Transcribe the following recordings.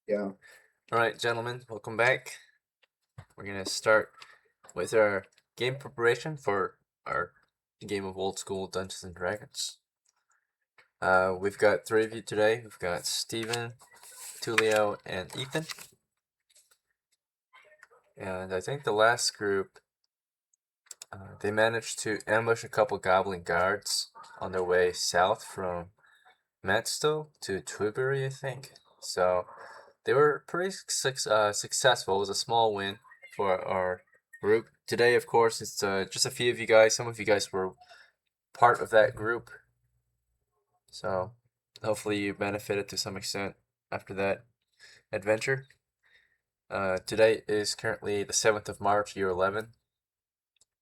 Yeah. All right, gentlemen, welcome back. We're gonna start with our game preparation for our game of old school Dungeons and Dragons. We've got three of you today. We've got Steven, Tulio, and Ethan. And I think the last group, they managed to ambush a couple goblin guards on their way south from MATSTOW to Twibury, I think. So they were pretty successful. It was a small win for our group. Today, of course, it's just a few of you guys. Some of you guys were part of that group. So hopefully you benefited to some extent after that adventure. Today is currently the 7th of March, year 11.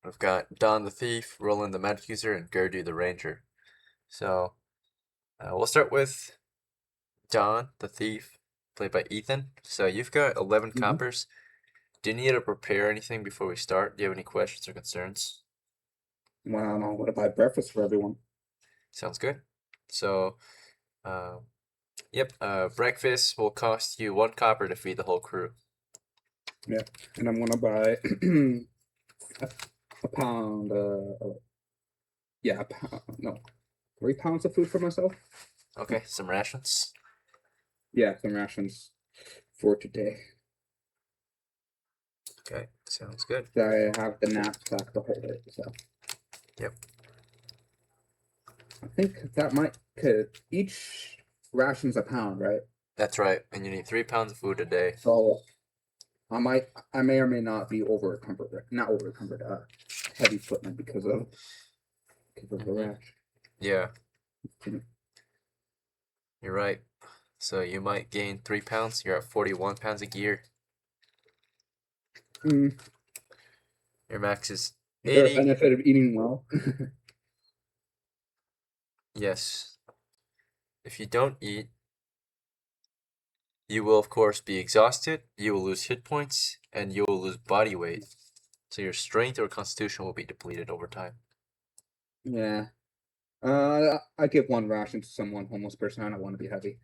We've got Don the Thief, Roland the Magic User, and Gardue the Ranger. So we'll start with Don the Thief, played by Ethan. So you've got 11 coppers. Do you need to prepare anything before we start? Do you have any questions or concerns? Well, I don't know. What to buy breakfast for everyone? Sounds good. So, yep, breakfast will cost you 1 copper to feed the whole crew. Yeah, and I'm gonna buy a pound. Yeah, a pound. No, 3 pounds of food for myself. Okay, some rations. Yeah, some rations for today. Okay, sounds good. I have the knapsack to hold it. So. Yep. I think that might. Cause each ration's a pound, right? That's right, and you need 3 pounds of food a day. So I may or may not be over encumbered. Not over encumbered. Heavy footman because of the rash. Yeah. You're right. So you might gain 3 pounds. You're at 41 pounds of gear. Your max is 80. The benefit of eating well. Yes. If you don't eat, you will of course be exhausted, you will lose hit points, and you will lose body weight. So your strength or constitution will be depleted over time. Yeah. I give 1 ration to someone homeless person. I don't want to be heavy.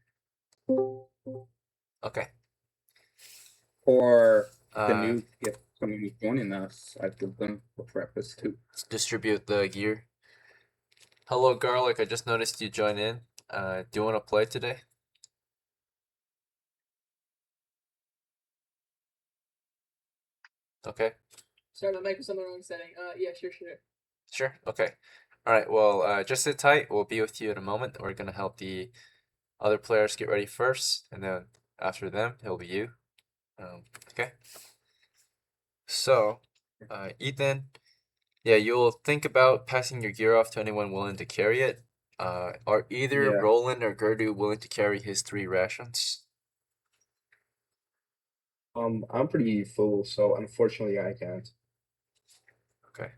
Okay. Or if someone is joining us, I give them for breakfast too. Distribute the gear. Hello, Garlic. I just noticed you join in. Do you want to play today? Okay. Sorry, my mic was on the wrong setting. Yeah, sure. Sure. Okay. All right. Well, just sit tight. We'll be with you in a moment. We're gonna help the other players get ready first, and then after them, it'll be you. Okay. So, Ethan, yeah, you'll think about passing your gear off to anyone willing to carry it. Are either Roland or Gardue willing to carry his 3 rations? I'm pretty full, so unfortunately I can't. Okay.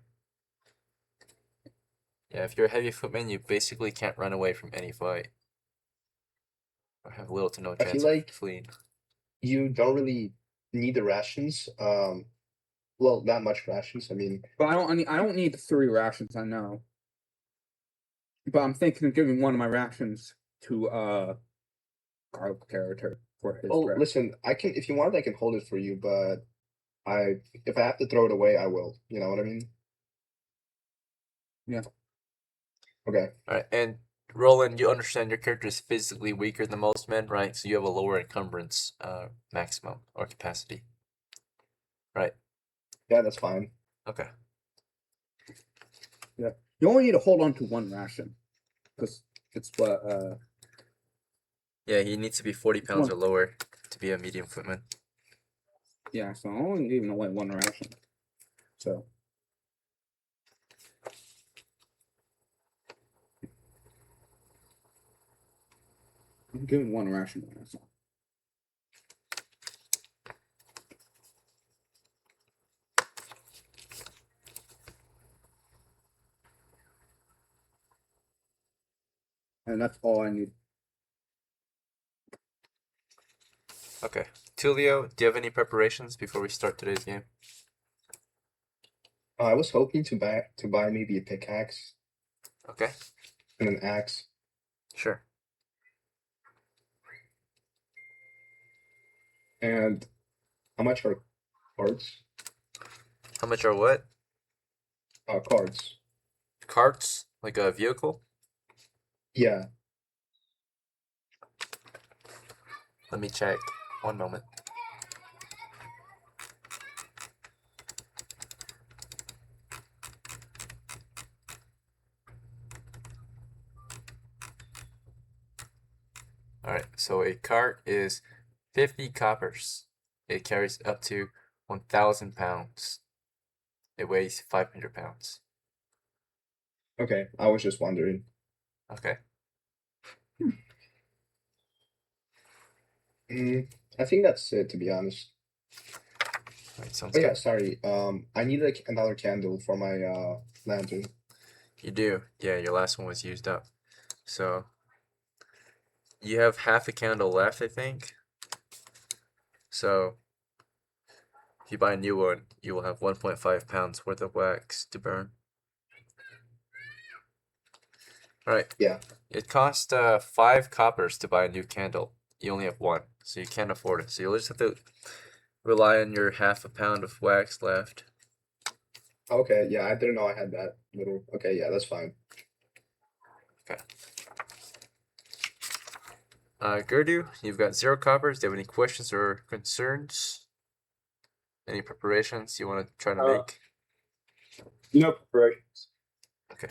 Yeah, if you're a heavy footman, you basically can't run away from any fight. Or have little to no I chance feel like of fleeing. you don't really need the rations. Well, not much rations. I mean, But I don't need the 3 rations. I know. But I'm thinking of giving 1 of my rations to Garlic character for his. oh, listen, I can if you want, I can hold it for you, but if I have to throw it away, I will. You know what I mean? Yeah. Okay. All right, and Roland, you understand your character is physically weaker than most men, right? So you have a lower encumbrance maximum or capacity, right? Yeah, that's fine. Okay. Yeah. You only need to hold on to 1 ration, because it's what. Yeah, he needs to be 40 pounds or lower to be a medium footman. Yeah, so I'm only giving away 1 ration. So. I'm giving 1 ration to myself. And that's all I need. Okay. Tulio, do you have any preparations before we start today's game? I was hoping to buy maybe a pickaxe. Okay. And an axe. Sure. And how much are cards? How much are what? Cards. Carts? Like a vehicle? Yeah. Let me check. One moment. Alright, so a cart is 50 coppers. It carries up to 1,000 pounds. It weighs 500 pounds. Okay. I was just wondering. Okay. I think that's it, to be honest. Alright, sounds Oh yeah, good. sorry. I need another candle for my lantern. You do. Yeah, your last one was used up. So you have half a candle left, I think. So if you buy a new one, you will have 1.5 pounds worth of wax to burn. Alright. Yeah. It costs 5 coppers to buy a new candle. You only have one, so you can't afford it. So you'll just have to rely on your half a pound of wax left. Okay, yeah, I didn't know I had that little. Okay, yeah, that's fine. Okay. Gardue, you've got 0 coppers. Do you have any questions or concerns? Any preparations you want to try to make? No preparations. Okay.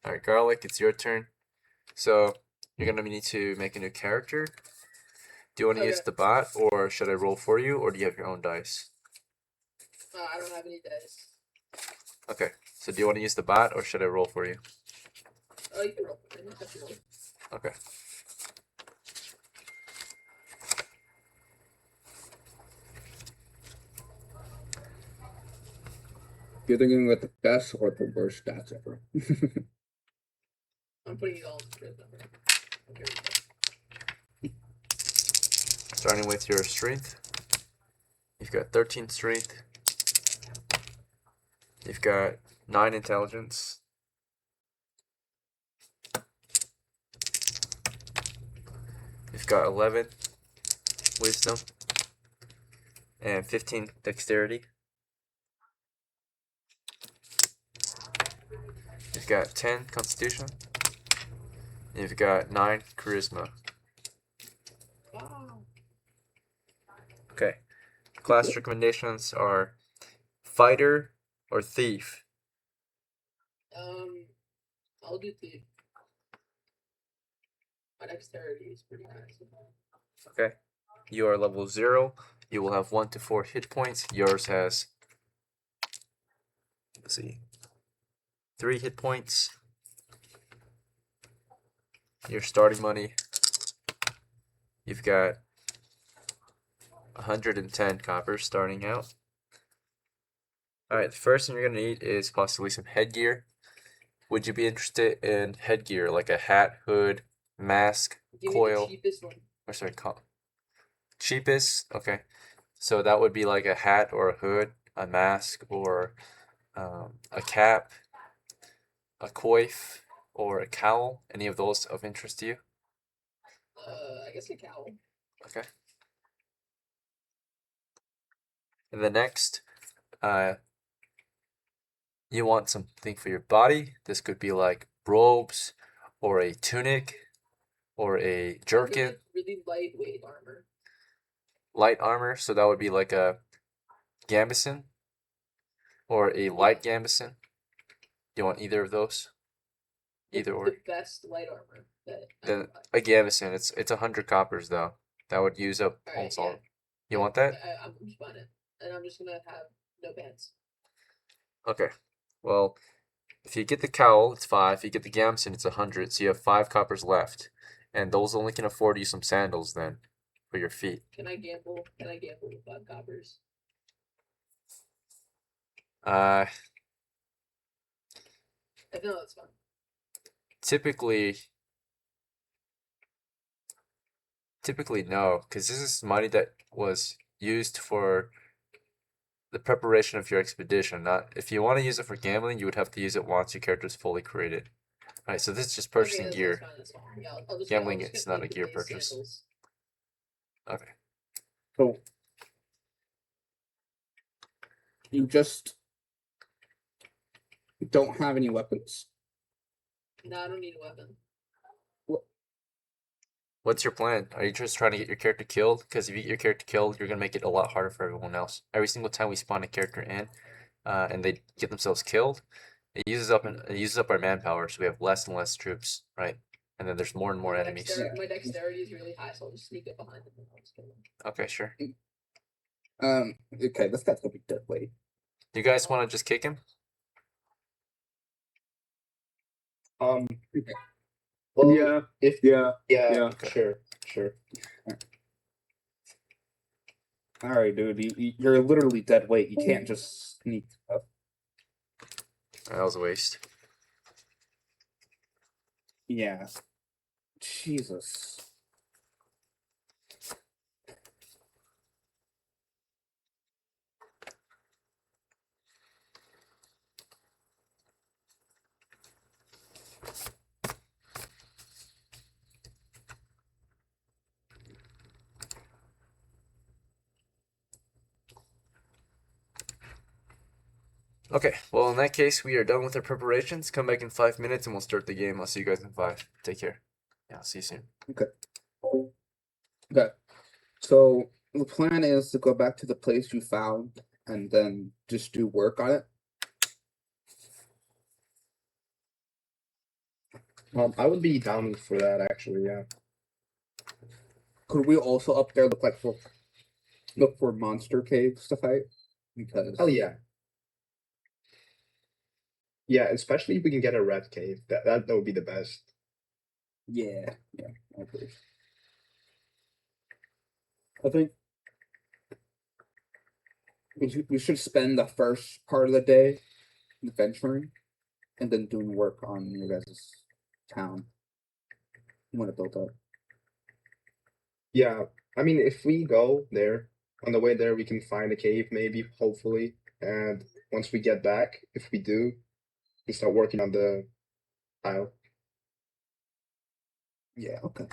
Alright, Garlic, it's your turn. So you're gonna need to make a new character. Do you want to use Okay. the bot, or should I roll for you, or do you have your own dice? I don't have any dice. Okay, so do you want to use the bot, or should I roll for you? Oh, you can roll for me. That's your roll. Okay. You're thinking with the best or the worst stats ever. I'm putting it all in the script number. Okay, Starting with your strength. You've got 13 strength. You've got 9 intelligence. You've got 11 wisdom. And 15 dexterity. You've got 10 constitution. You've got 9 charisma. wow. Okay. Class recommendations are fighter or thief. I'll do thief. My dexterity is pretty high. Okay. You are level 0. You will have 1 to 4 hit points. Yours has, let's see, 3 hit points. Your starting money, you've got 110 coppers starting out. Alright, the first thing you're going to need is possibly some headgear. Would you be interested in headgear, like a hat, hood, mask, Give coil? me the cheapest one. Or sorry, cheapest? Okay. So that would be like a hat or a hood, a mask, or a cap, a coif, or a cowl. Any of those of interest to you? I guess a cowl. Okay. And the next, you want something for your body. This could be like robes, or a tunic, or a jerkin. Really lightweight armor. Light armor, so that would be like a gambeson, or a light gambeson. You want either of those? Either or. The best light armor that I Then can buy. a gambeson, it's 100 coppers though. That would use up Alright, almost yeah. all. You want that? I'm just buying it. And I'm just gonna have no pants. Okay. Well, if you get the cowl, it's 5. If you get the gambeson, it's 100. So you have 5 coppers left, and those only can afford you some sandals then for your feet. Can I gamble? Can I gamble with 5 coppers? If no, that's fine. Typically no, because this is money that was used for the preparation of your expedition. Not if you want to use it for gambling, you would have to use it once your character is fully created. Alright, so this is just purchasing Okay, gear. that's fine. Yeah, I'll just Gambling, get it's not a the gear base purchase. sandals. Okay. So you just don't have any weapons. No, I don't need a weapon. What's your plan? Are you just trying to get your character killed? Because if you get your character killed, you're gonna make it a lot harder for everyone else. Every single time we spawn a character in, and they get themselves killed, it uses up our manpower, so we have less and less troops, right? And then there's more and more enemies. My dexterity is really high, so I'll just sneak up behind them and I'll just kill them. Okay, sure. Okay, this guy's gonna be dead weight. Do you guys want to just kick him? Well, Yeah. yeah, Okay. sure. All right, dude. You're literally dead weight. You can't just sneak up. That was a waste. Yeah. Jesus. Okay, well in that case, we are done with our preparations. Come back in 5 minutes and we'll start the game. I'll see you guys in 5. Take care. Yeah, I'll see you soon. Okay. So the plan is to go back to the place you found and then just do work on it. I would be down for that actually. Yeah. Could we also up there look for monster caves to fight? Because Hell yeah. Yeah, especially if we can get a red cave. That would be the best. yeah, I agree. I think we should spend the first part of the day adventuring and then doing work on your guys' town. You want to build up. Yeah, I mean, if we go there, on the way there, we can find a cave, maybe, hopefully. And once we get back, if we do, we start working on the tile. Yeah, okay.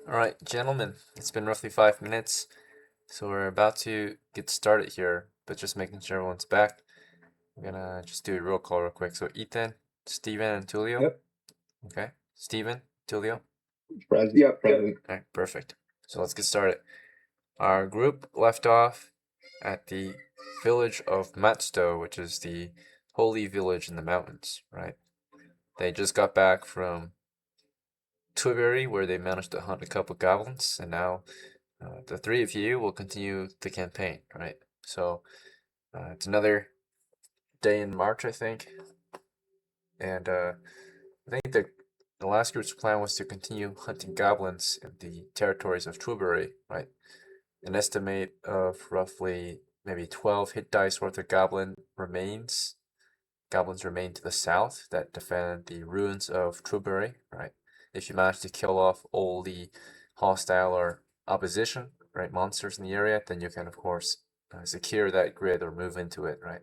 Alright, gentlemen, it's been roughly 5 minutes, so we're about to get started here, but just making sure everyone's back. I'm gonna just do a roll call real quick. So Ethan, Steven, and Tulio. Yep. Okay. Steven, Tulio. Present. Yep. Present. Alright, perfect. So let's get started. Our group left off at the village of MATSTOW, which is the holy village in the mountains, right? They just got back from Twibury, where they managed to hunt a couple goblins, and now the three of you will continue the campaign, right? So it's another day in March, I think, and I think the last group's plan was to continue hunting goblins in the territories of Twibury, right? An estimate of roughly maybe 12 hit dice worth of goblins remain to the south that defend the ruins of Twibury, right? If you manage to kill off all the hostile or opposition, right, monsters in the area, then you can, of course, secure that grid or move into it, right?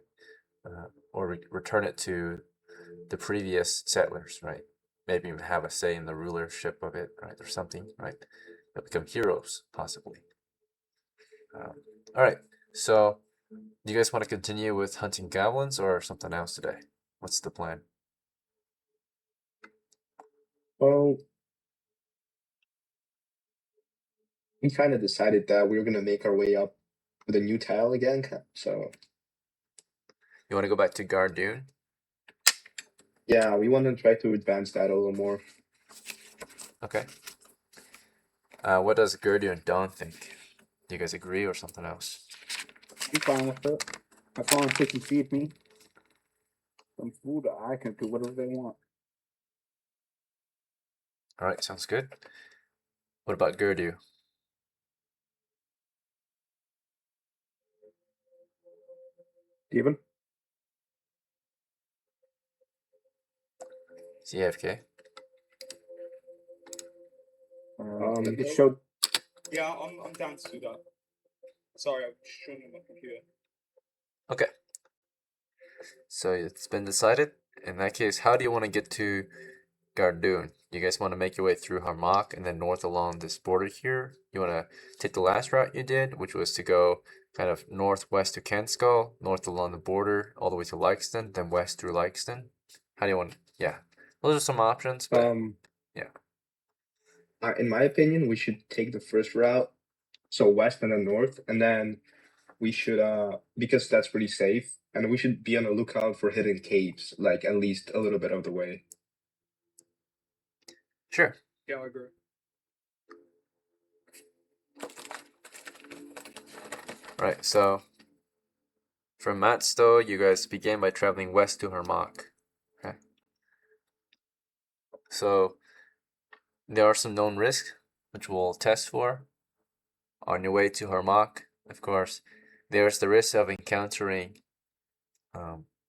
Or return it to the previous settlers, right? Maybe even have a say in the rulership of it, right, or something, right? They'll become heroes, possibly. All right, so do you guys want to continue with hunting goblins or something else today? What's the plan? Well, we kind of decided that we were gonna make our way up with a new tile again. So You want to go back to Gardune? yeah, we want to try to advance that a little more. Okay. What does Gardue and Dawn think? Do you guys agree or something else? I'm fine with it. As long as they can feed me some food, I can do whatever they want. All right, sounds good. What about Gardue? Steven? CFK? It showed. Yeah, I'm down to do that. Sorry, I'm showing you my computer. Okay. So it's been decided. In that case, how do you want to get to Gardune? You guys want to make your way through Harmach and then north along this border here? You want to take the last route you did, which was to go kind of northwest to Kenskal, north along the border, all the way to Lykeston, then west through Lykeston? How do you want? Yeah, those are some options. But yeah. In my opinion, we should take the first route, so west and then north, and then we should because that's pretty safe, and we should be on the lookout for hidden caves, like at least a little bit of the way. Sure. Yeah, I agree. Right, so from MATSTOW, you guys began by traveling west to Harmach. Okay. So there are some known risks, which we'll test for. On your way to Harmach, of course, there's the risk of encountering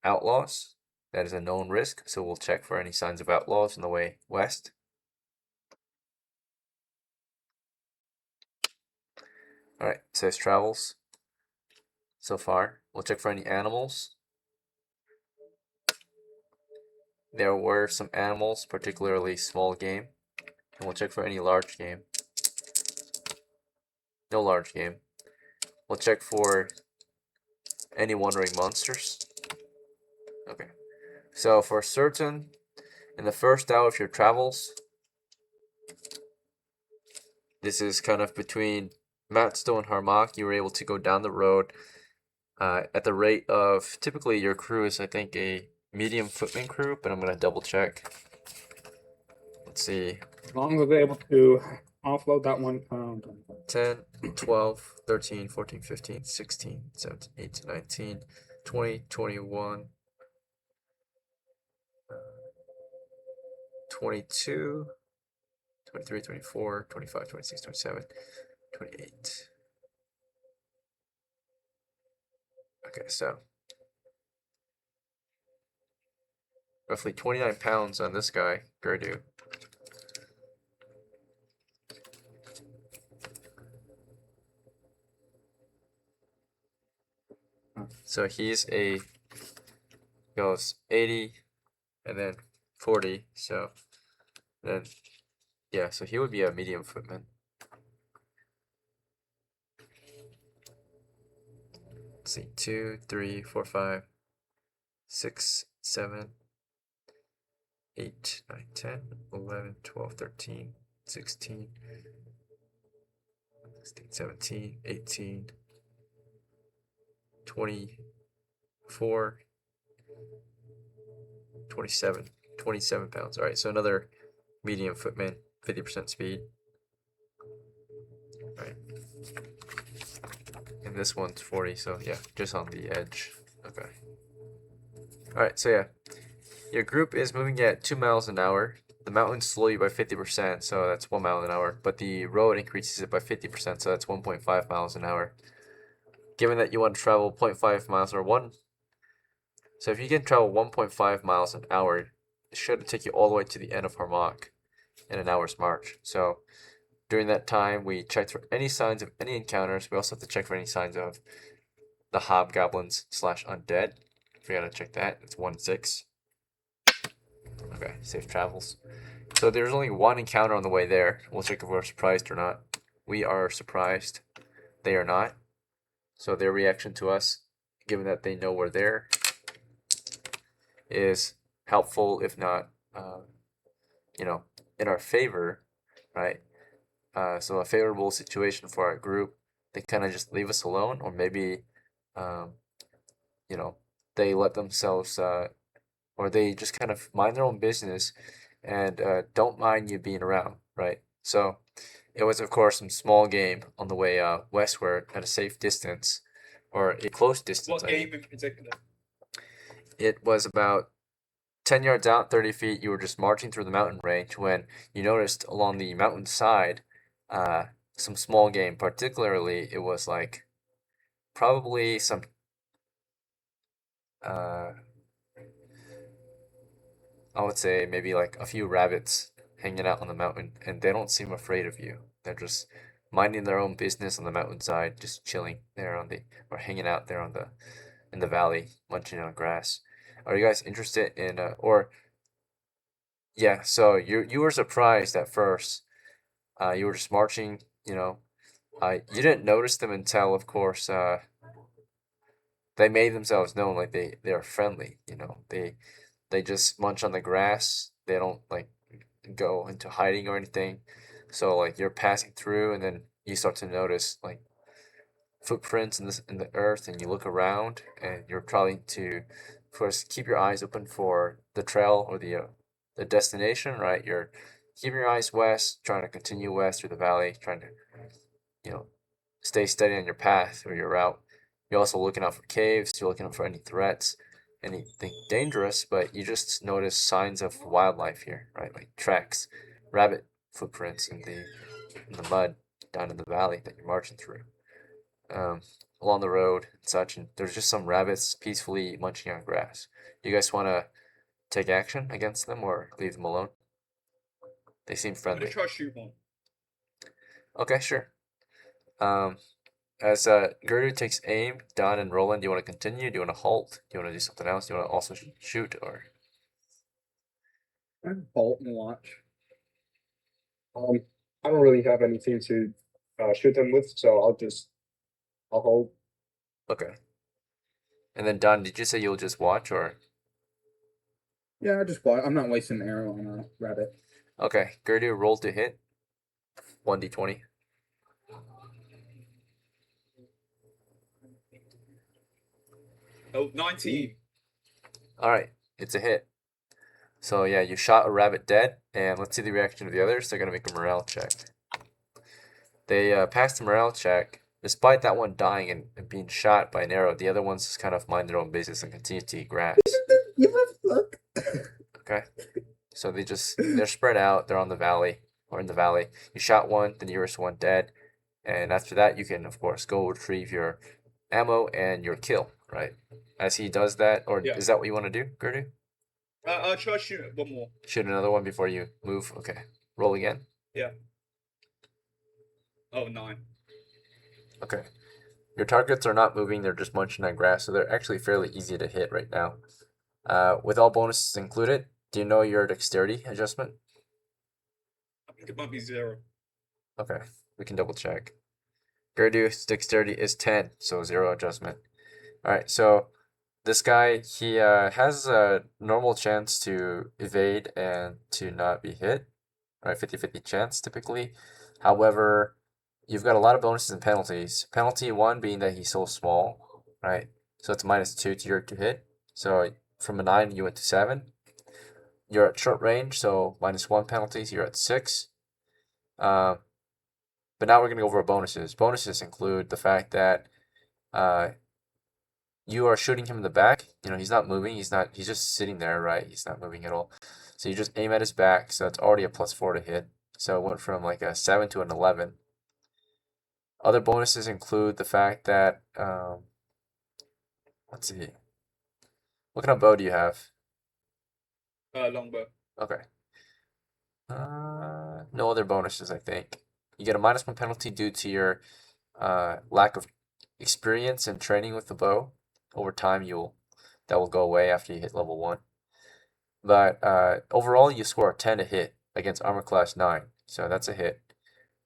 outlaws. That is a known risk, so we'll check for any signs of outlaws on the way west. Alright, says travels. So far, we'll check for any animals. There were some animals, particularly small game. And we'll check for any large game. No large game. We'll check for any wandering monsters. Okay. So for certain, in the first hour of your travels, this is kind of between MATSTOW and Harmach. You were able to go down the road at the rate of, typically your crew is, I think, a medium footman crew, but I'm going to double check. Let's see. As long as we're able to offload that one pound. 10, 12, 13, 14, 15, 16, 17, 18, 19, 20, 21, 22, 23, 24, 25, 26, 27, 28. Okay, so roughly 29 pounds on this guy, GARDUE. So he's goes 80 and then 40, so then yeah, so he would be a medium footman. Let's see, 2, 3, 4, 5, 6, 7, 8, 9, 10, 11, 12, 13, 16, 17, 18, 24, 27 pounds. All right, so another medium footman, 50% speed. All right. And this one's 40, so yeah, just on the edge. Okay. All right, so yeah, your group is moving at 2 miles an hour. The mountains slow you by 50%, so that's 1 mile an hour. But the road increases it by 50%, so that's 1.5 miles an hour. Given that you want to travel 0.5 miles or 1, so if you can travel 1.5 miles an hour, it should take you all the way to the end of Harmach in an hour's march. So during that time, we checked for any signs of any encounters. We also have to check for any signs of the hobgoblins / undead. Forgot to check that. It's 1-6. Okay, safe travels. So there's only one encounter on the way there. We'll check if we're surprised or not. We are surprised. They are not. So their reaction to us, given that they know we're there, is helpful, if not, in our favor, right? So a favorable situation for our group, they kind of just leave us alone, or maybe, they let themselves, or they just kind of mind their own business and don't mind you being around, right? So it was, of course, some small game on the way westward at a safe distance, or a close distance. What game in particular? It was about 10 yards out, 30 feet. You were just marching through the mountain range when you noticed along the mountain side some small game. Particularly, it was like probably some I would say maybe like a few rabbits hanging out on the mountain, and they don't seem afraid of you. They're just minding their own business on the mountainside, just chilling there on the or hanging out there on the in the valley, munching on grass. Are you guys interested in or yeah? So you were surprised at first. You were just marching, you know. You didn't notice them until, of course, they made themselves known. Like they're friendly, you know. They just munch on the grass. They don't like go into hiding or anything. So like you're passing through, and then you start to notice like footprints in the earth, and you look around, and you're trying to first keep your eyes open for the trail or the destination. Right, you're keeping your eyes west, trying to continue west through the valley, trying to you know stay steady on your path or your route. You're also looking out for caves. You're looking out for any threats, anything dangerous, but you just notice signs of wildlife here, right? Like tracks, rabbit footprints in the mud down in the valley that you're marching through, along the road and such. And there's just some rabbits peacefully munching on grass. You guys want to take action against them or leave them alone? They seem I'm gonna friendly. try to shoot one. Okay, sure. As Gardue takes aim, Don and Roland, do you want to continue? Do you want to halt? Do you want to do something else? Do you want to also shoot or? I'd halt and watch. I don't really have anything to shoot them with, so I'll hold. Okay. And then Don, did you say you'll just watch or? Yeah, I just watch. I'm not wasting an arrow on a rabbit. Okay, Gardue, roll to hit. 1d20. Oh, 19. All right, it's a hit. So yeah, you shot a rabbit dead, and let's see the reaction of the others. They're gonna make a morale check. They passed the morale check. Despite that one dying and being shot by an arrow, the other ones just kind of mind their own business and continue to eat grass. Look. Okay, so they're spread out. They're on the valley or in the valley. You shot one, the nearest one dead, and after that, you can of course go retrieve your ammo and your kill. Right, as he does that, or Yeah. is that what you want to do, Gardue? I'll try to shoot one more. Shoot another one before you move. Okay, roll again. Yeah. Oh, 9. Okay. Your targets are not moving, they're just munching on grass, so they're actually fairly easy to hit right now. With all bonuses included, do you know your dexterity adjustment? I think it might be 0. Okay, we can double check. Gardue's dexterity is 10, so 0 adjustment. Alright, so this guy, he has a normal chance to evade and to not be hit. Right, 50-50 chance typically. However, you've got a lot of bonuses and penalties. Penalty 1 being that he's so small, right? So it's -2 to your to hit. So from a 9, you went to 7. You're at short range, so -1 penalties. You're at 6. But now we're gonna go over bonuses. Bonuses include the fact that you are shooting him in the back. You know, he's not moving. He's just sitting there, right? He's not moving at all. So you just aim at his back. So that's already a +4 to hit. So it went from like a 7 to an 11. Other bonuses include the fact that, let's see. What kind of bow do you have? Longbow. Okay. No other bonuses, I think. You get a -1 penalty due to your lack of experience and training with the bow. Over time, that will go away after you hit level 1. But overall, you score a 10 to hit against armor class 9. So that's a hit.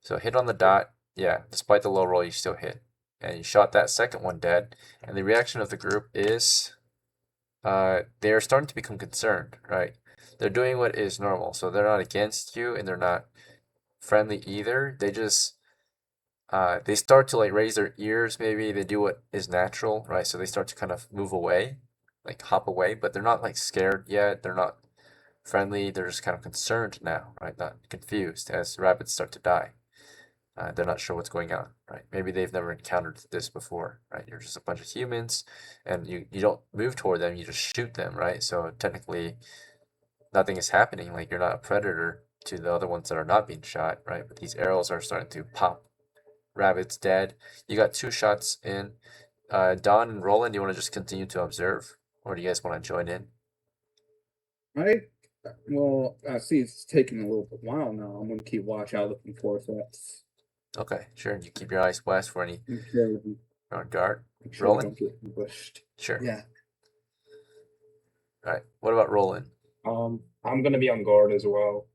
So hit on the dot. Yeah, despite the low roll, you still hit. And you shot that second one dead. And the reaction of the group is they are starting to become concerned, right? They're doing what is normal. So they're not against you and they're not friendly either. They just they start to like raise their ears, maybe they do what is natural, right? So they start to kind of move away, like hop away, but they're not like scared yet. They're not friendly. They're just kind of concerned now, right? Not confused as rabbits start to die. They're not sure what's going on, right? Maybe they've never encountered this before, right? You're just a bunch of humans, and you don't move toward them. You just shoot them, right? So technically, nothing is happening. Like you're not a predator to the other ones that are not being shot, right? But these arrows are starting to pop. Rabbit's dead. You got 2 shots in. Don and Roland, do you want to just continue to observe, or do you guys want to join in? I Well, I see it's taking a little bit while now. I'm gonna keep watch out looking for threats. Okay, sure. You keep your eyes west for any Make sure, on guard. make sure I Roland? don't get ambushed. Sure. Yeah. All right. What about Roland? I'm gonna be on guard as well.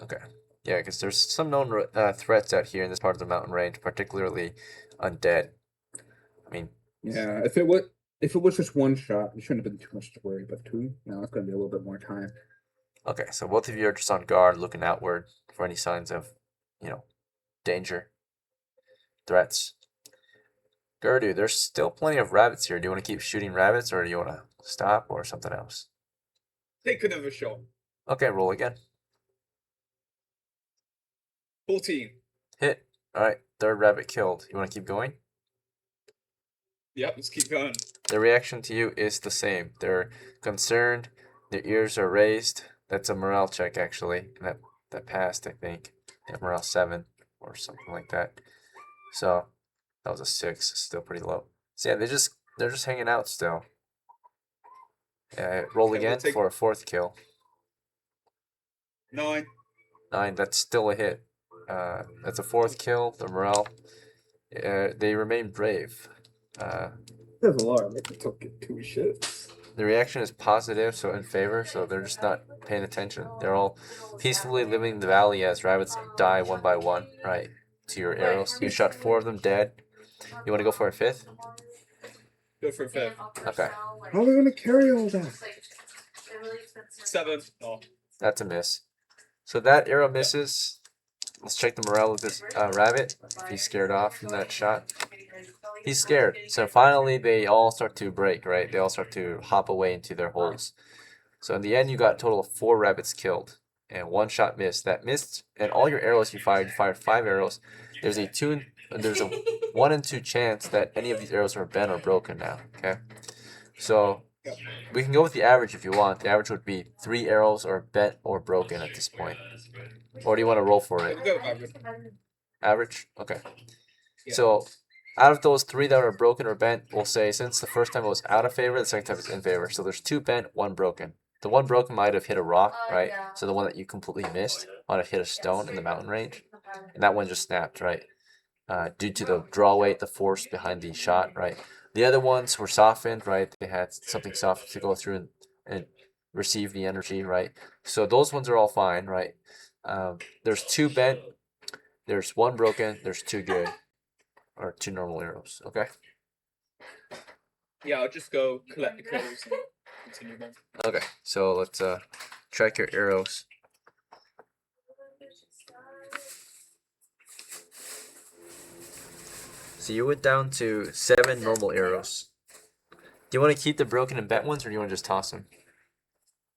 Okay. Yeah, because there's some known threats out here in this part of the mountain range, particularly undead. I mean, Yeah. If it was just one shot, it shouldn't have been too much to worry. But two, now it's gonna be a little bit more time. okay, so both of you are just on guard, looking outward for any signs of, danger, threats. Gardue, there's still plenty of rabbits here. Do you want to keep shooting rabbits, or do you want to stop, or something else? Take another shot. Okay, roll again. 14. Hit. All right, third rabbit killed. You want to keep going? Yep, let's keep going. The reaction to you is the same. They're concerned. Their ears are raised. That's a morale check, actually. That passed, I think. Yeah, morale 7 or something like that. So that was a 6. Still pretty low. So yeah, they're just hanging out still. Roll Okay, we'll again take- for a 4th kill. 9. 9. That's still a hit. That's a 4th kill. The morale. They remain brave. There's a lot of it. Took it 2 shits. The reaction is positive, so in favor, so they're just not paying attention. They're all peacefully living the valley as rabbits die one by one, right, to your arrows. You shot 4 of them dead. You want to go for a 5th? Go for a 5th. Okay. How are we gonna carry all that? 7. Oh, That's a miss. So that arrow misses. Let's check the morale of this rabbit. If he's scared off from that shot. He's scared. So finally they all start to break, right? They all start to hop away into their holes. So in the end you got a total of 4 rabbits killed. And 1 shot missed. That missed, and all your arrows you fired 5 arrows. There's a 1 in 2 chance that any of these arrows are bent or broken now. Okay. So we can go with the average if you want. The average would be 3 arrows are bent or broken at this point. Or do you want to roll for it? we'll go with average. Average? Okay. Yeah. So out of those 3 that are broken or bent, we'll say since the first time it was out of favor, the second time it's in favor. So there's 2 bent, 1 broken. The 1 broken might have hit a rock, right? So the one that you completely missed might have hit a stone in the mountain range. And that one just snapped, right? Due to the draw weight, the force behind the shot, right? The other ones were softened, right? They had something soft to go through and receive the energy, right? So those ones are all fine, right? There's 2 bent, there's 1 broken, there's 2 good, or 2 normal arrows, okay? Yeah, I'll just go collect the kills and continue then. Okay, so let's track your arrows. So you went down to 7 normal arrows. Do you want to keep the broken and bent ones, or do you want to just toss them?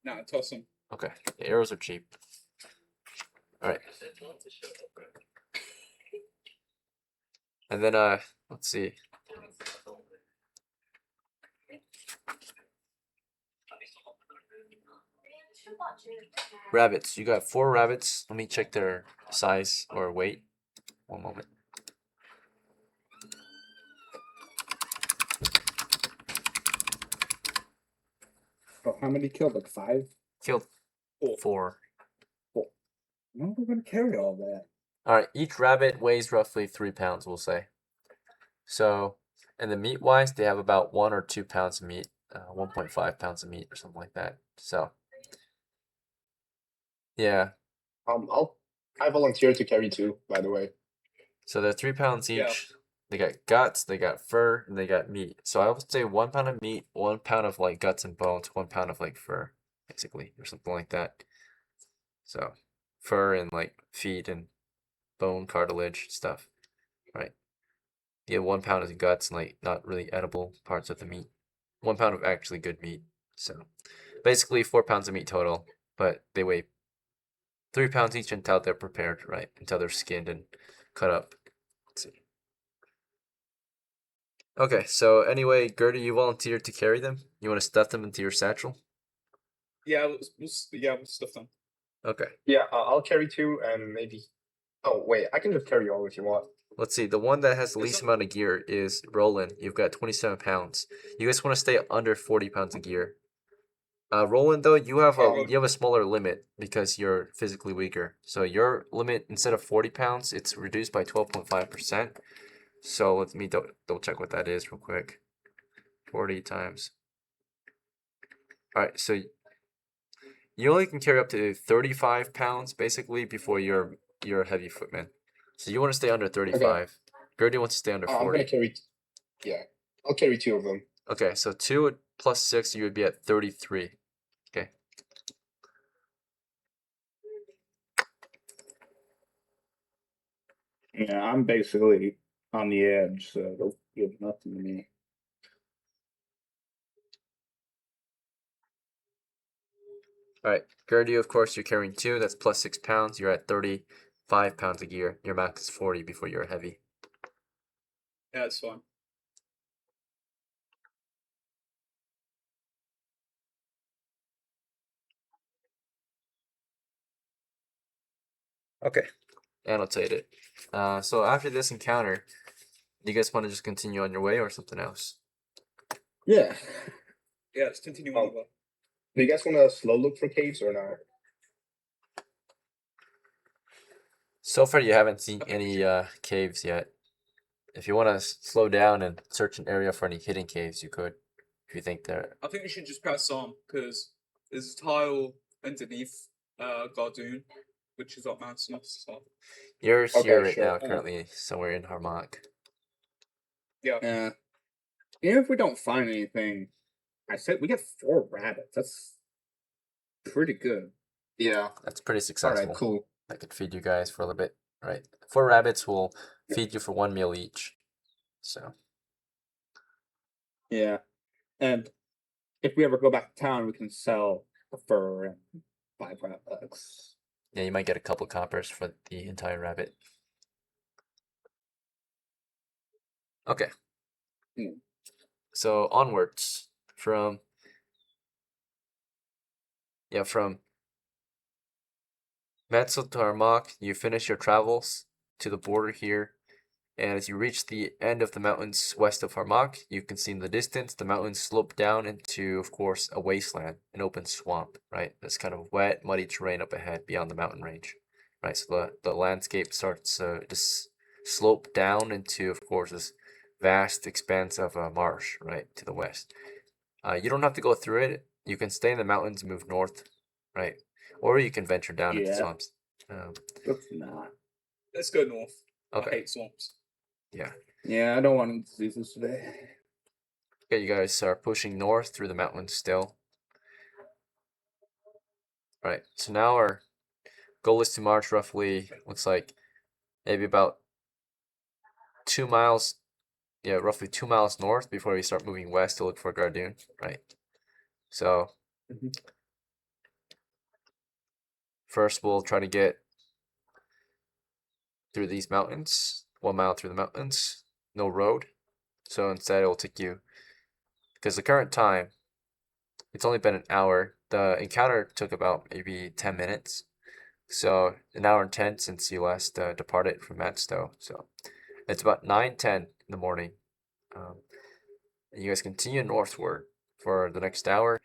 Nah, toss them. Okay, the arrows are cheap. Alright. And then, let's see. Rabbits. You got 4 rabbits. Let me check their size or weight. One moment. Oh, how many killed? Like 5? Killed 4. No, we're gonna carry all that. Alright, each rabbit weighs roughly 3 pounds, we'll say. So, and the meat wise, they have about 1 or 2 pounds of meat, 1.5 pounds of meat or something like that. So, yeah. I volunteer to carry 2, by the way. So they're 3 pounds each. Yeah. They got guts, they got fur, and they got meat. So I would say 1 pound of meat, 1 pound of like guts and bones, 1 pound of like fur, basically, or something like that. So fur and like feet and bone, cartilage stuff, right? You have 1 pound of guts and like not really edible parts of the meat. 1 pound of actually good meat. So basically 4 pounds of meat total, but they weigh 3 pounds each until they're prepared, right? Until they're skinned and cut up. Let's see. Okay, so anyway, Gertie, you volunteered to carry them. You want to stuff them into your satchel? Yeah, we'll stuff them. Okay. Yeah, I'll carry 2 and maybe. Oh wait, I can just carry all if you want. Let's see. The one that has the least amount of gear is Roland. You've got 27 pounds. You guys want to stay under 40 pounds of gear. Roland, though, you have Oh. a smaller limit because you're physically weaker. So your limit, instead of 40 pounds, it's reduced by 12.5%. So let me double check what that is real quick. 40 times. All right, so you only can carry up to 35 pounds basically before you're a heavy footman. So you want to stay under 35. Gardune wants to stay under I'm 40. gonna carry. Yeah, I'll carry 2 of them. Okay, so 2 plus 6, you would be at 33. Okay. Yeah, I'm basically on the edge, so they'll give nothing to me. All right, Gardue, of course, you're carrying 2. That's plus 6 pounds. You're at 35 pounds a gear. Your max is 40 before you're heavy. Yeah, it's fine. Okay. Annotate it. So after this encounter, do you guys want to just continue on your way or something else? Yeah. Yeah, let's continue on. Do you guys want to slow look for caves or not? So far, you haven't seen any caves yet. If you want to slow down and search an area for any hidden caves, you could. If you think there. I think we should just press on because there's a tile underneath Gardune, which is up mountain. So You're here right sure. now, currently somewhere in Harmok. Yeah. Even if we don't find anything, I said we get 4 rabbits. That's pretty good. Yeah. That's pretty All successful. right. Cool. I could feed you guys for a little bit. Right. 4 rabbits will feed you for 1 meal each. So. Yeah. And if we ever go back to town, we can sell the fur and buy rabbits. Yeah, you might get a couple coppers for the entire rabbit. Okay. So onwards from MATSTOW to Harmok, you finish your travels to the border here, and as you reach the end of the mountains west of Harmok, you can see in the distance the mountains slope down into, of course, a wasteland, an open swamp, right? This kind of wet, muddy terrain up ahead beyond the mountain range, right? So the landscape starts to just slope down into, of course, this vast expanse of marsh, right, to the west. You don't have to go through it. You can stay in the mountains and move north, right? Or you can venture down into Yeah. swamps. Let's not. let's go north. I Okay. hate swamps. Yeah. Yeah, I don't want any diseases today. Okay, you guys are pushing north through the mountains still. Right. So now our goal is to march roughly, looks like maybe about 2 miles. Yeah, roughly 2 miles north before we start moving west to look for Gardune. Right. So first we'll try to get through these mountains. 1 mile through the mountains. No road. So instead it will take you, because the current time, it's only been an hour. The encounter took about maybe 10 minutes. So an hour and 10 since you last departed from MATSTOW. So it's about 9:10 in the morning. And you guys continue northward for the next hour.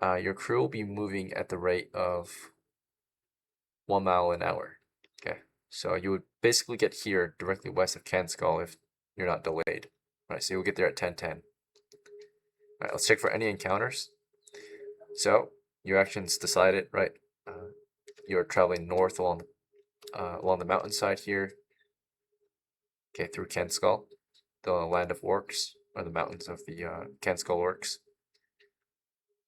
Your crew will be moving at the rate of 1 mile an hour. Okay, so you would basically get here directly west of Kanskull if you're not delayed. Right, so you'll get there at 10:10. All right, let's check for any encounters. So your actions decided, right? You're traveling north along the mountainside here. Okay, through Kanskull, the land of orcs, or the mountains of the Kanskull orcs.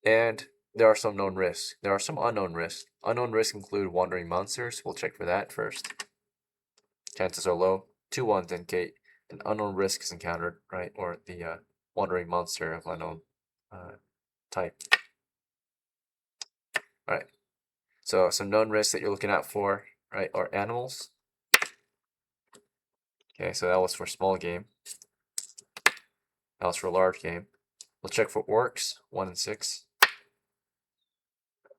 And there are some known risks. There are some unknown risks. Unknown risks include wandering monsters. We'll check for that first. Chances are low. 2 ones indicate an unknown risk is encountered, right? Or the wandering monster of unknown type. Alright. So some known risks that you're looking out for, right, are animals. Okay, so that was for small game. That was for large game. We'll check for orcs, 1 and 6.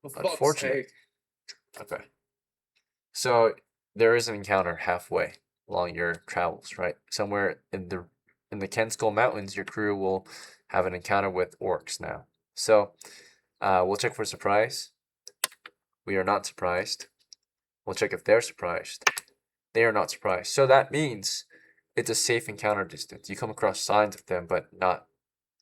For fuck's Unfortunate. sake. Okay. So there is an encounter halfway along your travels, right? Somewhere in the Kanskull Mountains, your crew will have an encounter with orcs now. So We'll check for surprise. We are not surprised. We'll check if they're surprised. They are not surprised. So that means it's a safe encounter distance. You come across signs of them, but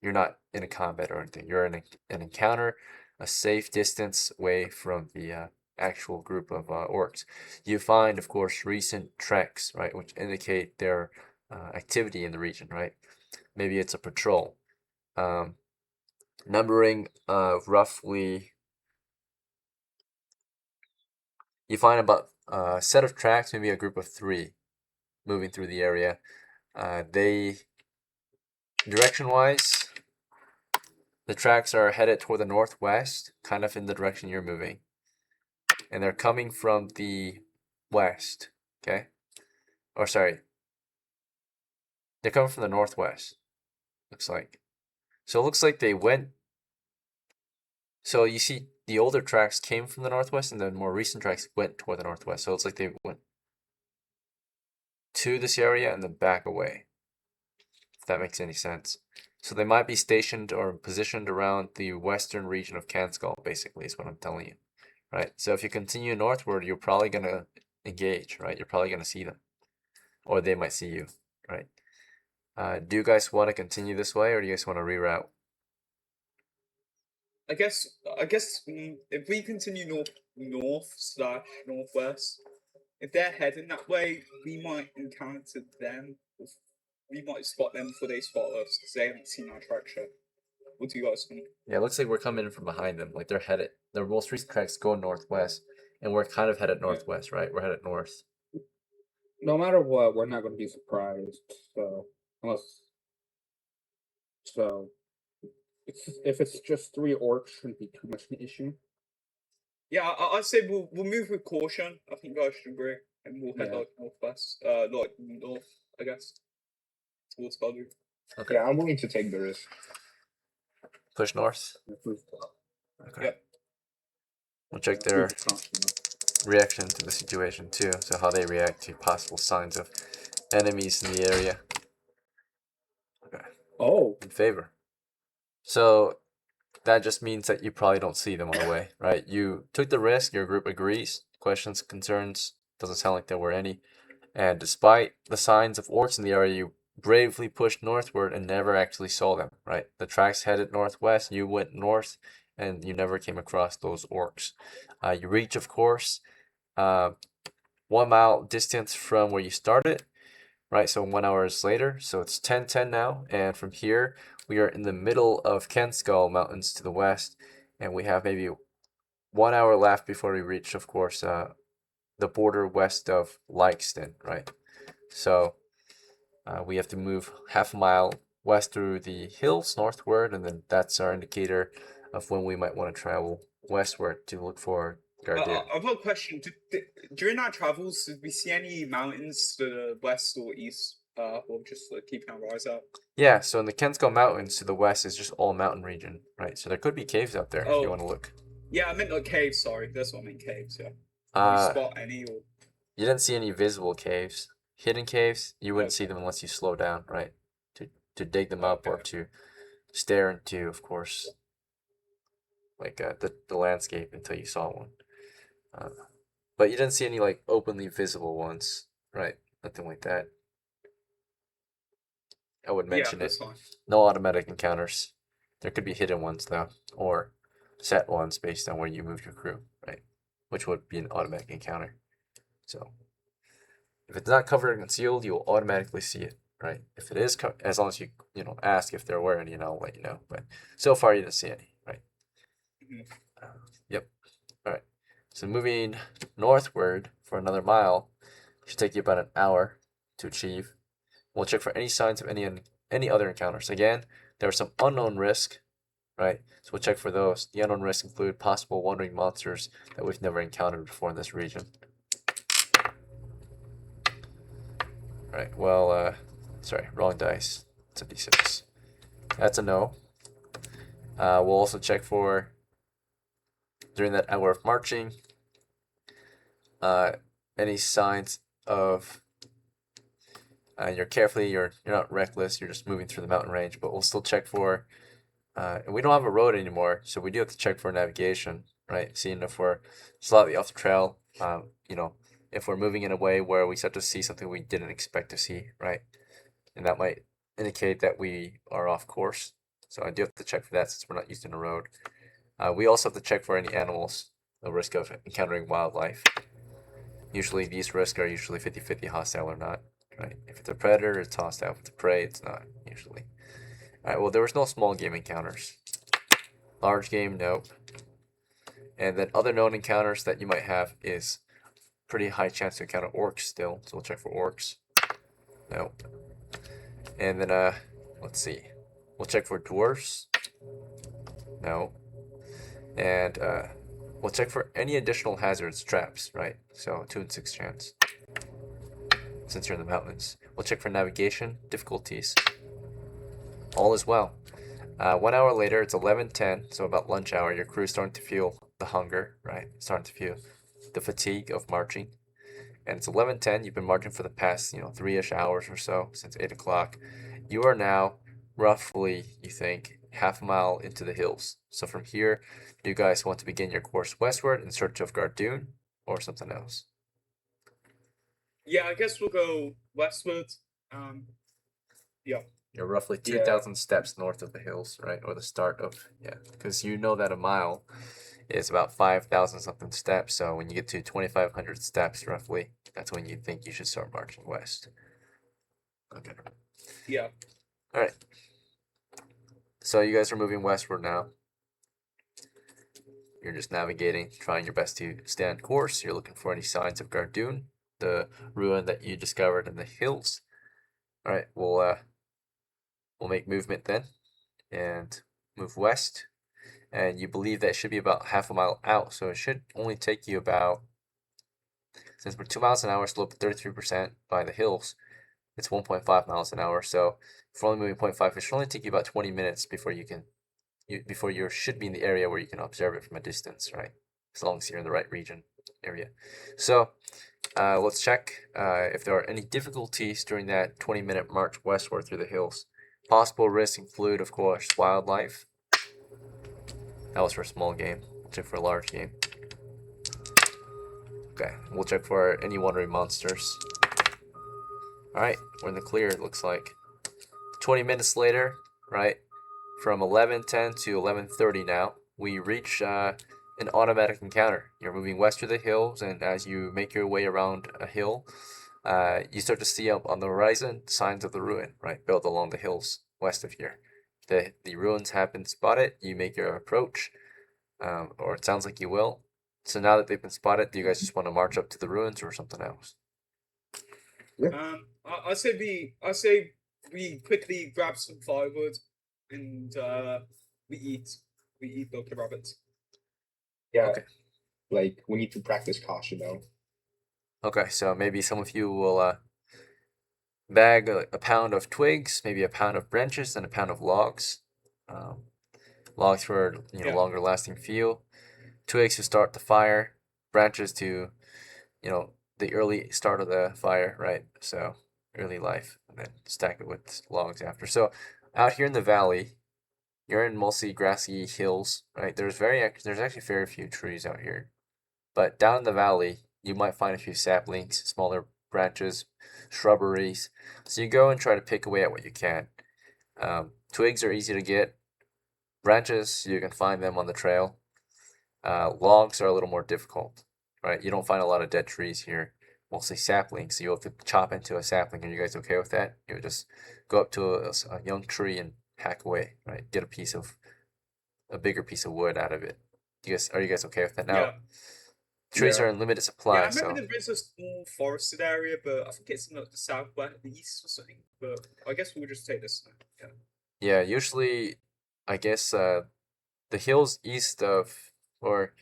you're not in a combat or anything. You're in an encounter, a safe distance away from the actual group of orcs. You find, of course, recent treks, right, which indicate their activity in the region, right? Maybe it's a patrol. Numbering of roughly, you find about a set of tracks, maybe a group of 3 moving through the area. They, direction-wise, the tracks are headed toward the northwest, kind of in the direction you're moving. And they're coming from the west, okay? Or sorry, they're coming from the northwest, looks like. So it looks like they went, so you see the older tracks came from the northwest and the more recent tracks went toward the northwest. So it's like they went to this area and then back away, if that makes any sense. So they might be stationed or positioned around the western region of Kanskull, basically, is what I'm telling you, right? So if you continue northward, you're probably going to engage, right? You're probably going to see them, or they might see you, right? Do you guys want to continue this way, or do you guys want to reroute? I guess if we continue northwest, if they're heading that way, we might encounter them. We might spot them before they spot us because they haven't seen our traction. What do you guys think? Yeah, it looks like we're coming in from behind them. Like they're headed, their most recent tracks go northwest, and we're kind of headed northwest, right? We're headed north. No matter what, we're not going to be surprised. So if it's just 3 orcs, shouldn't be too much of an issue. Yeah, I'd say we'll move with caution. I think you guys should agree, and we'll head like northwest, like north, I guess, towards Gardune. Okay. Yeah, I'm willing to take the risk. Push north. Okay. Yep. We'll check their reaction to the situation too, so how they react to possible signs of enemies in the area. Okay. Oh, In favor. So that just means that you probably don't see them on the way, right? You took the risk, your group agrees, questions, concerns, doesn't sound like there were any. And despite the signs of orcs in the area, you bravely pushed northward and never actually saw them, right? The tracks headed northwest, you went north, and you never came across those orcs. You reach, of course, 1 mile distance from where you started, right? So 1 hour later, so it's 10:10 now, and from here we are in the middle of Kanskull Mountains to the west, and we have maybe 1 hour left before we reach, of course, the border west of Lykeston, right? So we have to move half a mile west through the hills northward, and then that's our indicator of when we might want to travel westward to look for Gardune. I've got a question. During our travels, did we see any mountains to the west or east? Or just keeping our eyes out? Yeah, so in the Kanskull Mountains to the west is just all mountain region, right? So there could be caves out there if you want to look. Yeah, I meant like caves, sorry. That's what I meant, caves, yeah. Did we spot any or... You didn't see any visible caves. Hidden caves, you wouldn't see them unless you slow down, right? To dig them up or to stare into, of course, like the landscape until you saw one. But you didn't see any like openly visible ones, right? Nothing like that. I would mention it. Fine. No automatic encounters. There could be hidden ones though, or set ones based on where you move your crew, right? Which would be an automatic encounter. So if it's not covered and concealed, you'll automatically see it, right? If it is, as long as you ask if there were any, and I'll let you know. But so far, you didn't see any, right? Yep. All right. So moving northward for another mile should take you about an hour to achieve. We'll check for any signs of any other encounters. Again, there are some unknown risk, right? So we'll check for those. The unknown risks include possible wandering monsters that we've never encountered before in this region. Right, well, sorry, rolling dice. It's a d6. That's a no. We'll also check for, during that hour of marching, any signs of, you're not reckless, you're just moving through the mountain range, but we'll still check for And we don't have a road anymore, so we do have to check for navigation, right? Seeing if we're slightly off the trail, you know, if we're moving in a way where we start to see something we didn't expect to see, right? And that might indicate that we are off course. So I do have to check for that since we're not using the road. We also have to check for any animals, the risk of encountering wildlife. Usually these risks are usually 50-50 hostile or not, right? If it's a predator, it's hostile. If it's a prey, it's not, usually. Alright, well, there was no small game encounters. Large game, nope. And then other known encounters that you might have is pretty high chance to encounter orcs still, so we'll check for orcs. Nope. And then, let's see. We'll check for dwarves. No. And, we'll check for any additional hazards, traps, right? So 2 in 6 chance. Since you're in the mountains. We'll check for navigation, difficulties. All is well. 1 hour later, it's 11:10, so about lunch hour. Your crew's starting to feel the hunger, right? Starting to feel the fatigue of marching. And it's 11:10. You've been marching for the past, 3-ish hours or so, since 8 o'clock. You are now roughly, you think, half a mile into the hills. So from here, do you guys want to begin your course westward in search of Gardune or something else? Yeah, I guess we'll go westward. Yeah. You're roughly Yeah. 2,000 steps north of the hills, right? Or the start of, because you know that a mile is about 5,000 something steps. So when you get to 2,500 steps roughly, that's when you think you should start marching west. Okay. Yeah. All right. So you guys are moving westward now. You're just navigating, trying your best to stay on course. You're looking for any signs of Gardune, the ruin that you discovered in the hills. All right, we'll make movement then and move west. And you believe that it should be about half a mile out, so it should only take you about, since we're 2 miles an hour, sloped 33% by the hills, it's 1.5 miles an hour. So if we're only moving 0.5, it should only take you about 20 minutes before you should be in the area where you can observe it from a distance, right? As long as you're in the right region area. So let's check if there are any difficulties during that 20-minute march westward through the hills. Possible risks include, of course, wildlife. That was for a small game. We'll check for a large game. Okay, we'll check for any wandering monsters. Alright, we're in the clear, it looks like. 20 minutes later, right, from 11:10 to 11:30 now, we reach an automatic encounter. You're moving west through the hills, and as you make your way around a hill, you start to see up on the horizon signs of the ruin, right, built along the hills west of here. The ruins have been spotted. You make your approach, or it sounds like you will. So now that they've been spotted, do you guys just want to march up to the ruins or something else? I say we quickly grab some firewood and we eat local rabbits. Yeah. Okay. Like, we need to practice caution, though. Okay, so maybe some of you will bag a pound of twigs, maybe a pound of branches, and a pound of logs. Logs for Yeah. longer lasting fuel. Twigs to start the fire. Branches to the early start of the fire, right? So early life, and then stack it with logs after. So out here in the valley, you're in mostly grassy hills, right? There's actually very few trees out here, but down in the valley, you might find a few saplings, smaller branches, shrubberies. So you go and try to pick away at what you can. Twigs are easy to get. Branches, you can find them on the trail. Logs are a little more difficult, right? You don't find a lot of dead trees here, mostly saplings. So you'll have to chop into a sapling. Are you guys okay with that? You would just go up to a young tree and hack away, right? Get a bigger piece of wood out of it. Are you guys okay with that? Now, Yeah. trees Yeah. are in limited Yeah, supply, I remember so there is a small forested area, but I think it's in the southwest, the east or something. But I guess we'll just take this. Yeah. yeah. Usually, I guess the hills east of, or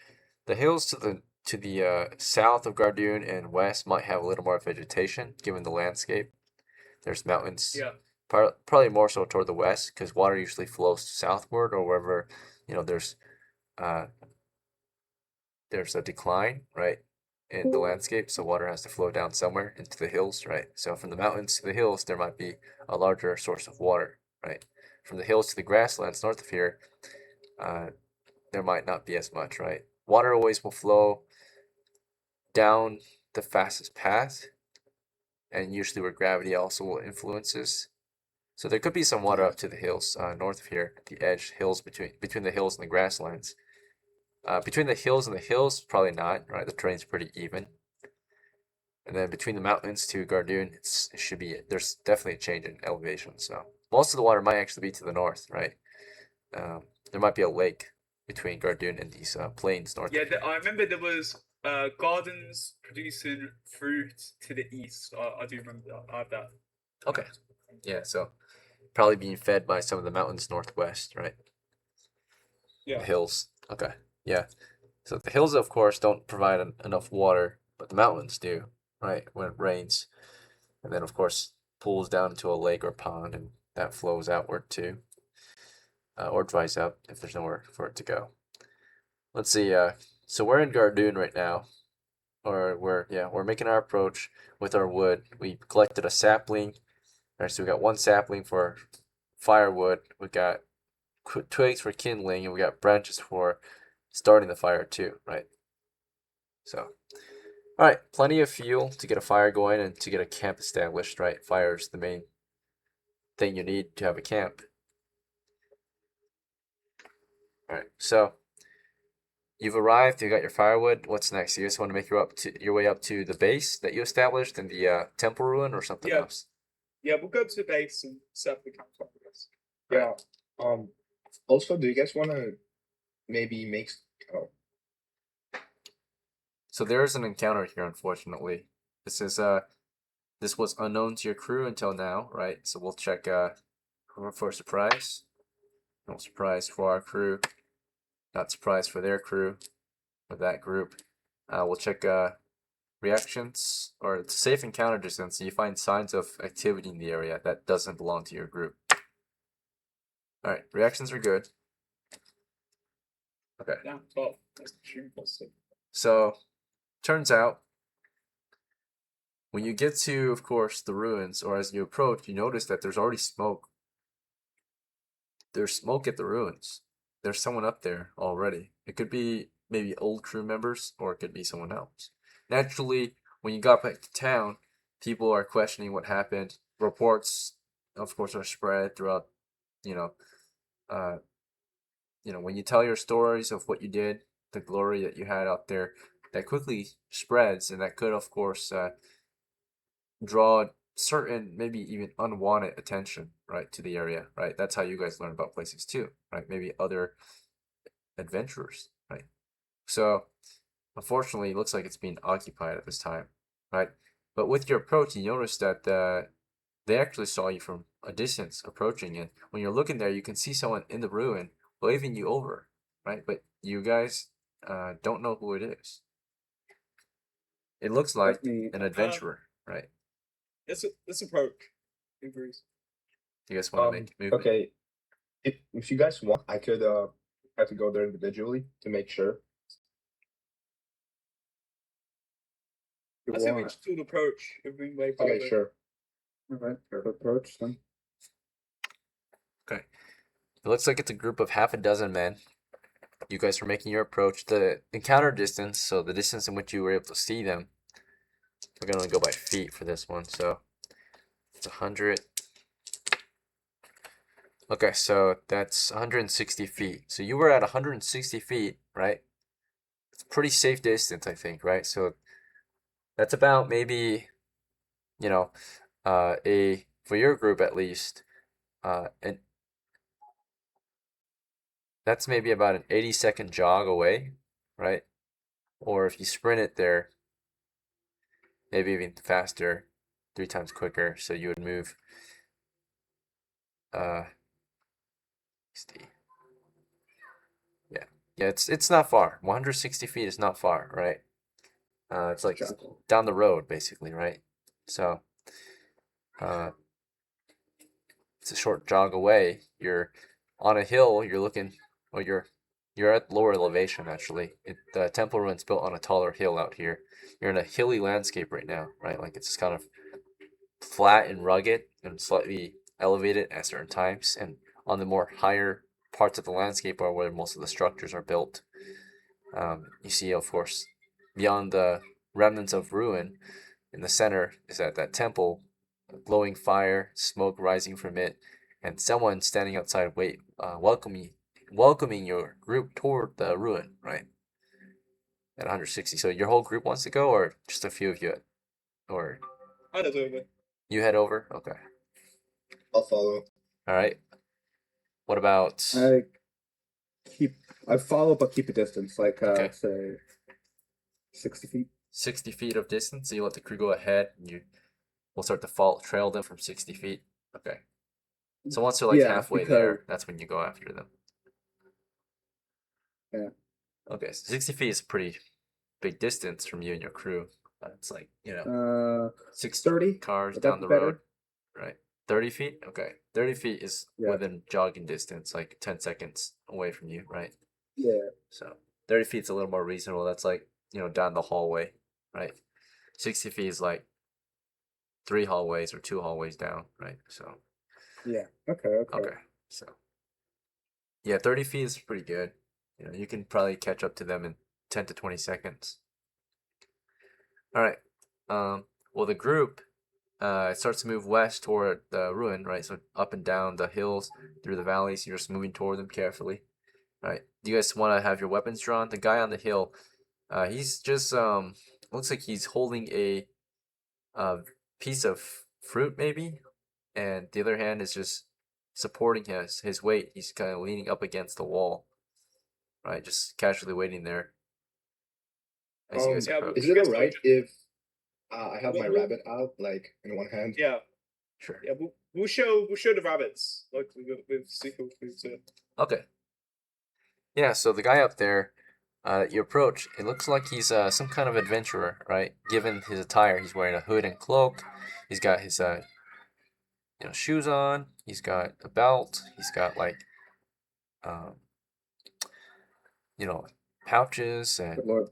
the hills to the south of Gardune and west might have a little more vegetation, given the landscape. There's mountains. Yeah. Probably more so toward the west, because water usually flows southward, or wherever there's a decline, right, in the landscape. So water has to flow down somewhere into the hills, right? So from the mountains to the hills, there might be a larger source of water, right? from the hills to the grasslands north of here, there might not be as much, right? Water always will flow down the fastest path, and usually where gravity also influences. So there could be some water up to the hills north of here, the edge hills between the hills and the grasslands. Between the hills and the hills, probably not, right? The terrain's pretty even. And then between the mountains to Gardune, there's definitely a change in elevation. So most of the water might actually be to the north, right? There might be a lake between Gardune and these plains north. Yeah, I remember there was gardens producing fruit to the east. I do remember that. I have that. Okay. Yeah, so probably being fed by some of the mountains northwest, right? Yeah. The hills. Okay. Yeah. So the hills, of course, don't provide enough water, but the mountains do, right? When it rains. And then, of course, pools down into a lake or pond, and that flows outward too. Or dries up if there's nowhere for it to go. Let's see. So we're in Gardune right now. Or we're making our approach with our wood. We collected a sapling. All right, so we got one sapling for firewood. We got twigs for kindling, and we got branches for starting the fire too, right? So, all right, plenty of fuel to get a fire going and to get a camp established, right? Fire is the main thing you need to have a camp. All right, so you've arrived. You got your firewood. What's next? You just want to make your way up to the base that you established in the temple ruin, or something else? Yeah, we'll go to the base and set up the campfire, I guess. Yeah. Also, do you guys want to maybe make? Oh, So there's an encounter here, unfortunately. This was unknown to your crew until now, right? So we'll check for surprise. No surprise for our crew. Not surprise for their crew, or that group. We'll check reactions, or it's safe encounter distance. So you find signs of activity in the area that doesn't belong to your group. All right, reactions are good. Okay. Yeah, 12. That's extremely positive. So, turns out, when you get to, of course, the ruins, or as you approach, you notice that there's already smoke. There's smoke at the ruins. There's someone up there already. It could be maybe old crew members, or it could be someone else. Naturally, when you got back to town, people are questioning what happened. Reports, of course, are spread throughout, when you tell your stories of what you did, the glory that you had out there, that quickly spreads, and that could, of course, draw certain, maybe even unwanted attention, right, to the area, right? That's how you guys learn about places too, right? Maybe other adventurers, right? So, unfortunately, it looks like it's being occupied at this time, right? But with your approach, you notice that they actually saw you from a distance approaching, and when you're looking there, you can see someone in the ruin waving you over, right? But you guys don't know who it is. It looks like an adventurer, right? Let's approach. Agrees. You guys want to make a movement? okay. If you guys want, I could have to go there individually to make sure. I say we just do the approach. If we wait for Okay, sure. Alright, approach then. Okay. It looks like it's a group of half a dozen men. You guys were making your approach. The encounter distance, so the distance in which you were able to see them, we're going to go by feet for this one. So it's 100. Okay, so that's 160 feet. So you were at 160 feet, right? It's a pretty safe distance, I think, right? So that's about maybe, for your group at least, and that's maybe about an 80-second jog away, right? Or if you sprint it there, maybe even faster, 3 times quicker. So you would move, 60. Yeah, it's not far. 160 feet is not far, right? It's like down the road, basically, right? So, it's a short jog away. You're on a hill. You're looking, or you're at lower elevation actually. The temple ruin's built on a taller hill out here. You're in a hilly landscape right now, right? Like it's just kind of flat and rugged and slightly elevated at certain times. And on the more higher parts of the landscape are where most of the structures are built. You see, of course, beyond the remnants of ruin, in the center is that temple, glowing fire, smoke rising from it, and someone standing outside, welcoming your group toward the ruin, right? At 160. So your whole group wants to go, or just a few of you, or I don't know. you head over? Okay. I'll follow. All right. What about? I follow, but keep a distance, like Okay. say 60 feet. 60 feet of distance, so you let the crew go ahead, and you will start to trail them from 60 feet. Okay. So once they're like Yeah, halfway because- there, that's when you go after them. Yeah. Okay, so 60 feet is a pretty big distance from you and your crew. It's like, you know, 60 30? cars Would that down be the better? road. Right. 30 feet? Okay. 30 feet is Yeah. within jogging distance, like 10 seconds away from you, right? Yeah. So 30 feet's a little more reasonable. That's like, you know, down the hallway, right? 60 feet is like 3 hallways or 2 hallways down, right? So, Yeah. Okay. okay. So, yeah, 30 feet is pretty good. You know, you can probably catch up to them in 10 to 20 seconds. All right. Well, the group starts to move west toward the ruin, right? So up and down the hills, through the valleys. You're just moving toward them carefully, right? Do you guys want to have your weapons drawn? The guy on the hill, he's just looks like he's holding a piece of fruit maybe, and the other hand is just supporting his weight. He's kind of leaning up against the wall, right? Just casually waiting there. As you guys yeah, approach. Is it alright if I have my Well, rabbit out, like in one hand? Yeah, Sure. yeah. We'll show the rabbits like with secret foods. Okay. Yeah, so the guy up there, you approach, it looks like he's some kind of adventurer, right? Given his attire, he's wearing a hood and cloak. He's got his shoes on. He's got a belt. He's got like pouches and Good Lord.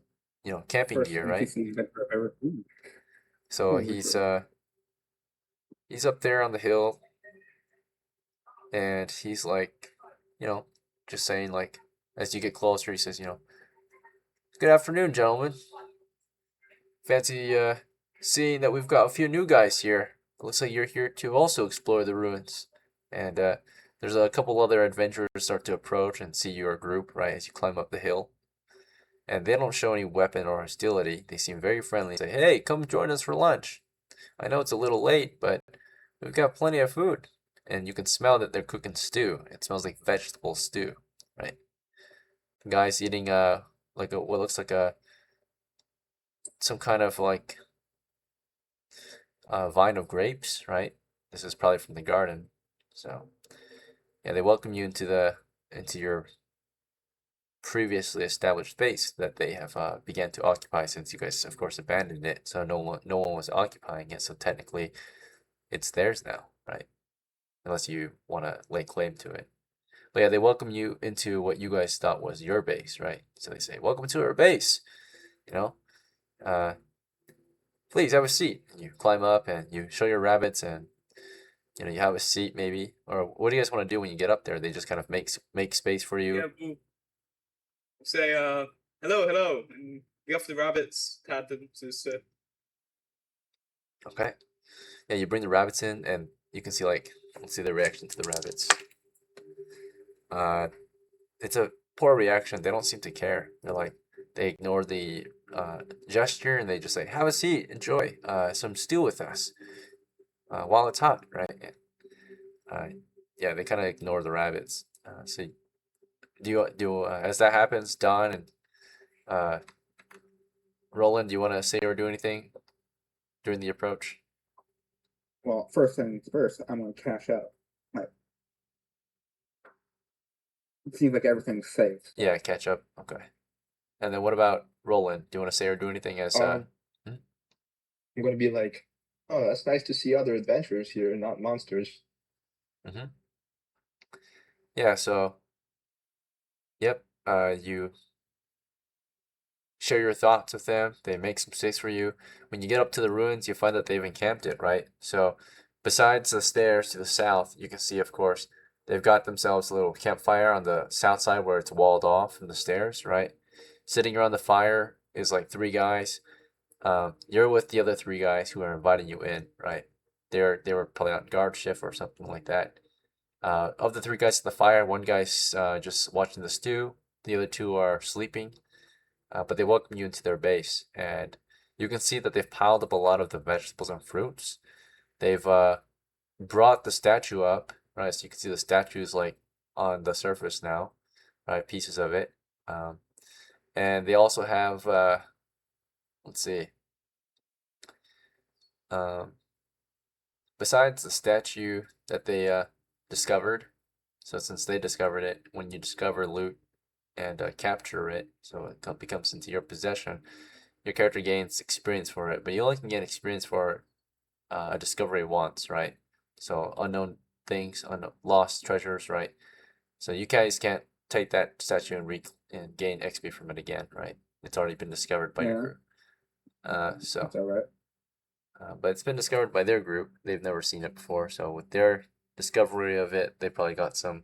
camping First gear, right? NPC adventure I've ever. Ooh. So Oh, he's up there on the hill, and he's like, just saying, like, as you get closer, he says, good afternoon, gentlemen. Fancy seeing that we've got a few new guys here. It looks like you're here to also explore the ruins. And there's a couple other adventurers start to approach and see your group, right, as you climb up the hill. And they don't show any weapon or hostility. They seem very friendly. Say, hey, come join us for lunch. I know it's a little late, but we've got plenty of food. And you can smell that they're cooking stew. It smells like vegetable stew, right? The guy's eating what looks like some kind of like vine of grapes, right? This is probably from the garden. So yeah, they welcome you into your previously established base that they have began to occupy since you guys, of course, abandoned it. So no one was occupying it. So technically, it's theirs now, right? Unless you want to lay claim to it. But yeah, they welcome you into what you guys thought was your base, right? So they say, welcome to our base, please have a seat. And you climb up and you show your rabbits and, you have a seat maybe. Or what do you guys want to do when you get up there? They just kind of make space for you. Yeah, we'll say hello, and we offer the rabbits, pat them to sit. Okay. Yeah, you bring the rabbits in and you can see let's see the reaction to the rabbits. It's a poor reaction. They don't seem to care. They ignore the gesture and they just say, have a seat, enjoy some stew with us while it's hot, right? Yeah, they kind of ignore the rabbits. So as that happens, Don and Roland, do you want to say or do anything during the approach? Well, first things first, I'm gonna cash out. It seems like everything's safe. Yeah, catch up. Okay. And then what about Roland? Do you want to say or do anything as I'm gonna be like, oh, that's nice to see other adventurers here, not monsters. Yeah, so yep, you share your thoughts with them. They make some space for you. When you get up to the ruins, you find that they've encamped it, right? So besides the stairs to the south, you can see, of course, they've got themselves a little campfire on the south side where it's walled off from the stairs, right? Sitting around the fire is like 3 guys. You're with the other 3 guys who are inviting you in, right? They were probably on guard shift or something like that. Of the 3 guys at the fire, 1 guy's just watching the stew. The other 2 are sleeping. But they welcome you into their base, and you can see that they've piled up a lot of the vegetables and fruits. They've brought the statue up, right? So you can see the statue is like on the surface now, right? Pieces of it. And they also have, let's see. Besides the statue that they discovered, so since they discovered it, when you discover loot and capture it, so it becomes into your possession, your character gains experience for it, but you only can get experience for a discovery once, right? So unknown things, lost treasures, right? So you guys can't take that statue and gain XP from it again, right? It's already been discovered by your group. So That's alright. but it's been discovered by their group. They've never seen it before, so with their discovery of it, they probably got some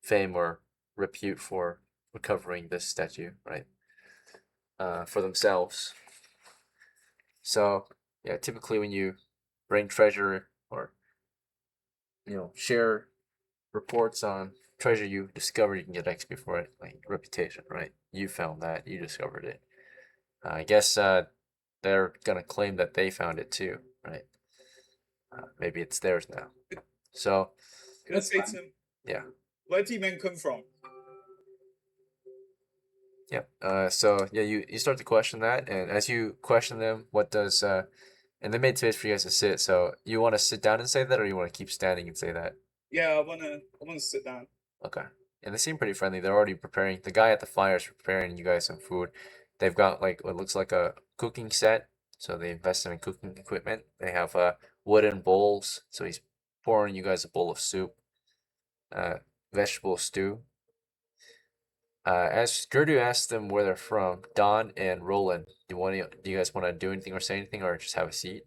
fame or repute for recovering this statue, right? For themselves. So yeah, typically when you bring treasure or share reports on treasure you discovered, you can get XP for it, like reputation, right? You found that, you discovered it. I guess they're gonna claim that they found it too, right? Maybe it's theirs now. So Can I say to them? yeah. Where do you men come from? Yeah. So yeah, you start to question that, and as you question them, what does and they made space for you guys to sit. So you want to sit down and say that, or you want to keep standing and say that? Yeah, I wanna sit down. Okay. And they seem pretty friendly. They're already preparing. The guy at the fire is preparing you guys some food. They've got like what looks like a cooking set. So they invested in cooking equipment. They have wooden bowls. So he's pouring you guys a bowl of soup, vegetable stew. As Gardue asked them where they're from, Don and Roland, do you guys want to do anything or say anything, or just have a seat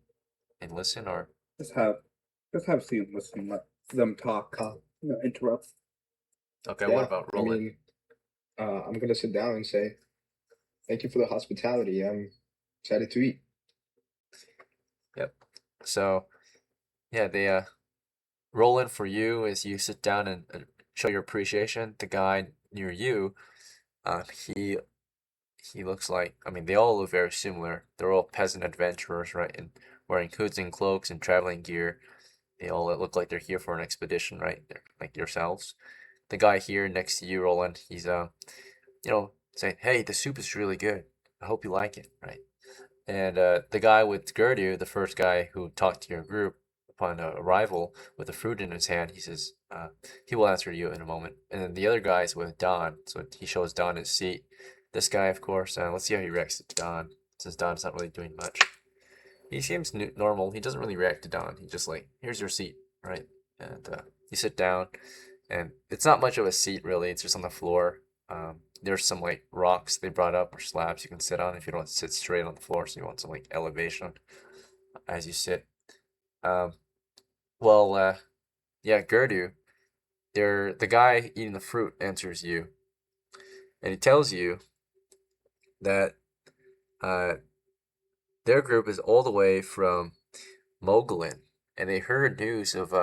and listen, or? Just have a seat and listen, let them talk. Interrupt. Okay, Yeah, what about Roland? I mean, I'm gonna sit down and say, thank you for the hospitality. I'm excited to eat. Yep. So, yeah, they Roland, for you, as you sit down and show your appreciation, the guy near you, he looks like, I mean, they all look very similar. They're all peasant adventurers, right? And wearing hoods and cloaks and traveling gear. They all look like they're here for an expedition, right? They're like yourselves. The guy here next to you, Roland, he's saying, "Hey, the soup is really good. I hope you like it," right? And the guy with Gardue, the first guy who talked to your group upon arrival with the fruit in his hand, he says, he will answer you in a moment. And then the other guy's with Don, so he shows Don his seat. This guy, of course, let's see how he reacts to Don, since Don's not really doing much. He seems normal. He doesn't really react to Don. He's just like, here's your seat, right? And you sit down, and it's not much of a seat, really. It's just on the floor. There's some like rocks they brought up or slabs you can sit on if you don't want to sit straight on the floor, so you want some like elevation as you sit. Yeah, Gardue, the guy eating the fruit answers you, and he tells you that their group is all the way from Mogulin, and they heard news of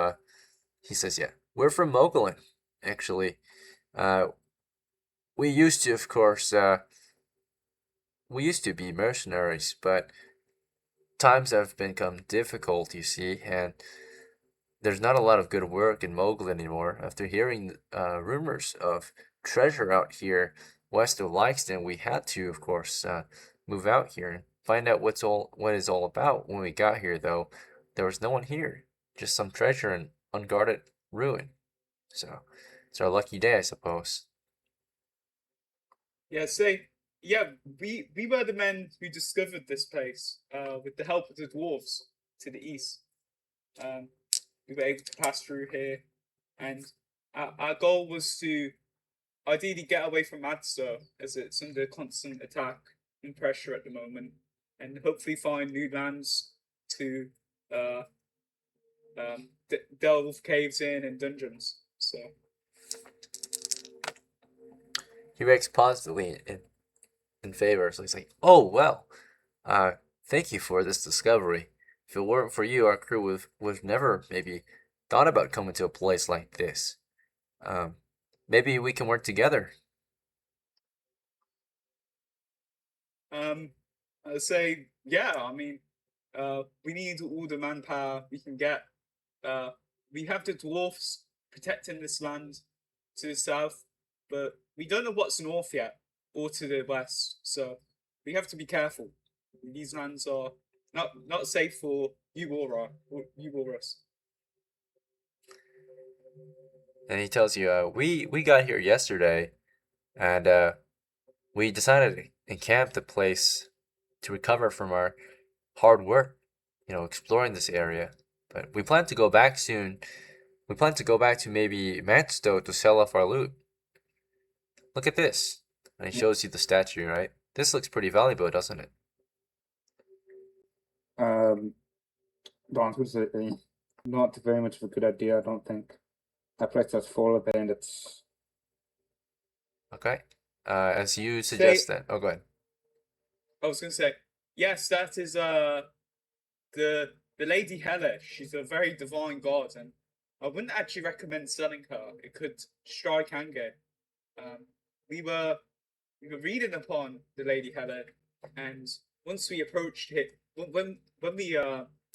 he says, yeah, we're from Mogulin, actually. We used to, of course, we used to be mercenaries, but times have become difficult, you see, and there's not a lot of good work in Mogul anymore. After hearing rumors of treasure out here west of Lykeston, we had to, of course, move out here and find out what it's all about. When we got here, though, there was no one here, just some treasure and unguarded ruin. So it's our lucky day, I suppose. Yeah, we were the men who discovered this place with the help of the dwarves to the east. We were able to pass through here, and our goal was to ideally get away from MATSTOW, as it's under constant attack and pressure at the moment, and hopefully find new lands to delve caves in and dungeons. So He reacts positively in favor. So he's like, "Oh well, thank you for this discovery. If it weren't for you, our crew would never maybe thought about coming to a place like this. Maybe we can work together." I'd say, yeah, I mean, we need all the manpower we can get. We have the dwarfs protecting this land to the south, but we don't know what's north yet or to the west, so we have to be careful. These lands are not safe for you or us. And he tells you, we got here yesterday, and we decided to encamp the place to recover from our hard work, exploring this area. But we plan to go back soon. We plan to go back to maybe MATSTOW to sell off our loot. Look at this. And he shows you the statue, right? This looks pretty valuable, doesn't it? Dawn's was not very much of a good idea, I don't think. That place has full of bandits. Okay. As you suggest that. Oh, go ahead. I was gonna say, yes, that is the Lady Hela. She's a very divine god, and I wouldn't actually recommend selling her. It could strike anger. We were reading upon the Lady Hela, and once we approached it, when we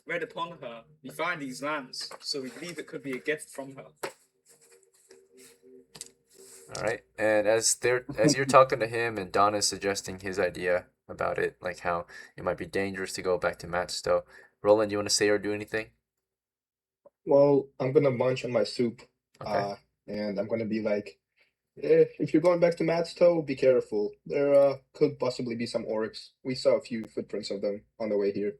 read upon her, we find these lands. So we believe it could be a gift from her. All right. And as you're talking to him, and Don is suggesting his idea about it, like how it might be dangerous to go back to MATSTOW. Roland, you want to say or do anything? Well, I'm gonna munch on my soup, Okay. and I'm gonna be like, if you're going back to MATSTOW, be careful. There could possibly be some orcs. We saw a few footprints of them on the way here.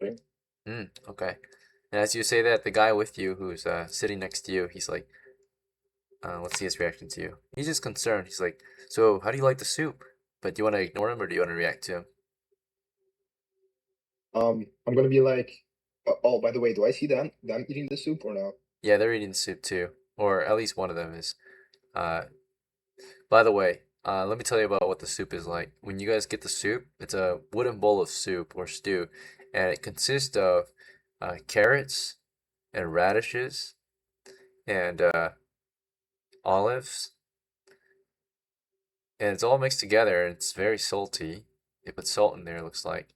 Okay. And as you say that, the guy with you, who's sitting next to you, he's like, let's see his reaction to you. He's just concerned. He's like, "So, how do you like the soup? But do you want to ignore him or do you want to react to him?" I'm gonna be like, oh, by the way, do I see them eating the soup or no? Yeah, they're eating the soup too, or at least one of them is. By the way, let me tell you about what the soup is like. When you guys get the soup, it's a wooden bowl of soup or stew, and it consists of carrots and radishes and olives, and it's all mixed together, and it's very salty. They put salt in there, it looks like,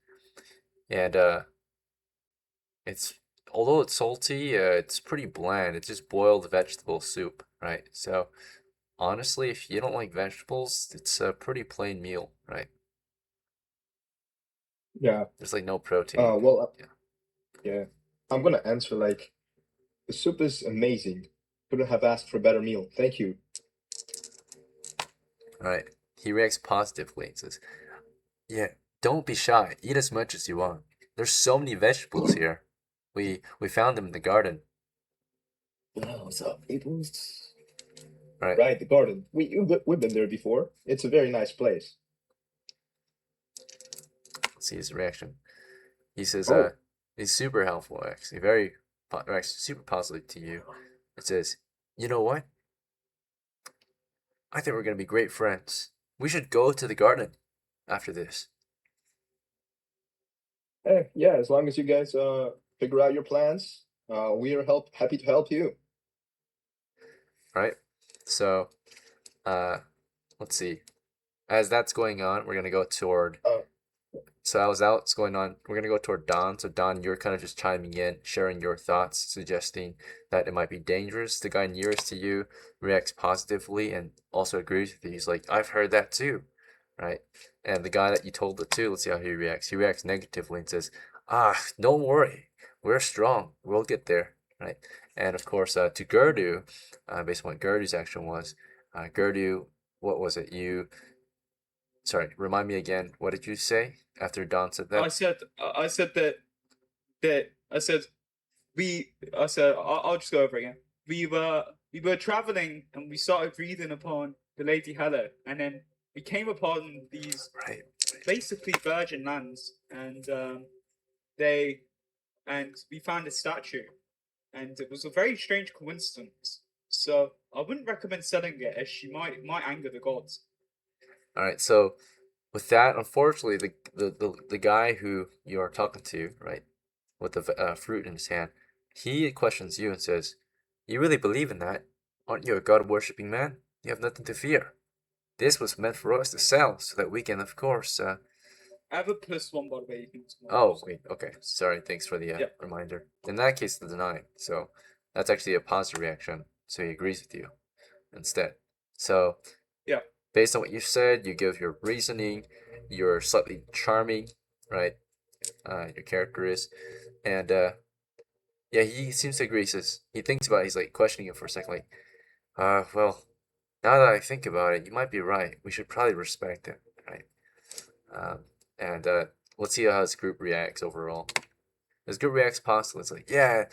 and although it's salty, it's pretty bland. It's just boiled vegetable soup, right? So honestly, if you don't like vegetables, it's a pretty plain meal, right? Yeah. There's like no protein. Well, Yeah. yeah. I'm gonna answer like, the soup is amazing. Couldn't have asked for a better meal. Thank you. All right. He reacts positively and says, "Yeah, don't be shy. Eat as much as you want. There's so many vegetables here. We found them in the garden." Yeah, what's up, peoples? Right. Right, the garden. We've been there before. It's a very nice place. Let's see his reaction. He says, Oh. he's super helpful, actually. Actually, super positive to you. It says, "You know what? I think we're going to be great friends. We should go to the garden after this." Yeah, as long as you guys figure out your plans, we are happy to help you. Right? So, let's see. As that's going on, we're going to go toward... So as that's going on, we're going to go toward Don. So Don, you're kind of just chiming in, sharing your thoughts, suggesting that it might be dangerous. The guy nearest to you reacts positively and also agrees with you. He's like, "I've heard that too," right? And the guy that you told it to, let's see how he reacts. He reacts negatively and says, "Don't worry. We're strong. We'll get there," right? And of course, to GARDUE, based on what GARDUE's action was, GARDUE, what was it? Sorry, remind me again. What did you say after Don said that? I said I'll just go over again. We were traveling and we started reading upon the Lady Hela, and then we came upon these Right. basically virgin lands, and we found a statue, and it was a very strange coincidence. So I wouldn't recommend selling it, as she might anger the gods. All right, so with that, unfortunately, the guy who you are talking to, right, with the fruit in his hand, he questions you and says, "You really believe in that? Aren't you a god-worshipping man? You have nothing to fear. This was meant for us to sell, so that we can, of course." I have a +1 by the way. You can Oh wait, okay. Sorry. Thanks for the Yeah. reminder. In that case, the deny. So that's actually a positive reaction. So he agrees with you instead. So Yeah. based on what you said, you give your reasoning. You're slightly charming, right? Your character is, and yeah, he seems to agree. He says he thinks about it. He's like questioning it for a second, like, well, now that I think about it, you might be right. We should probably respect it, right? And let's see how his group reacts overall. His group reacts positively. It's like, yeah,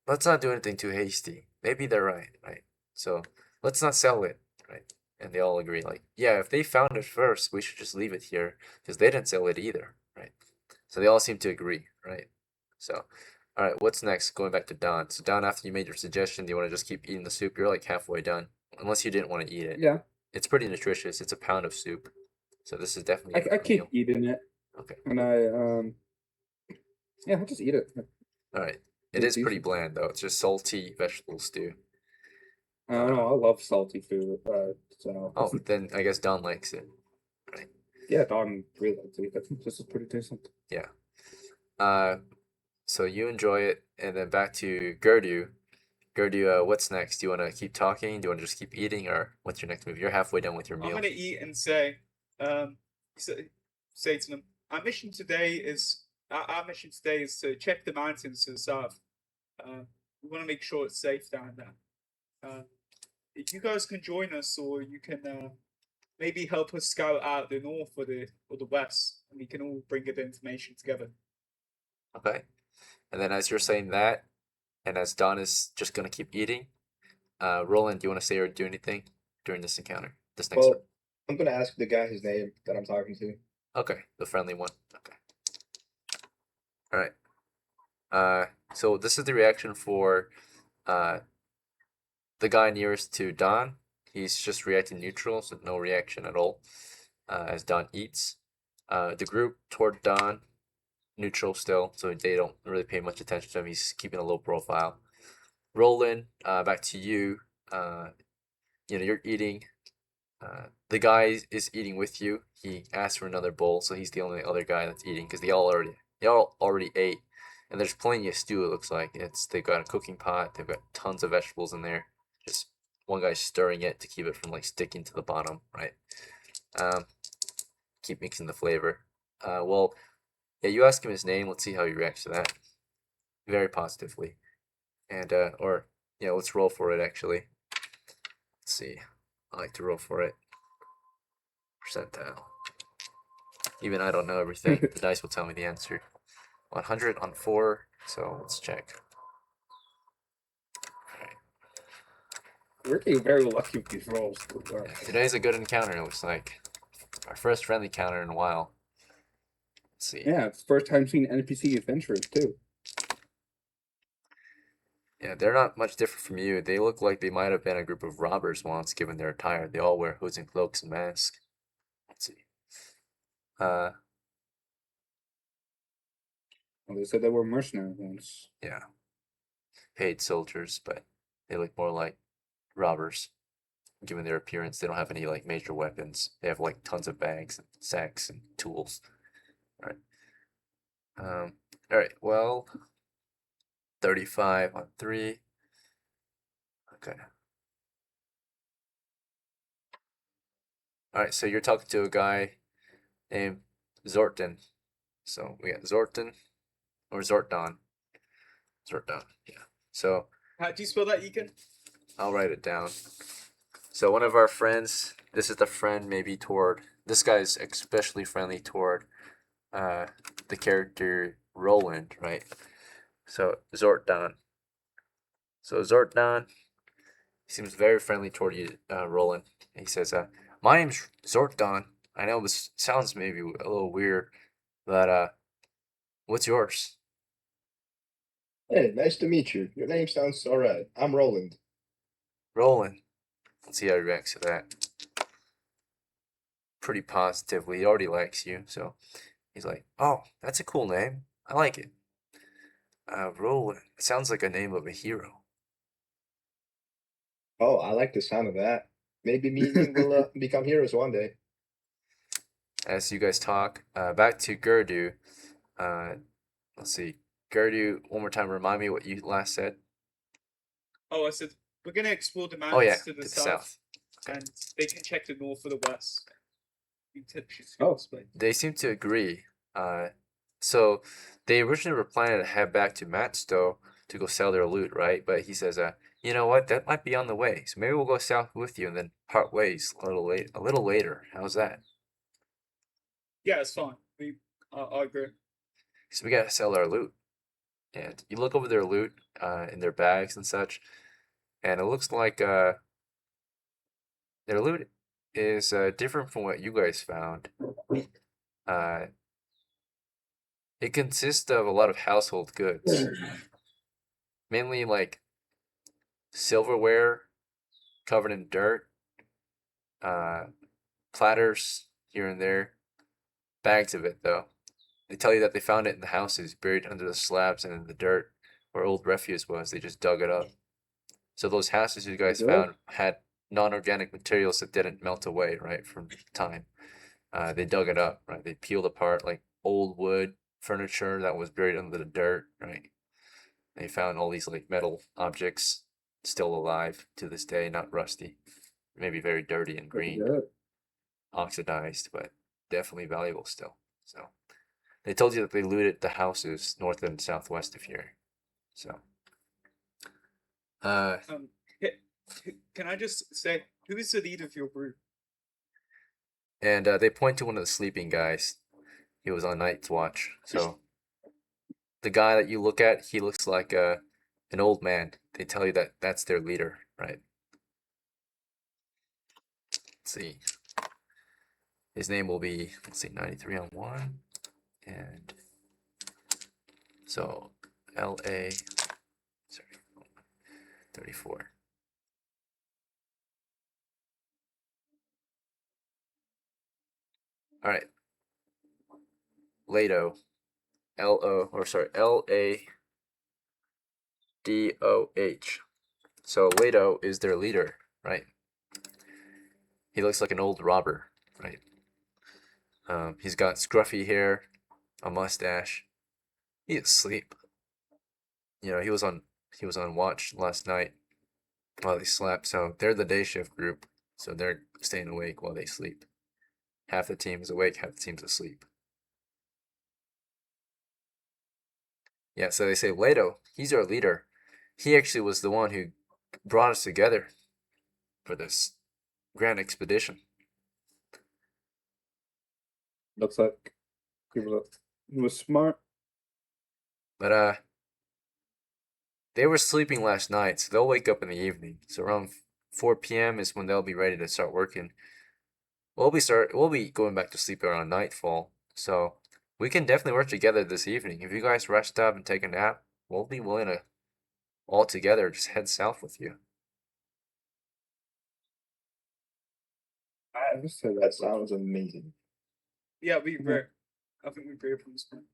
let's not do anything too hasty. Maybe they're right, right? So let's not sell it, right? And they all agree, like, yeah, if they found it first, we should just leave it here because they didn't sell it either, right? So they all seem to agree, right? So, all right, what's next? Going back to Don. So Don, after you made your suggestion, do you want to just keep eating the soup? You're like halfway done, unless you didn't want to eat it. Yeah, It's pretty nutritious. It's a pound of soup, so this is definitely I a keep meal. eating it, Okay. and yeah, I'll just eat it. All right. It It's is pretty decent. bland though. It's just salty vegetable stew. I don't know. I love salty food. So Oh, then I guess Don likes it. Right. yeah, Don really likes it. I think this is pretty decent. Yeah. So you enjoy it, and then back to Gardue. Gardue, what's next? Do you want to keep talking? Do you want to just keep eating, or what's your next move? You're halfway done with your I'm meal. gonna eat and say, say to them, our mission today is to check the mountains to the south. We want to make sure it's safe down there. If you guys can join us, or you can maybe help us scout out the north or the west, and we can all bring the information together. Okay. And then as you're saying that, and as Don is just gonna keep eating, Roland, do you want to say or do anything during this encounter? This next one? Well, I'm gonna ask the guy his name that I'm talking to. Okay, the friendly one. Okay. All right. So this is the reaction for the guy nearest to Don. He's just reacting neutral, so no reaction at all as Don eats. The group toward Don, neutral still, so they don't really pay much attention to him. He's keeping a low profile. Roland, back to you. You're eating. The guy is eating with you. He asked for another bowl, so he's the only other guy that's eating because they all already ate, and there's plenty of stew. It looks like they've got a cooking pot. They've got tons of vegetables in there. Just one guy stirring it to keep it from like sticking to the bottom, right? Keep mixing the flavor. Well, yeah, you ask him his name. Let's see how he reacts to that. Very positively, and let's roll for it actually. Let's see. I like to roll for it. Percentile. Even I don't know everything. The dice will tell me the answer. 100 on 4. So let's check. We're getting very lucky with these rolls. Yeah, today's a good encounter. It looks like our first friendly encounter in a while. Let's see. Yeah, it's the first time seeing NPC adventurers too. Yeah, they're not much different from you. They look like they might have been a group of robbers once, given their attire. They all wear hoods and cloaks and masks. Let's see. Well, they said they were mercenary ones. Yeah. Paid soldiers, but they look more like robbers. Given their appearance, they don't have any like major weapons. They have like tons of bags and sacks and tools. All right. All right. Well, 35 on 3. Okay. All right. So you're talking to a guy named Zorton. So we got Zorton or Zortdon. Zortdon. Yeah. So How do you spell that, Egan? I'll write it down. So one of our friends, this is the friend maybe toward, this guy's especially friendly toward the character Roland, right? So Zortdon. So Zortdon, he seems very friendly toward you, Roland. He says, my name's Zortdon. I know this sounds maybe a little weird, but what's yours? Hey, nice to meet you. Your name sounds alright. I'm Roland. Roland. Let's see how he reacts to that. Pretty positively. He already likes you, so he's like, "Oh, that's a cool name. I like it. Roland. It sounds like a name of a hero." Oh, I like the sound of that. Maybe me and you will become heroes one day. As you guys talk, back to GARDUE. Let's see. GARDUE, one more time, remind me what you last said. Oh, I said we're gonna explore the Oh mountains yeah, to the south, Okay. and they can check the north or the west. You Oh. explain. They seem to agree. So they originally were planning to head back to MATSTOW to go sell their loot, right? But he says, you know what? That might be on the way. So maybe we'll go south with you and then part ways a little later. How's that? Yeah, it's fine. I agree. So we gotta sell our loot. And you look over their loot, in their bags and such, and it looks like their loot is different from what you guys found. It consists of a lot of household goods, mainly like silverware covered in dirt, platters here and there, bags of it though. They tell you that they found it in the houses, buried under the slabs and in the dirt where old refuse was. They just dug it up. So those houses you guys found had non-organic materials that didn't melt away, right, from time. They dug it up, right? They peeled apart like old wood, furniture that was buried under the dirt, right? They found all these like metal objects still alive to this day, not rusty, maybe very dirty and green, oxidized, but definitely valuable still. So they told you that they looted the houses north and southwest of here. So Can I just say who is the leader of your group? and they point to one of the sleeping guys. He was on night's watch. So the guy that you look at, he looks like an old man. They tell you that that's their leader, right? Let's see. His name will be, let's see, 93 on 1. And so LA, sorry, 34. All right. Lato, LADOH. So Lato is their leader, right? He looks like an old robber, right? He's got scruffy hair, a mustache. He's asleep. You know, he was on watch last night while they slept. So they're the day shift group. So they're staying awake while they sleep. Half the team is awake, half the team's asleep. Yeah, so they say Leto, he's our leader. He actually was the one who brought us together for this grand expedition. Looks like he was smart. But they were sleeping last night, so they'll wake up in the evening. So around 4 p.m. is when they'll be ready to start working. We'll be going back to sleep around nightfall. So we can definitely work together this evening. If you guys rest up and take a nap, we'll be willing to all together just head south with you. I just said That sounds amazing. Yeah, we agree. I think we agree from this point.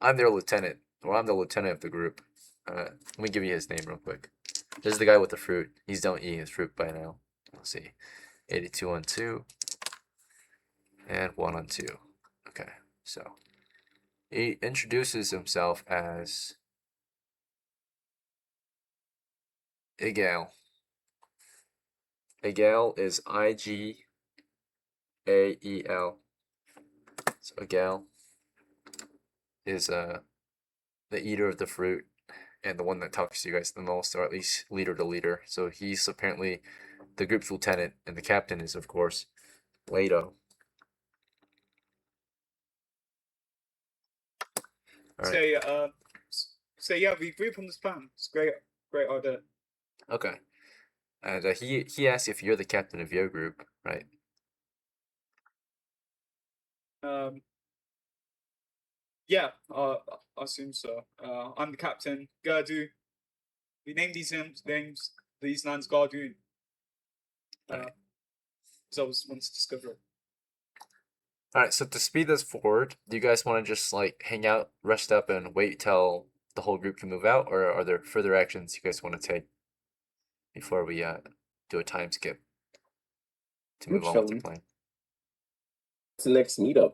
I'm their lieutenant. Well, I'm the lieutenant of the group. Let me give you his name real quick. This is the guy with the fruit. He's done eating his fruit by now. Let's see. 82 on 2. And 1 on 2. Okay, so he introduces himself as Igael. Igael is IGAEL. So Igael is the eater of the fruit and the one that talks to you guys the most, or at least leader to leader. So he's apparently the group's lieutenant, and the captain is, of course, Leto. All right. So yeah, we agree upon this plan. It's great idea. Okay. And he asks if you're the captain of your group, right? Yeah, I assume so. I'm the captain, Gardue. We named these names these lands Gardune. Right. So I was once discovered. All right, so to speed this forward, do you guys want to just like hang out, rest up, and wait till the whole group can move out, or are there further actions you guys want to take before we do a time skip to I'm move on with the chilling. plan? What's the next meetup?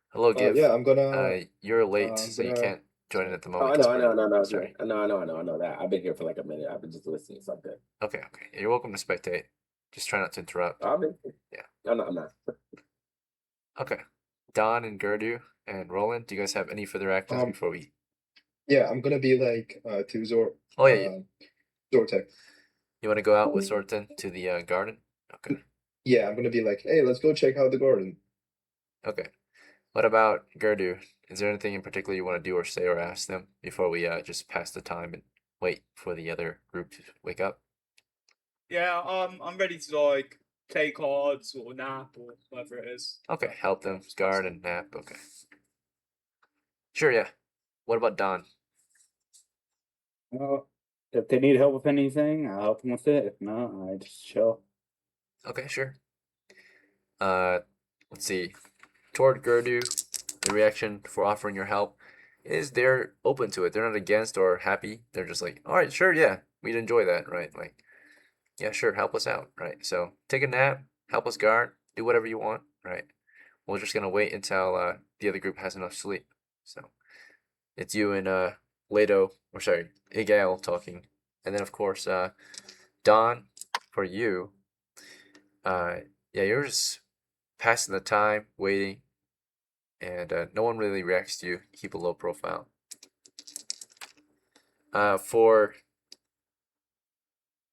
Hello, Give. Yeah, I'm gonna. You're late, I'm so you gonna. can't join in at the Oh, moment. I 'cause know, I know, we're I know, starting. I know that. I've been here for like a minute. I've been just listening to something. Okay. You're welcome to spectate. Just try not to interrupt. I've been. Yeah. I'm not. Okay. Don and Gardue and Roland, do you guys have any further actions before we? Yeah, I'm gonna be like to Oh yeah, Zortek. you want to go out with Sorten to the garden? Okay. Yeah, I'm gonna be like, hey, let's go check out the garden. Okay. What about Gardue? Is there anything in particular you want to do or say or ask them before we just pass the time and wait for the other group to wake up? Yeah, I'm ready to like play cards or nap or whatever it is. Okay, help them guard and nap. Okay. Sure, yeah. What about Don? If they need help with anything, I'll help them with it. If not, I just chill. Okay, sure. Let's see. Toward Gardue, the reaction for offering your help is they're open to it. They're not against or happy. They're just like, all right, sure, yeah, we'd enjoy that, right? Like, yeah, sure, help us out, right? So take a nap, help us guard, do whatever you want, right? We're just gonna wait until the other group has enough sleep. So it's you and Igael talking, and then of course Don, for you, yeah, you're just passing the time, waiting, and no one really reacts to you. Keep a low profile. For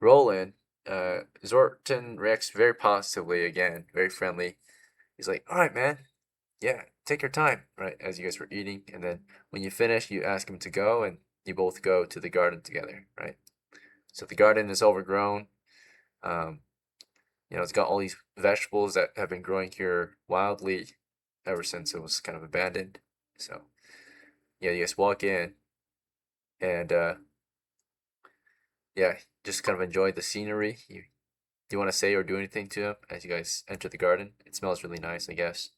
Roland, Zorton reacts very positively again, very friendly. He's like, all right, man, yeah, take your time, right? As you guys were eating, and then when you finish, you ask him to go, and you both go to the garden together, right? So the garden is overgrown. It's got all these vegetables that have been growing here wildly ever since it was kind of abandoned. So, yeah, you guys walk in, and yeah, just kind of enjoy the scenery. Do you want to say or do anything to him as you guys enter the garden? It smells really nice, I guess.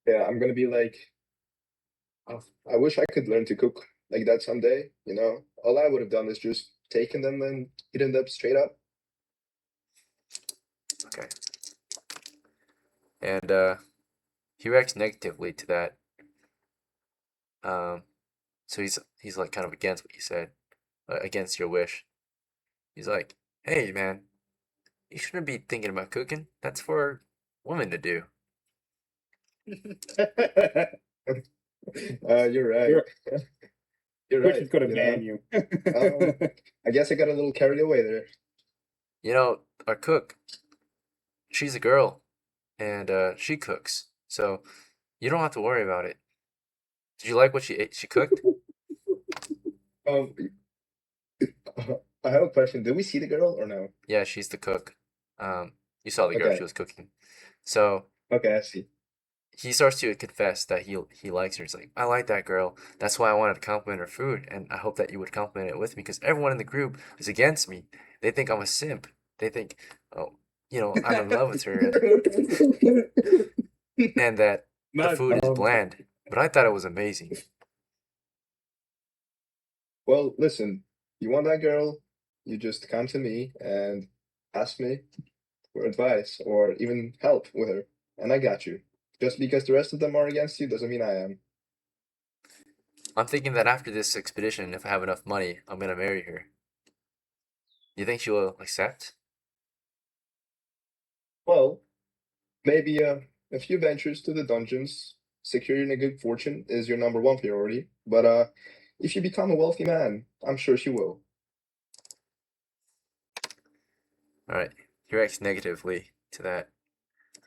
Yeah, I'm gonna be like, I wish I could learn to cook like that someday. All I would have done is just taken them and eaten them straight up. Okay. And he reacts negatively to that. So he's like kind of against what you said, against your wish. He's like, hey man, you shouldn't be thinking about cooking. That's for women to do. You're right. You're Which right. is gonna ban you. I guess I got a little carried away there. Our cook, she's a girl, and she cooks, so you don't have to worry about it. Did you like what she ate? She cooked? Um, I have a question. Did we see the girl or no? Yeah, she's the cook. You saw the girl Okay. she was cooking. So Okay, I see. he starts to confess that he likes her. He's like, I like that girl. That's why I wanted to compliment her food, and I hope that you would compliment it with me because everyone in the group is against me. They think I'm a simp. They think, I'm in love with her, and that the food is bland. But I thought it was amazing. Well, listen, you want that girl, you just come to me and ask me for advice or even help with her, and I got you. Just because the rest of them are against you doesn't mean I am. I'm thinking that after this expedition, if I have enough money, I'm gonna marry her. You think she will accept? Well, maybe a few ventures to the dungeons, securing a good fortune is your number one priority, but if you become a wealthy man, I'm sure she will. Alright, he reacts negatively to that.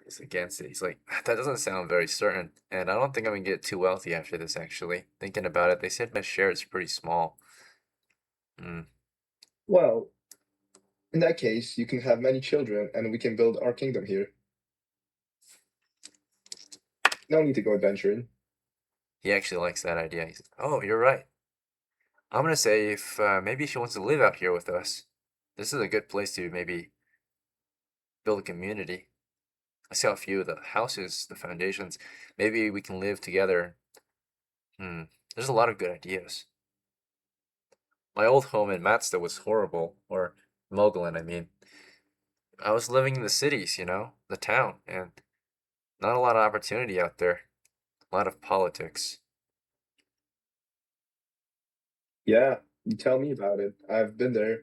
He's against it. He's like, that doesn't sound very certain, and I don't think I'm gonna get too wealthy after this, actually. Thinking about it, they said my share is pretty small. Well, in that case, you can have many children and we can build our kingdom here. No need to go adventuring. He actually likes that idea. He's like, oh, you're right. I'm gonna say if maybe she wants to live out here with us. this is a good place to maybe build a community. I saw a few of the houses, the foundations. Maybe we can live together. There's a lot of good ideas. My old home in MATSTOW was horrible, or Mogollon, I mean. I was living in the cities, you know, the town, and not a lot of opportunity out there. A lot of politics. Yeah, you tell me about it. I've been there,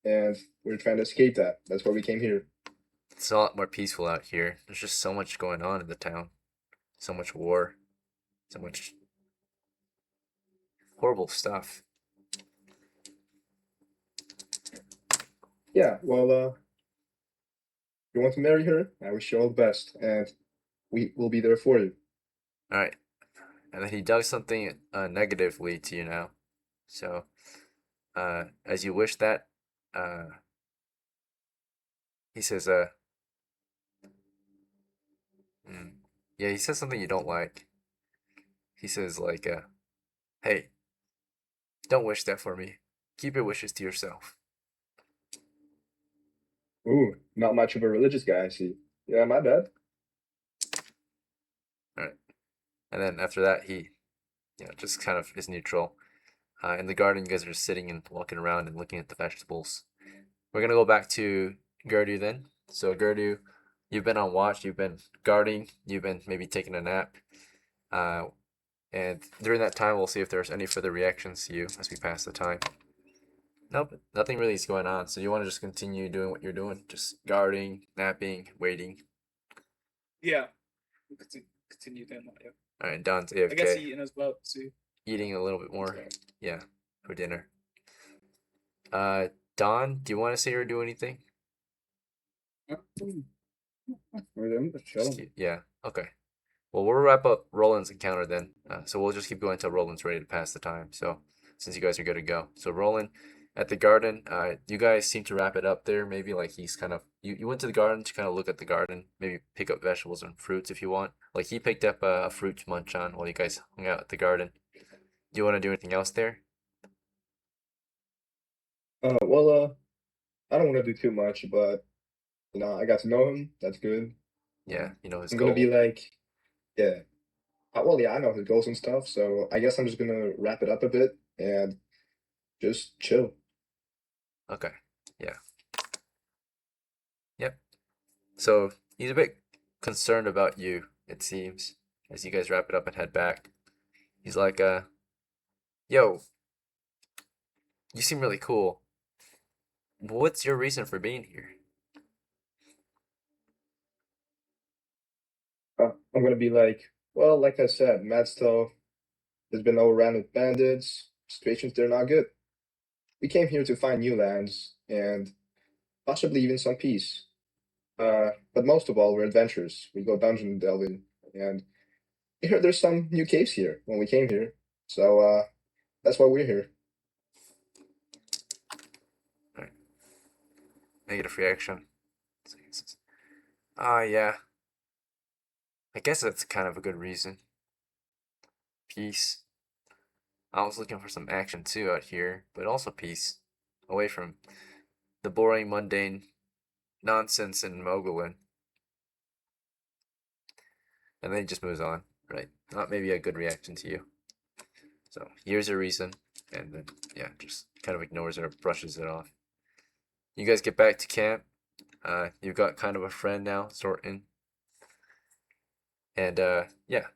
and we're trying to escape that. That's why we came here. It's a lot more peaceful out here. There's just so much going on in the town. So much war. So much horrible stuff. Yeah, well, you want to marry her? I wish you all the best, and we will be there for you. Alright. And then he does something negatively to you now. So, as you wish that, he says, yeah, he says something you don't like. He says, like, hey, don't wish that for me. Keep your wishes to yourself. Ooh, not much of a religious guy, I see. Yeah, my bad. Alright. And then after that, he, just kind of is neutral. In the garden, you guys are sitting and walking around and looking at the vegetables. We're gonna go back to Gardue then. So Gardue, you've been on watch, you've been guarding, you've been maybe taking a nap. And during that time, we'll see if there's any further reactions to you as we pass the time. Nope, nothing really is going on. So you want to just continue doing what you're doing, just guarding, napping, waiting. Yeah. We'll continue doing that, yeah. All right, Don's I guess AFK, eating as well too. eating a little bit more, yeah, for dinner. Don, do you want to say or do anything? We're just chilling. Yeah, okay. Well, we'll wrap up Roland's encounter then. So we'll just keep going until Roland's ready to pass the time. So since you guys are good to go. So Roland, at the garden, you guys seem to wrap it up there. Maybe like he's kind of, you went to the garden to kind of look at the garden, maybe pick up vegetables and fruits if you want. Like he picked up a fruit to munch on while you guys hung out at the garden. Do you want to do anything else there? Well, I don't want to do too much, but I got to know him. That's good. Yeah, you know his I'm goal. gonna be like, yeah. Well, yeah, I know his goals and stuff, so I guess I'm just gonna wrap it up a bit and just chill. Okay, yeah. Yep. So he's a bit concerned about you, it seems, as you guys wrap it up and head back. He's like, yo, you seem really cool. What's your reason for being here? I'm gonna be like, well, like I said, MATSTOW has been overrun with bandits. Situations they're not good. We came here to find new lands and possibly even some peace. But most of all, we're adventurers. We go dungeon delving, and we heard there's some new caves here when we came here. So that's why we're here. Alright. Negative reaction. Yeah. I guess that's kind of a good reason. Peace. I was looking for some action too out here, but also peace. Away from the boring, mundane nonsense in Mogollon. And then he just moves on, right? Not maybe a good reaction to you. So here's your reason, and then yeah, just kind of ignores it or brushes it off. You guys get back to camp. You've got kind of a friend now, Zorton. And yeah,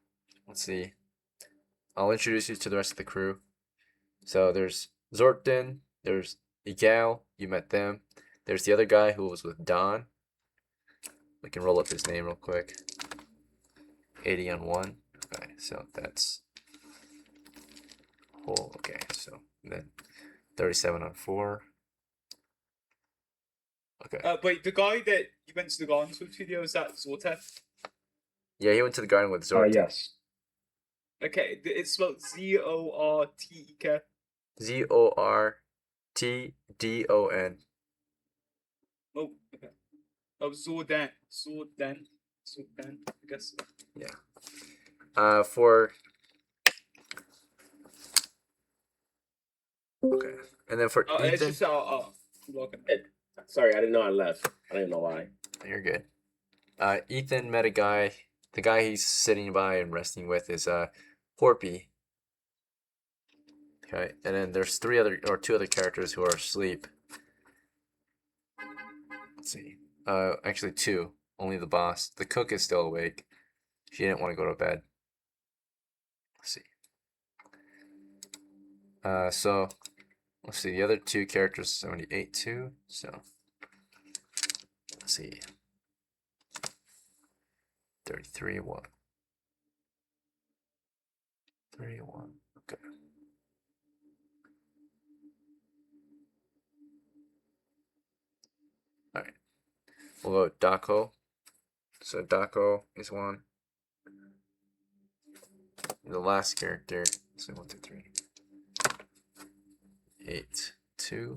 let's see. I'll introduce you to the rest of the crew. So there's Zorton, there's Igal, you met them. There's the other guy who was with Don. We can roll up his name real quick. 80 on 1. Okay, so that's whole. Okay, so then 37 on 4. Okay. Wait, the guy that you went to the gardens with video, is that Zortef? Yeah, he went to the garden with Zorton. Yes. Okay, it's spelled Z-O-R-T-E-K. Zortdon. Oh, okay. Oh, Zordan, I guess. Yeah. For okay, and then for It's Ethan. just our welcome. Sorry, I didn't know I left. I didn't know why. You're good. Ethan met a guy. The guy he's sitting by and resting with is Porpy. Okay, and then there's two other characters who are asleep. Let's see. Actually two. Only the boss. The cook is still awake. She didn't want to go to bed. Let's see. So let's see. The other two characters 78 too. So let's see. 33 1. 31. Okay. Alright. We'll go Dako. So Dako is one. The last character. So 1, 2, 3. 8, 2.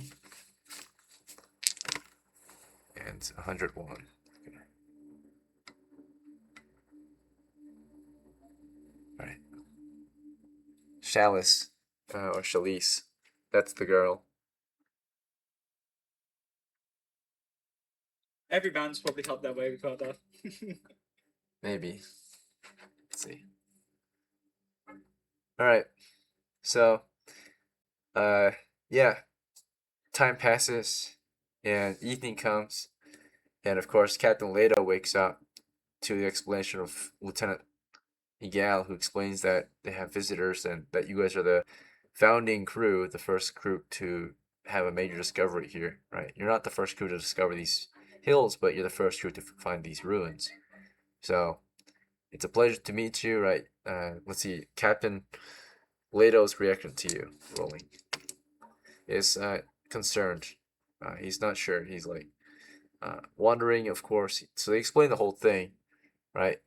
And 101. Okay. Alright. Chalice. Or Chalice. That's the girl. Every band's probably held their way before that. Maybe. Let's see. Alright. So, yeah. Time passes, and evening comes, and of course, Captain Leto wakes up to the explanation of Lieutenant Miguel, who explains that they have visitors and that you guys are the founding crew, the first crew to have a major discovery here, right? You're not the first crew to discover these hills, but you're the first crew to find these ruins. So, it's a pleasure to meet you, right? Let's see, Captain Leto's reaction to you, rolling, is concerned. He's not sure. He's like wondering, of course. So they explain the whole thing, right?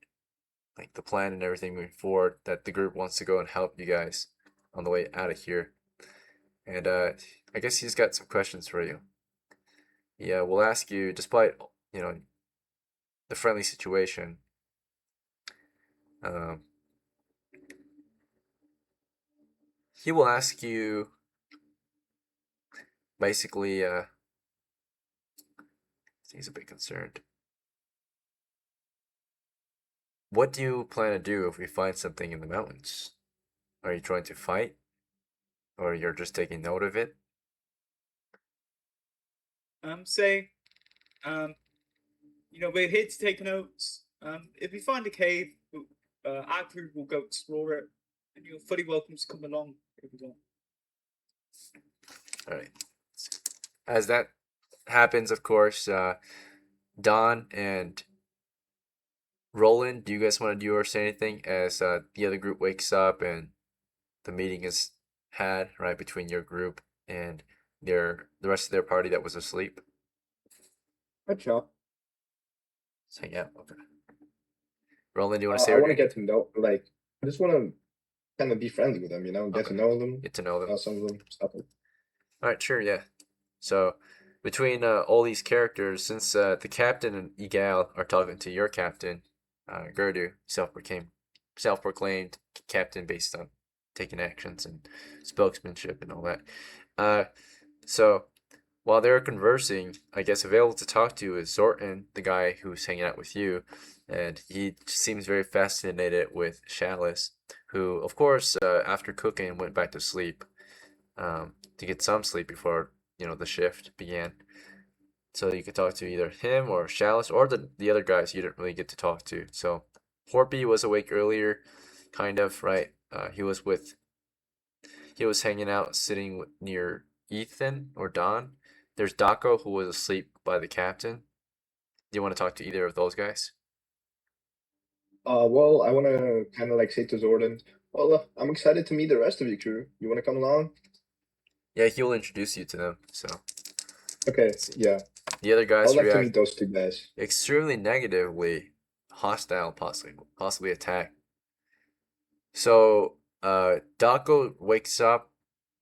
Like the plan and everything moving forward, that the group wants to go and help you guys on the way out of here. And I guess he's got some questions for you. Yeah, we'll ask you, despite, you know, the friendly situation, he will ask you basically, he's a bit concerned. What do you plan to do if we find something in the mountains? Are you trying to fight? Or you're just taking note of it? We're here to take notes. If we find a cave, our crew will go explore it, and you're fully welcome to come along if you want. Alright. As that happens, of course, Don and Roland, do you guys want to do or say anything as the other group wakes up and the meeting is had, right, between your group and the rest of their party that was asleep? I'd chill. So yeah, okay. Roland, do you want to say I want to anything? get to know, like, I just want to kind of be friendly with them, you know, get to know them, Get to know them. know some of them, stuff like Alright, sure, yeah. So, between all these characters, since the captain and Igal are talking to your captain, GARDUE, self-proclaimed captain based on taking actions and spokesmanship and all that. So, while they're conversing, I guess available to talk to is Zorton, the guy who's hanging out with you, and he seems very fascinated with Chalice, who, of course, after cooking, went back to sleep to get some sleep before, you know, the shift began. So you could talk to either him or Chalice or the other guys you didn't really get to talk to. So Horpy was awake earlier, kind of, right? He was hanging out, sitting near Ethan or Don. There's Dako, who was asleep by the captain. Do you want to talk to either of those guys? Well, I want to kind of like say to Zordan, well, I'm excited to meet the rest of your crew. You want to come along? Yeah, he'll introduce you to them. So Okay, yeah. the other I guys would like to react meet those two guys. extremely negatively, hostile, possibly attack. So Dako wakes up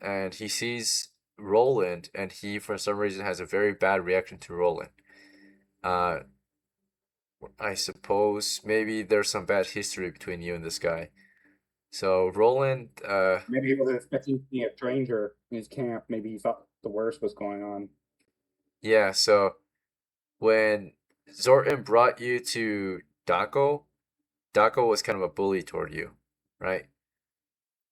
and he sees Roland, and he for some reason has a very bad reaction to Roland. I suppose maybe there's some bad history between you and this guy. So Roland, Maybe he wasn't expecting to see a stranger in his camp. Maybe he thought the worst was going on. Yeah, so when Zorton brought you to Daco, Daco was kind of a bully toward you, right?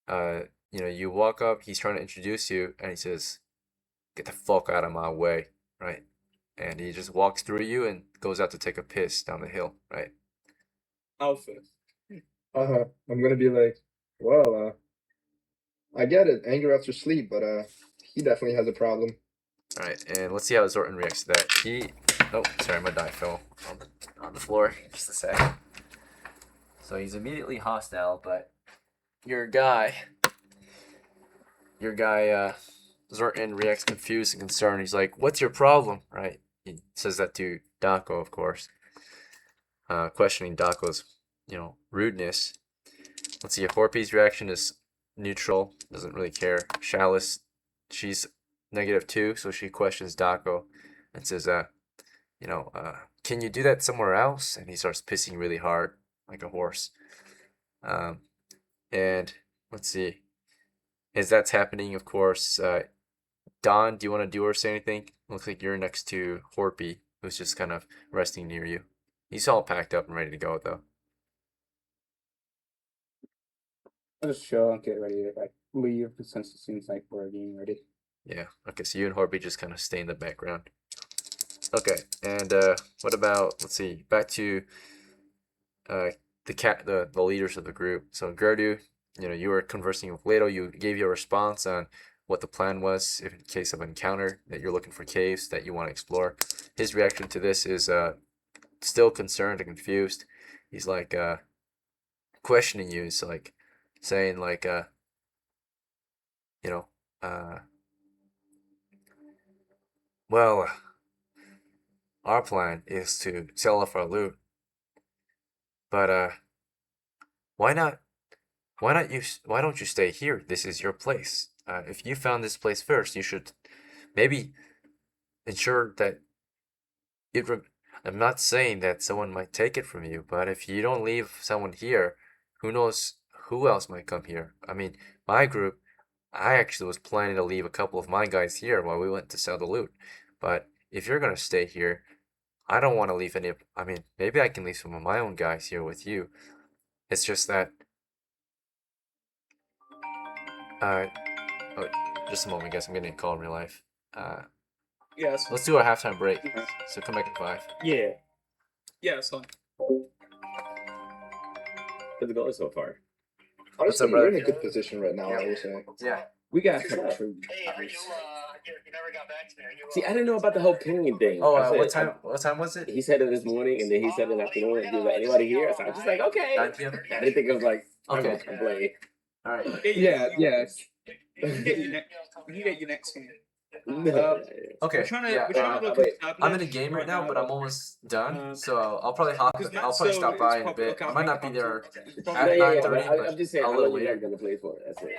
You know, you walk up, he's trying to introduce you, and he says, "Get the fuck out of my way," right? And he just walks through you and goes out to take a piss down the hill, right? Alpha. I'm gonna be like, well, I get it, anger after sleep, but he definitely has a problem. All right, and let's see how Zorton reacts to that. Oh, sorry, my die fell on the floor. Just a sec. So he's immediately hostile, but your guy, Zorton reacts confused and concerned. He's like, "What's your problem?" Right? He says that to Daco, of course, questioning Daco's, rudeness. Let's see. Horpy's reaction is neutral, doesn't really care. Chalice, she's -2, so she questions Daco and says, "Can you do that somewhere else?" And he starts pissing really hard, like a horse. And let's see. As that's happening, of course, Don, do you want to do or say anything? Looks like you're next to Horpy, who's just kind of resting near you. He's all packed up and ready to go, though. I'll just chill and get ready to like leave since it seems like we're getting ready. Yeah. Okay, so you and Horpy just kind of stay in the background. Okay, and what about, let's see, back to the leaders of the group. So Gardue, you were conversing with Leto. You gave your response on what the plan was in case of encounter, that you're looking for caves that you want to explore. His reaction to this is still concerned and confused. He's like questioning you. He's like saying like well, our plan is to sell off our loot, but why don't you stay here? This is your place. If you found this place first, you should maybe ensure that I'm not saying that someone might take it from you, but if you don't leave someone here, who knows who else might come here? I mean, my group, I actually was planning to leave a couple of my guys here while we went to sell the loot. But if you're gonna stay here, I don't want to leave any. I mean, maybe I can leave some of my own guys here with you. It's just that. Oh, just a moment, guys. I'm getting a call in real life. Yes. Let's do our halftime break. So come back in 5. Yeah. Yeah, it's fine. How's it going so far? What's up, Honestly, we're in brother? a good position right now, I would say. Yeah. We got some true. See, I didn't know about the whole pinging thing. Oh, I said- what time was it? He said it this morning, and then he said it in the afternoon. And he was like, "Anybody here?" So I was just like, "Okay." 9 p.m. I didn't think it was like, Okay. I'm gonna play. All right. Yeah, yes. We can get you next game. Okay. We're trying to look wait, at I'm in a game right now, but I'm almost done. So I'll probably because I'll probably Matso stop is by in a probably- bit. okay, I might not be there Yeah, at yeah, 9:30, but but I'm just saying, a how little long you guys later. gonna play for? That's it.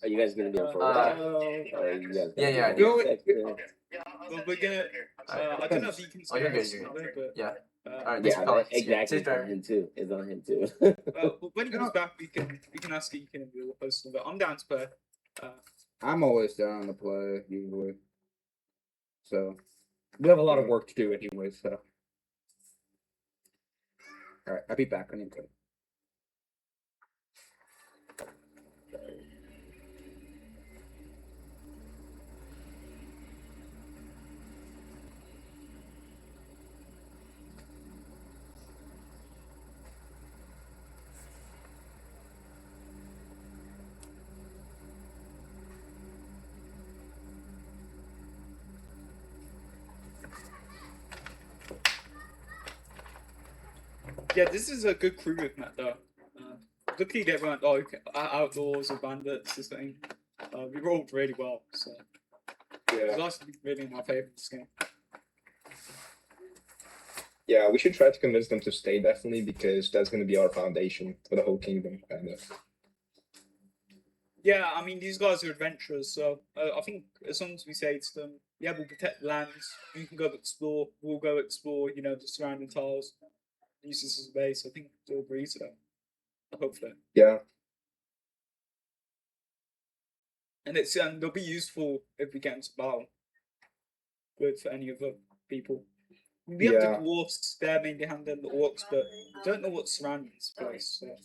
Are you guys gonna be on for a Uh, while? Or are you guys yeah, yeah, gonna be Go- sex? But we're gonna. I don't know if you can. Oh, you're good, see you're this, but, Yeah. All right. Yeah, Thanks for calling. exactly. Safe It's on drive. him too. It's on him too. when he comes back, we can ask you. You can do a post of it. I'm down to play. I'm always down to play usually. So we have a lot of work to do anyway. So all right, I'll be back when you go. Yeah, this is a good crew with Matt though. Luckily they weren't like outdoors or bandits or something. We rolled really well, so it was actually really my favourite this game. Yeah, we should try to convince them to stay definitely because that's going to be our foundation for the whole kingdom. Kind of. Yeah, I mean these guys are adventurers, so I think as long as we say to them, yeah, we'll protect the lands, you can go explore, we'll go explore, the surrounding tiles, use this as a base. I think they'll agree to that. Hopefully. Yeah. And they'll be useful if we get into battle. good for any other people. We have the Yeah. dwarfs there mainly handling the orcs, but we don't know what's surrounding this place. So.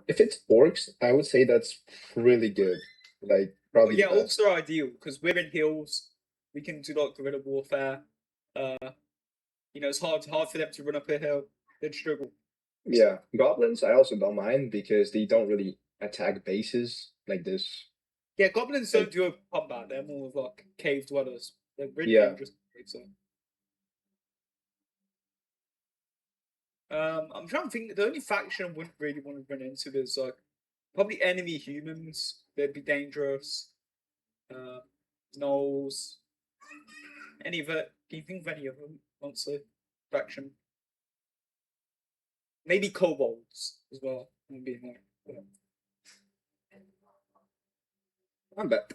If it's orcs, I would say that's really good. Like probably Yeah, the best. orcs are ideal because we're in hills. We can do like guerrilla warfare. You know, it's hard for them to run up a hill. They'd struggle. Yeah, goblins I also don't mind because they don't really attack bases like this. Yeah, goblins don't do open combat. They're more of like cave dwellers. They're really Yeah. dangerous. So. I'm trying to think. The only faction I wouldn't really want to run into is like probably enemy humans. They'd be dangerous. Gnolls. Any of it? Can you think of any of them? Honestly, faction. Maybe kobolds as well. Would be more. Yeah. I bet.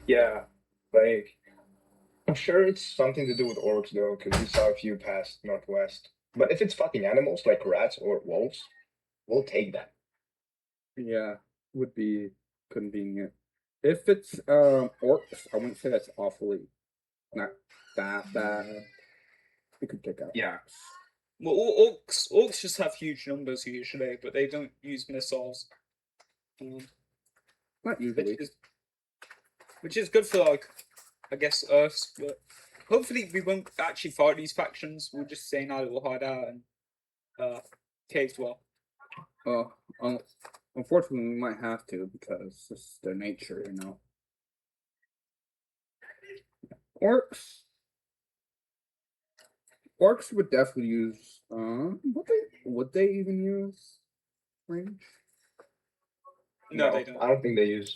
Yeah, like I'm sure it's something to do with orcs though, because we saw a few past northwest. But if it's fucking animals like rats or wolves, we'll take that. Yeah, would be convenient. If it's orcs, I wouldn't say that's awfully not that bad. We could take out Yeah. orcs. Well, orcs just have huge numbers usually, but they don't use missiles. Not usually. Which is good for like, I guess Earths. But hopefully we won't actually fight these factions. We'll just stay in our little hideout and cave dwell. Unfortunately, we might have to because it's their nature, you know. Orcs would definitely use. Would they even use range? No, they don't. I don't think they use.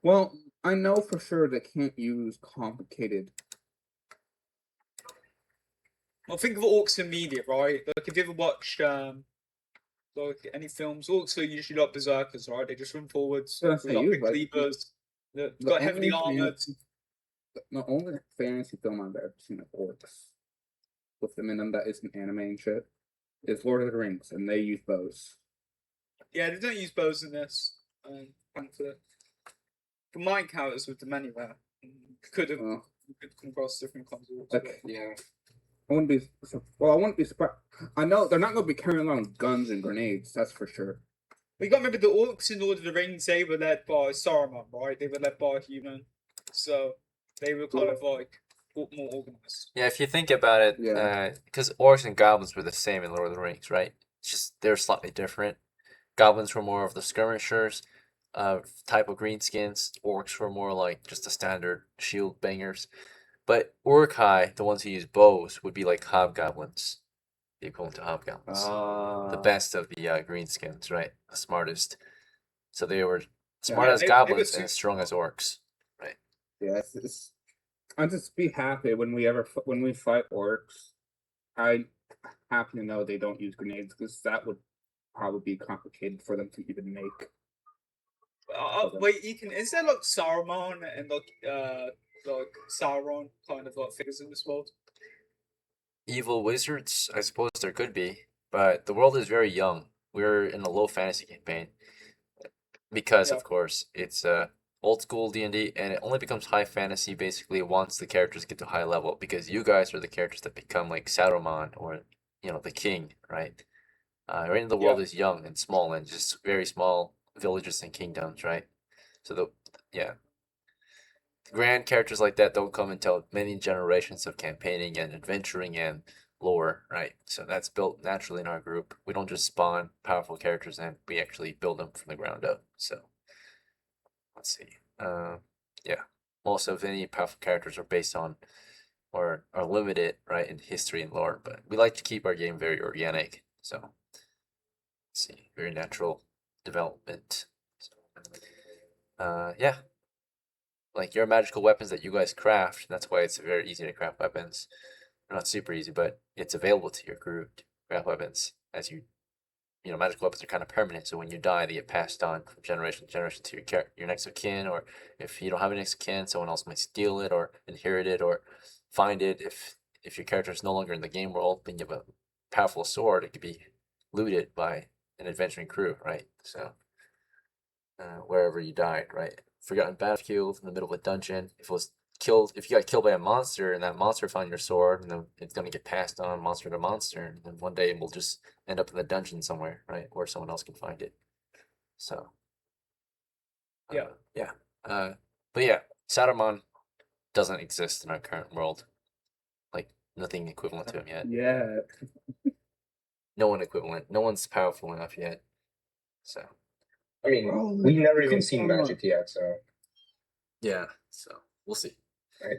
Well, I know for sure they can't use complicated. Well, think of orcs in media, right? Like, if you ever watched like any films, orcs are usually like berserkers, right? They just run forwards. That's They're what I like use, like, cleavers. They've the got heavily only armored. The only fantasy film I've ever seen of orcs with them in them that isn't anime and shit is Lord of the Rings, and they use bows. Yeah, they don't use bows in this. Thankfully, for my encounters with them anywhere, could come across different kinds of orcs. Like, Yeah. I wouldn't be. Well, I wouldn't be surprised. I know they're not going to be carrying around guns and grenades. That's for sure. We got to remember the orcs in Lord of the Rings. They were led by Saruman, right? They were led by a human, so they were kind of like more organized. Yeah, if you think about it, Yeah. because orcs and goblins were the same in Lord of the Rings, right? It's just they're slightly different. Goblins were more of the skirmishers, type of greenskins. Orcs were more like just the standard shield bangers. But Uruk-hai, the ones who use bows, would be like hobgoblins. The equivalent to hobgoblins. The best of the greenskins, right? The smartest. So they were smart as goblins and strong as orcs, right? Yeah, I'd just be happy when we fight orcs. I happy to know they don't use grenades because that would probably be complicated for them to even make. Wait, is there like Saruman and like Sauron kind of like figures in this world? Evil wizards, I suppose there could be, but the world is very young. We're in a low fantasy campaign because, of course, it's old school D&D, and it only becomes high fantasy basically once the characters get to high level. Because you guys are the characters that become like Saruman or the king, right? Right now the world is young and small and just very small villages and kingdoms, right? So the grand characters like that don't come until many generations of campaigning and adventuring and lore, right? So that's built naturally in our group. We don't just spawn powerful characters and we actually build them from the ground up. So let's see. Yeah, most of any powerful characters are based on or are limited, right, in history and lore, but we like to keep our game very organic. So let's see, very natural development. So, yeah. Like your magical weapons that you guys craft, that's why it's very easy to craft weapons. not super easy, but it's available to your group to craft weapons. As you know, magical weapons are kind of permanent, so when you die, they get passed on from generation to generation to your next of kin, or if you don't have a next of kin, someone else might steal it or inherit it or find it. If your character is no longer in the game world, but you have a powerful sword, it could be looted by an adventuring crew, right? So wherever you died, right? Forgotten battlefield in the middle of a dungeon. If you got killed by a monster and that monster found your sword, and then it's gonna get passed on monster to monster, and then one day it will just end up in the dungeon somewhere, right? Where someone else can find it. So Yeah. But yeah, Saruman doesn't exist in our current world. Like nothing equivalent to him yet. Yeah. No one equivalent. No one's powerful enough yet. So I mean, Oh, we've never even come seen on. magic yet, so yeah, so we'll see. Right.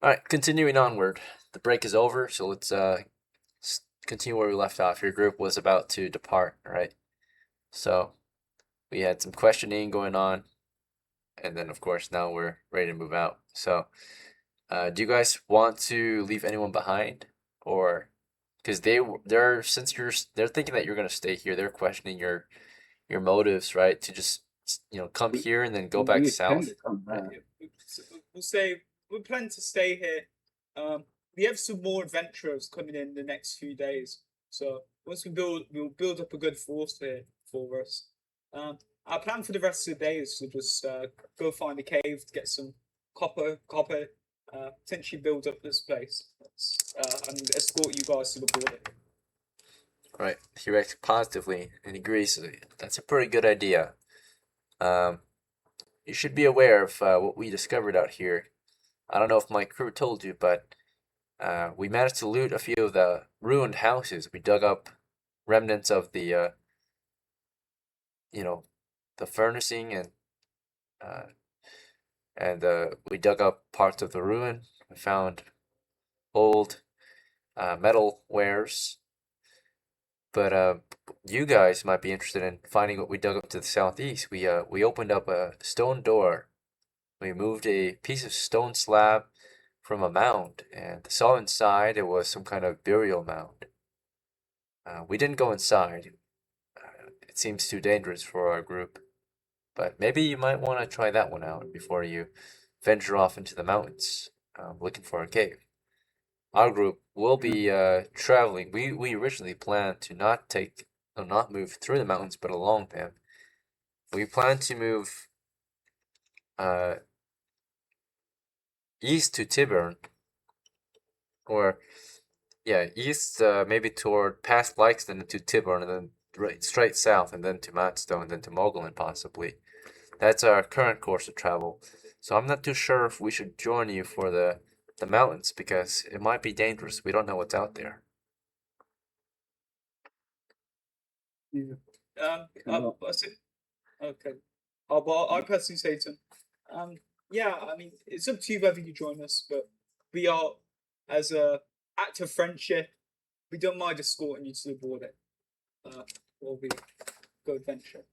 All right, continuing onward. The break is over, so let's continue where we left off. Your group was about to depart, right? So we had some questioning going on, and then of course now we're ready to move out. So, do you guys want to leave anyone behind, or because they're thinking that you're gonna stay here, they're questioning your motives, right? To just come here and then go back We south. intend to come back. We'll say we plan to stay here. We have some more adventurers coming in the next few days. So once we'll build up a good force here for us. Our plan for the rest of the day is to just go find a cave to get some copper, potentially build up this place, and escort you guys to the border. Right. He reacts positively and agrees. That's a pretty good idea. You should be aware of what we discovered out here. I don't know if my crew told you, but we managed to loot a few of the ruined houses. We dug up remnants of the, the furnishing, and we dug up parts of the ruin. We found old metal wares. But you guys might be interested in finding what we dug up to the southeast. We opened up a stone door. We moved a piece of stone slab from a mound, and saw inside it was some kind of burial mound. We didn't go inside. It seems too dangerous for our group. But maybe you might want to try that one out before you venture off into the mountains, looking for a cave. Our group will be traveling. We originally planned to not move through the mountains, but along them. We plan to move east to Tyburn, or east maybe toward past Lykeston to Tyburn, and then straight south, and then to MATSTOW, and then to Mogulin possibly. That's our current course of travel. So I'm not too sure if we should join you for the mountains, because it might be dangerous. We don't know what's out there. Okay. I personally say to him, I mean, it's up to you whether you join us, but we are, as a act of friendship, we don't mind escorting you to the border. While we go adventure.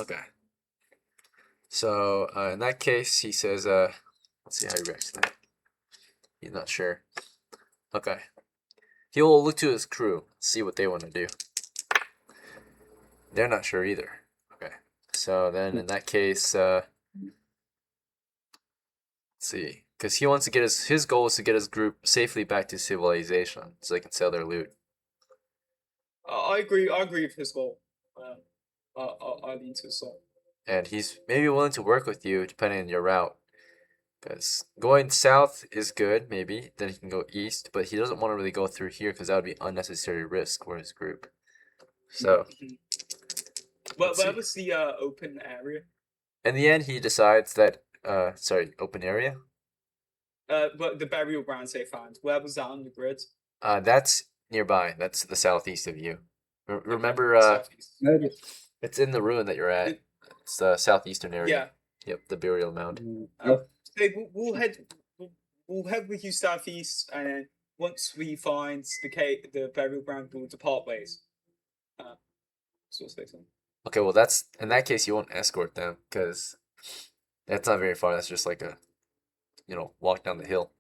Okay. So in that case, he says, let's see how he reacts to that. He's not sure. Okay. He'll look to his crew, see what they want to do. They're not sure either. Okay. So then in that case, let's see. Because he wants to get his goal is to get his group safely back to civilization so they can sell their loot. I agree with his goal. I lean to so. And he's maybe willing to work with you depending on your route. Because going south is good, maybe. Then he can go east, but he doesn't want to really go through here because that would be unnecessary risk for his group. So, Well, where was the open area? in the end, he decides that open area. But the burial grounds they found. Where was that on the grid? That's nearby. That's the southeast of you. Remember, Southeast. it's in the ruin that you're at. It's the southeastern area. Yeah. Yep, the burial mound. We'll head with you southeast, and then once we find the burial ground, we'll depart ways. Okay, well in that case you won't escort them because that's not very far. That's just like a walk down the hill.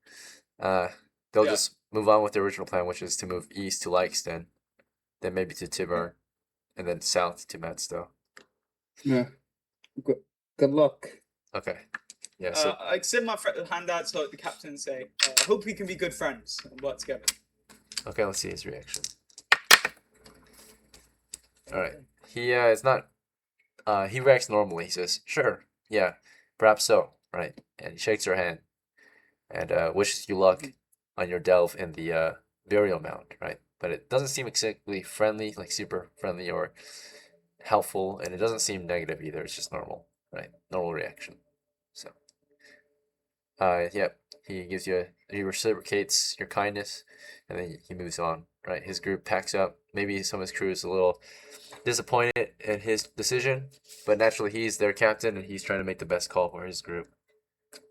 they'll Yeah. just move on with the original plan, which is to move east to Lykeston, then maybe to Tyburn, and then south to MATSTOW. Yeah. Good luck. Okay. Yeah. So I extend my hand out to the captain and say, I hope we can be good friends and work together. okay, let's see his reaction. All right. He is not. He reacts normally. He says, "Sure, yeah, perhaps so." Right, and he shakes her hand, and wishes you luck on your delve in the burial mound. Right, but it doesn't seem exactly friendly, like super friendly or helpful, and it doesn't seem negative either. It's just normal, right? Normal reaction. So, yep, he reciprocates your kindness, and then he moves on. Right, his group packs up. Maybe some of his crew is a little disappointed in his decision, but naturally he's their captain and he's trying to make the best call for his group.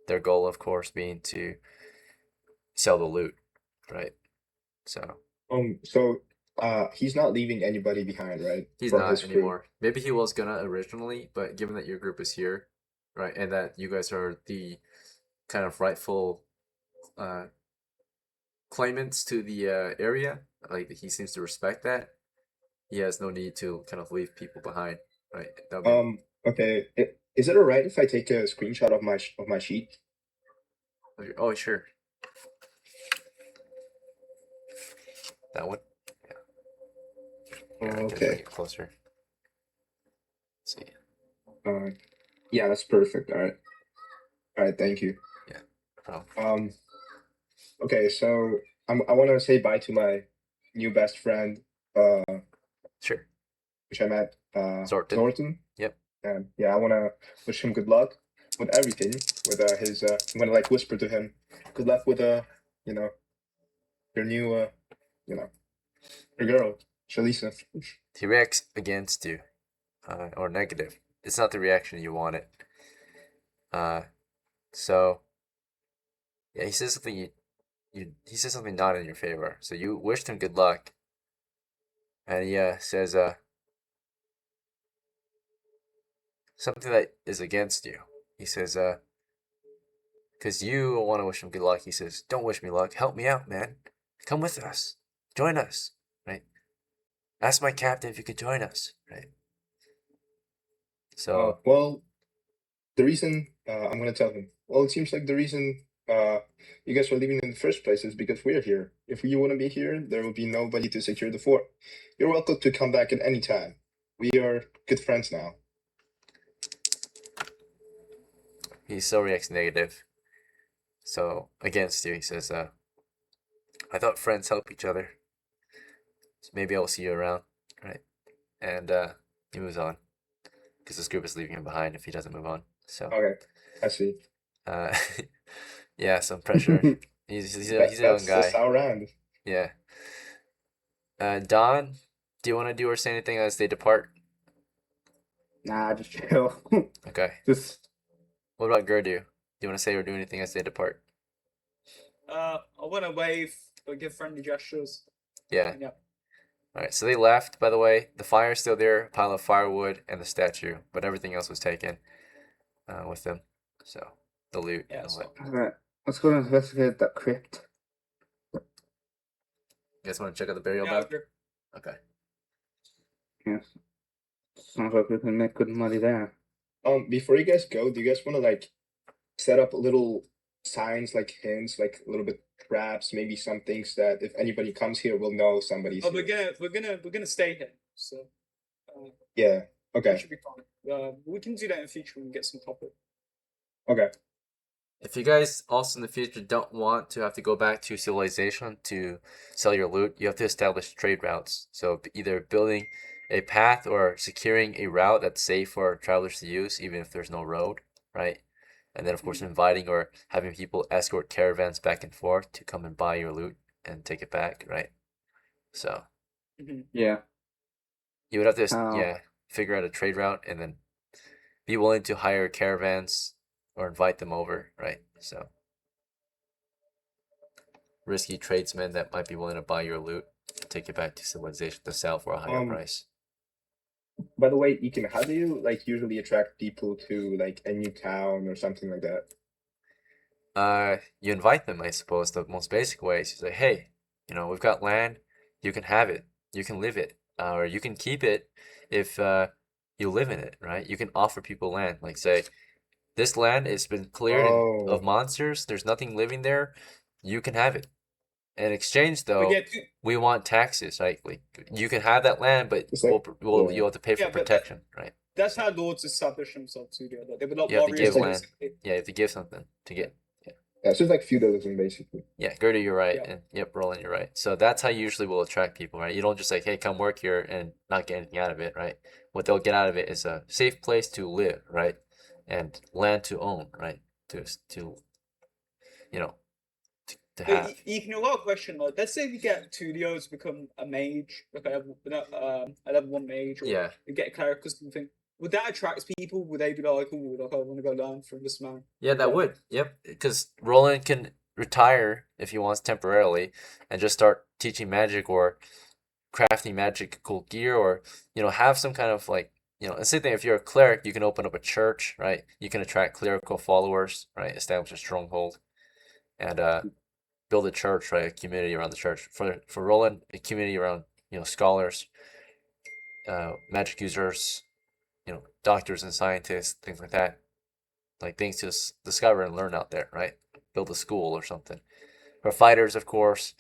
Their goal, of course, being to sell the loot, right? So he's not leaving anybody behind, right? he's From not his crew. anymore. Maybe he was gonna originally, but given that your group is here, right, and that you guys are the kind of rightful claimants to the area, like he seems to respect that. He has no need to kind of leave people behind, right? That'll be, Okay. Is it alright if I take a screenshot of my sheet? oh, sure. That one? Yeah. Here, I can bring Okay. it closer. Let's see. Yeah, that's perfect. All right. Thank you. Yeah. No problem. Okay, so I want to say bye to my new best friend, Sure. which I met, Zorton. Yep. And yeah, I want to wish him good luck with everything. With his, I'm gonna like whisper to him, good luck with you know, your new, you know, your girl, Shalisa. He reacts against you, or negative. It's not the reaction you wanted. So yeah, he says something he says something not in your favor. So you wished him good luck, and he says something that is against you. He says because you want to wish him good luck. He says, "Don't wish me luck. Help me out, man. Come with us. Join us." Right? Ask my captain if you could join us. Right? So Well, the reason I'm gonna tell him. Well, it seems like the reason you guys are leaving in the first place is because we're here. If you wouldn't be here, there would be nobody to secure the fort. You're welcome to come back at any time. We are good friends now. he still reacts negative. So against you, he says, "I thought friends help each other. So maybe I'll see you around." Right? And he moves on because this group is leaving him behind if he doesn't move on. So Okay, I see. yeah, some pressure. he's a young guy. That's our round. Yeah. Don, do you want to do or say anything as they depart? Nah, just chill. Okay. Just What about Gardue? Do you want to say or do anything as they depart? I want to wave or give friendly gestures. Yeah. And yeah. All right. So they left. By the way, the fire's still there, a pile of firewood, and the statue, but everything else was taken with them. So the loot. Yeah, and so- what. alright. Let's go investigate that crypt. You guys want to check out the burial Yeah, mound? okay. Okay. Yes. Sounds like we can make good money there. Before you guys go, do you guys want to like set up little signs, like hints, like a little bit traps, maybe some things that if anybody comes here, we'll know somebody's Oh, here. we're gonna stay here. So Yeah. that Okay. should be fine. We can do that in the future when we get some copper. Okay. If you guys also in the future don't want to have to go back to civilization to sell your loot, you have to establish trade routes. So either building a path or securing a route that's safe for travelers to use, even if there's no road, right? And then, of course, inviting or having people escort caravans back and forth to come and buy your loot and take it back, right? So Yeah. you would have to, Oh. yeah, figure out a trade route and then be willing to hire caravans or invite them over, right? So risky tradesmen that might be willing to buy your loot and take it back to civilization to sell for a higher price. By the way, Ekin, how do you like usually attract people to like a new town or something like that? you invite them, I suppose, the most basic ways. You say, hey, we've got land, you can have it, you can live it, or you can keep it if you live in it, right? You can offer people land, like say, this land has been cleared of Oh, monsters, there's nothing living there, you can have it. In exchange, But though, yeah, we want taxes, right? Like you can have that land, but it's like you'll have to pay for yeah, but protection, right? that's how lords establish themselves too. They were not You have to warriors. give like- land. Yeah, you have to give something to get. yeah, so it's like feudalism basically. Yeah, Gertie, you're right, Yeah. and yep, Roland, you're right. So that's how you usually will attract people, right? You don't just like, hey, come work here and not get anything out of it, right? What they'll get out of it is a safe place to live, right, and land to own, right, to you know to But have. you can ask a question like, let's say we get Tulio to become a mage, like a level 1 mage, or Yeah, we get a cleric or something. Would that attract people? Would they be like, oh, like I want to go learn from this man? yeah, that Yeah. would, yep, because Roland can retire if he wants temporarily and just start teaching magic or crafting magical gear, or have some kind of like the same thing. If you're a cleric, you can open up a church, right? You can attract clerical followers, right? Establish a stronghold and build a church, right? A community around the church. For Roland, a community around scholars, magic users, doctors and scientists, things like that, like things to discover and learn out there, right? Build a school or something. For fighters, of course,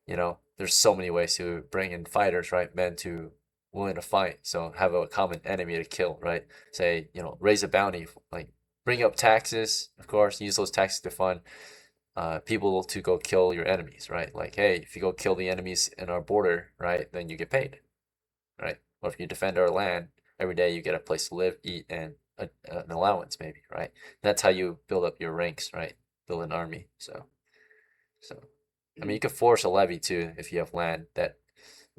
there's so many ways to bring in fighters, right? Men to willing to fight. So have a common enemy to kill, right? Say, raise a bounty, like bring up taxes, of course, use those taxes to fund people to go kill your enemies, right? Like, hey, if you go kill the enemies in our border, right, then you get paid, right? Or if you defend our land, every day you get a place to live, eat, and an allowance, maybe, right? That's how you build up your ranks, right? Build an army. So I mean, you could force a levy too if you have land that,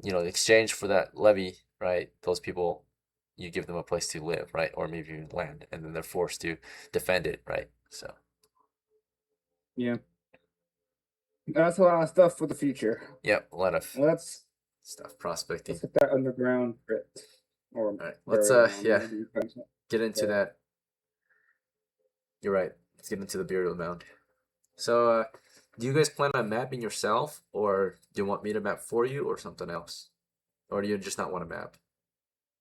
in exchange for that levy, right? Those people, you give them a place to live, right? Or maybe even land, and then they're forced to defend it, right? So, Yeah. That's a lot of stuff for the future. yeah, a lot of Let's stuff prospecting. get that underground bit. Or All right, let's get into that. You're right. Let's get into the burial mound. So, do you guys plan on mapping yourself, or do you want me to map for you, or something else? Or do you just not want to map?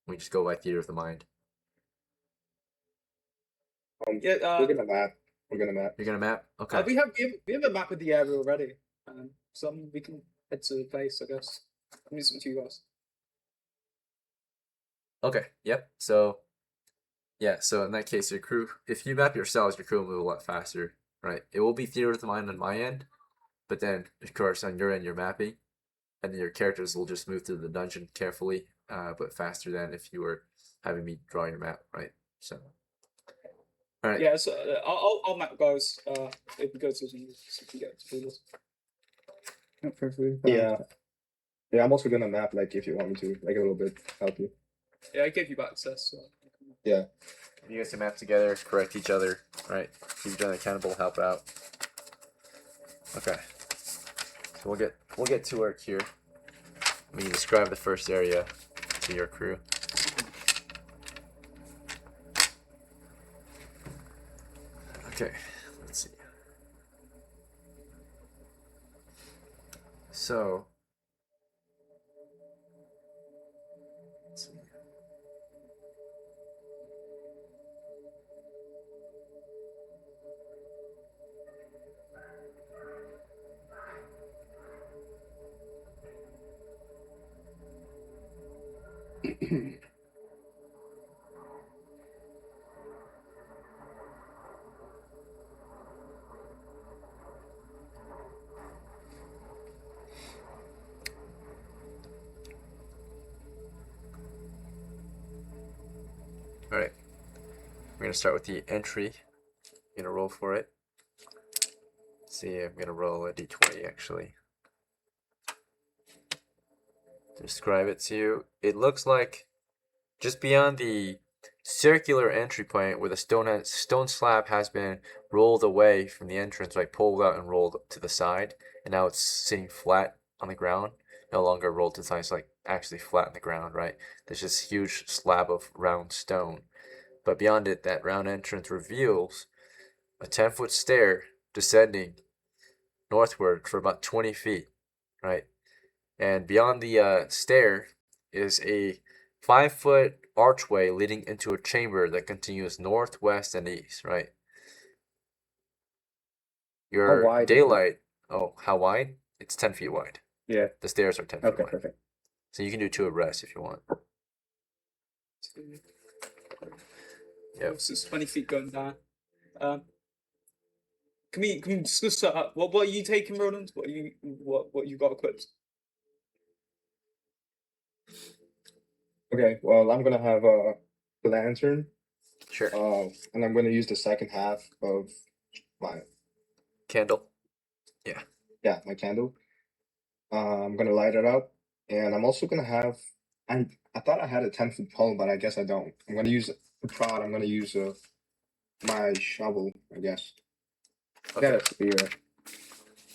We just go by theater of the mind. Yeah, We're gonna map. We're gonna map. You're gonna map? Okay. we have a map of the area already. So we can head to the place, I guess. I'll need some to you guys. Okay. Yep. So, yeah. So in that case, your crew, if you map yourselves, your crew will move a lot faster, right? It will be theater of the mind on my end, but then of course on your end you're mapping, and then your characters will just move through the dungeon carefully, but faster than if you were having me draw your map, right? So. All right. Yeah, so I'll map guys. If we go to so we can get to this. Yeah. Yeah, I'm also gonna map, like, if you want me to, like, a little bit, help you. Yeah, I gave you access. So. Yeah. You guys can map together, correct each other, right? Keep each other accountable, help out. Okay. So we'll get to work here. Let me describe the first area to your crew. Okay, let's see. So, let's see. All right, we're gonna start with the entry. I'm gonna roll for it. Let's see, I'm gonna roll a d20 actually. Describe it to you. It looks like just beyond the circular entry point where the stone slab has been rolled away from the entrance, like pulled out and rolled to the side, and now it's sitting flat on the ground. No longer rolled to the side, it's like actually flat on the ground, right? There's this huge slab of round stone. But beyond it, that round entrance reveals a 10-foot stair descending northward for about 20 feet, right? And beyond the stair is a 5-foot archway leading into a chamber that continues north, west, and east, right? Your wide is it? daylight, oh, how wide? It's 10 feet wide. Yeah. The stairs are 10 feet Okay, wide. perfect. So you can do 2 abreast if you want. Yep. So it's 20 feet going down. Can we discuss what are you taking, Roland? What you got equipped? Okay, well, I'm gonna have a lantern, Sure. and I'm gonna use the second half of my Candle. my candle. I'm gonna light it up, and I'm also gonna have. I thought I had a 10-foot pole, but I guess I don't. I'm gonna use the prod. I'm gonna use my shovel, I guess. I got a spear.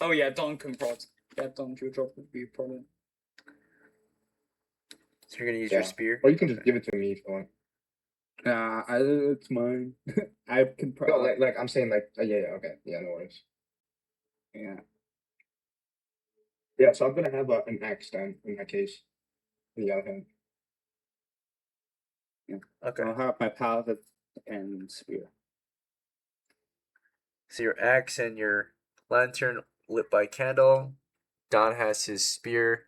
Oh yeah, Don can prod. Yeah, Don, your job would be a problem. So you're gonna use Yeah. your spear? Or you can just give it to me if you want. Nah, it's mine. I can No, probably. like I'm saying, like yeah, okay, yeah, no worries. Yeah. Yeah, so I'm gonna have an axe then in that case. In the other hand. Okay. I'll have my paladin and spear. So your axe and your lantern lit by candle. Don has his spear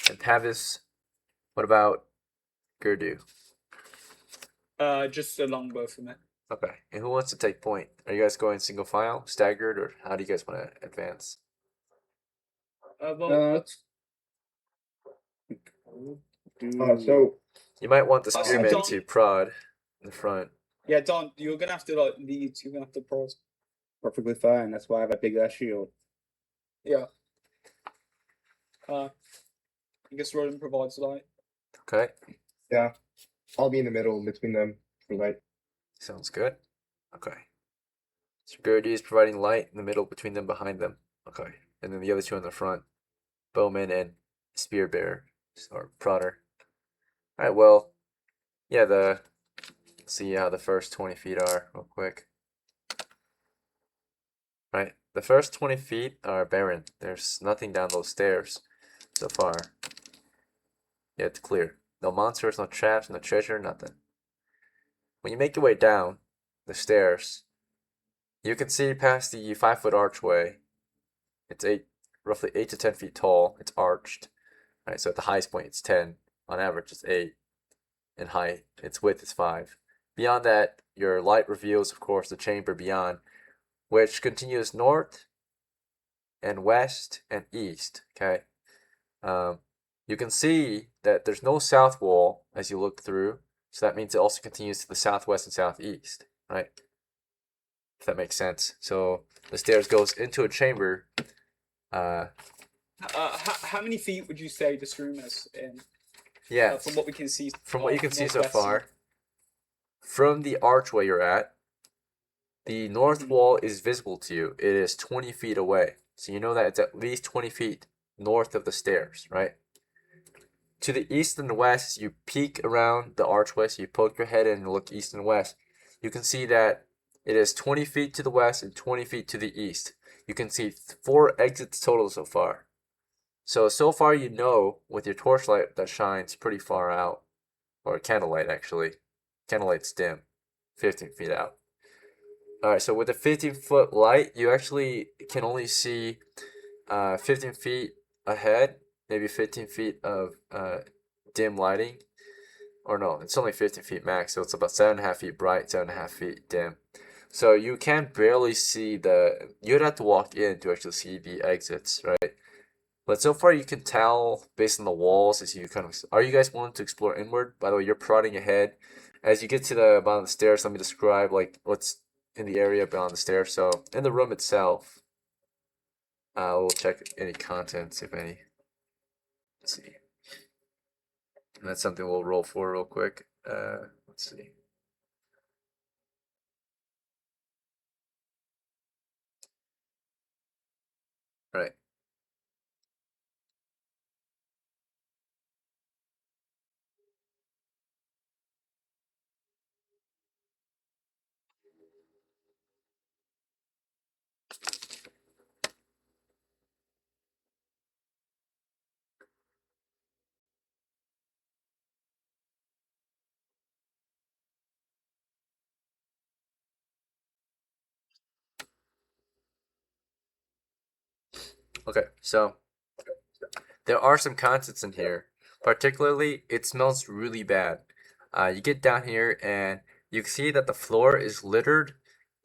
and Pavis. What about Gardue? Just a longbow for me. Okay. And who wants to take point? Are you guys going single file, staggered, or how do you guys want to advance? Well, Let's So You might want the I'll see spearman Don. to prod in the front. yeah, Don, you're gonna have to like lead. You're gonna have to prod. perfectly fine. That's why I have a big ass shield. Yeah. I guess Roland provides light. Okay. I'll be in the middle between them for light. Sounds good. Okay. So Gardue is providing light in the middle between them, behind them. Okay. And then the other two in the front, bowman and spear bearer or prodder. All right. Well, yeah. Let's see how the first 20 feet are real quick. Right. The first 20 feet are barren. There's nothing down those stairs so far. Yeah, it's clear. No monsters, no traps, no treasure, nothing. When you make your way down the stairs, you can see past the 5-foot archway. It's roughly 8 to 10 feet tall. It's arched. Right, so at the highest point it's 10. On average it's 8 in height. Its width is 5. Beyond that, your light reveals, of course, the chamber beyond, which continues north and west and east. Okay. You can see that there's no south wall as you look through, so that means it also continues to the southwest and southeast, right? If that makes sense. So the stairs goes into a chamber. How many feet would you say this room is in? Yeah, From what we can see. from what you can see so northwest far, from the archway you're at, the north wall is visible to you. It is 20 feet away. So you know that it's at least 20 feet north of the stairs, right? To the east and west, you peek around the archway, so you poke your head in and look east and west. You can see that it is 20 feet to the west and 20 feet to the east. You can see 4 exits total so far. So far you know with your torchlight that shines pretty far out, or candlelight actually. Candlelight's dim, 15 feet out. Alright, so with a 15-foot light, you actually can only see 15 feet ahead, maybe 15 feet of dim lighting. Or no, it's only 15 feet max, so it's about 7.5 feet bright, 7.5 feet dim. So you can barely see you'd have to walk in to actually see the exits, right? But so far you can tell based on the walls as you are you guys wanting to explore inward? By the way, you're prodding ahead. As you get to the bottom of the stairs, let me describe like what's in the area beyond the stairs. So in the room itself, we'll check any contents, if any. Let's see. And that's something we'll roll for real quick. Let's see. All right. Okay, so there are some contents in here. Particularly, it smells really bad. You get down here and you can see that the floor is littered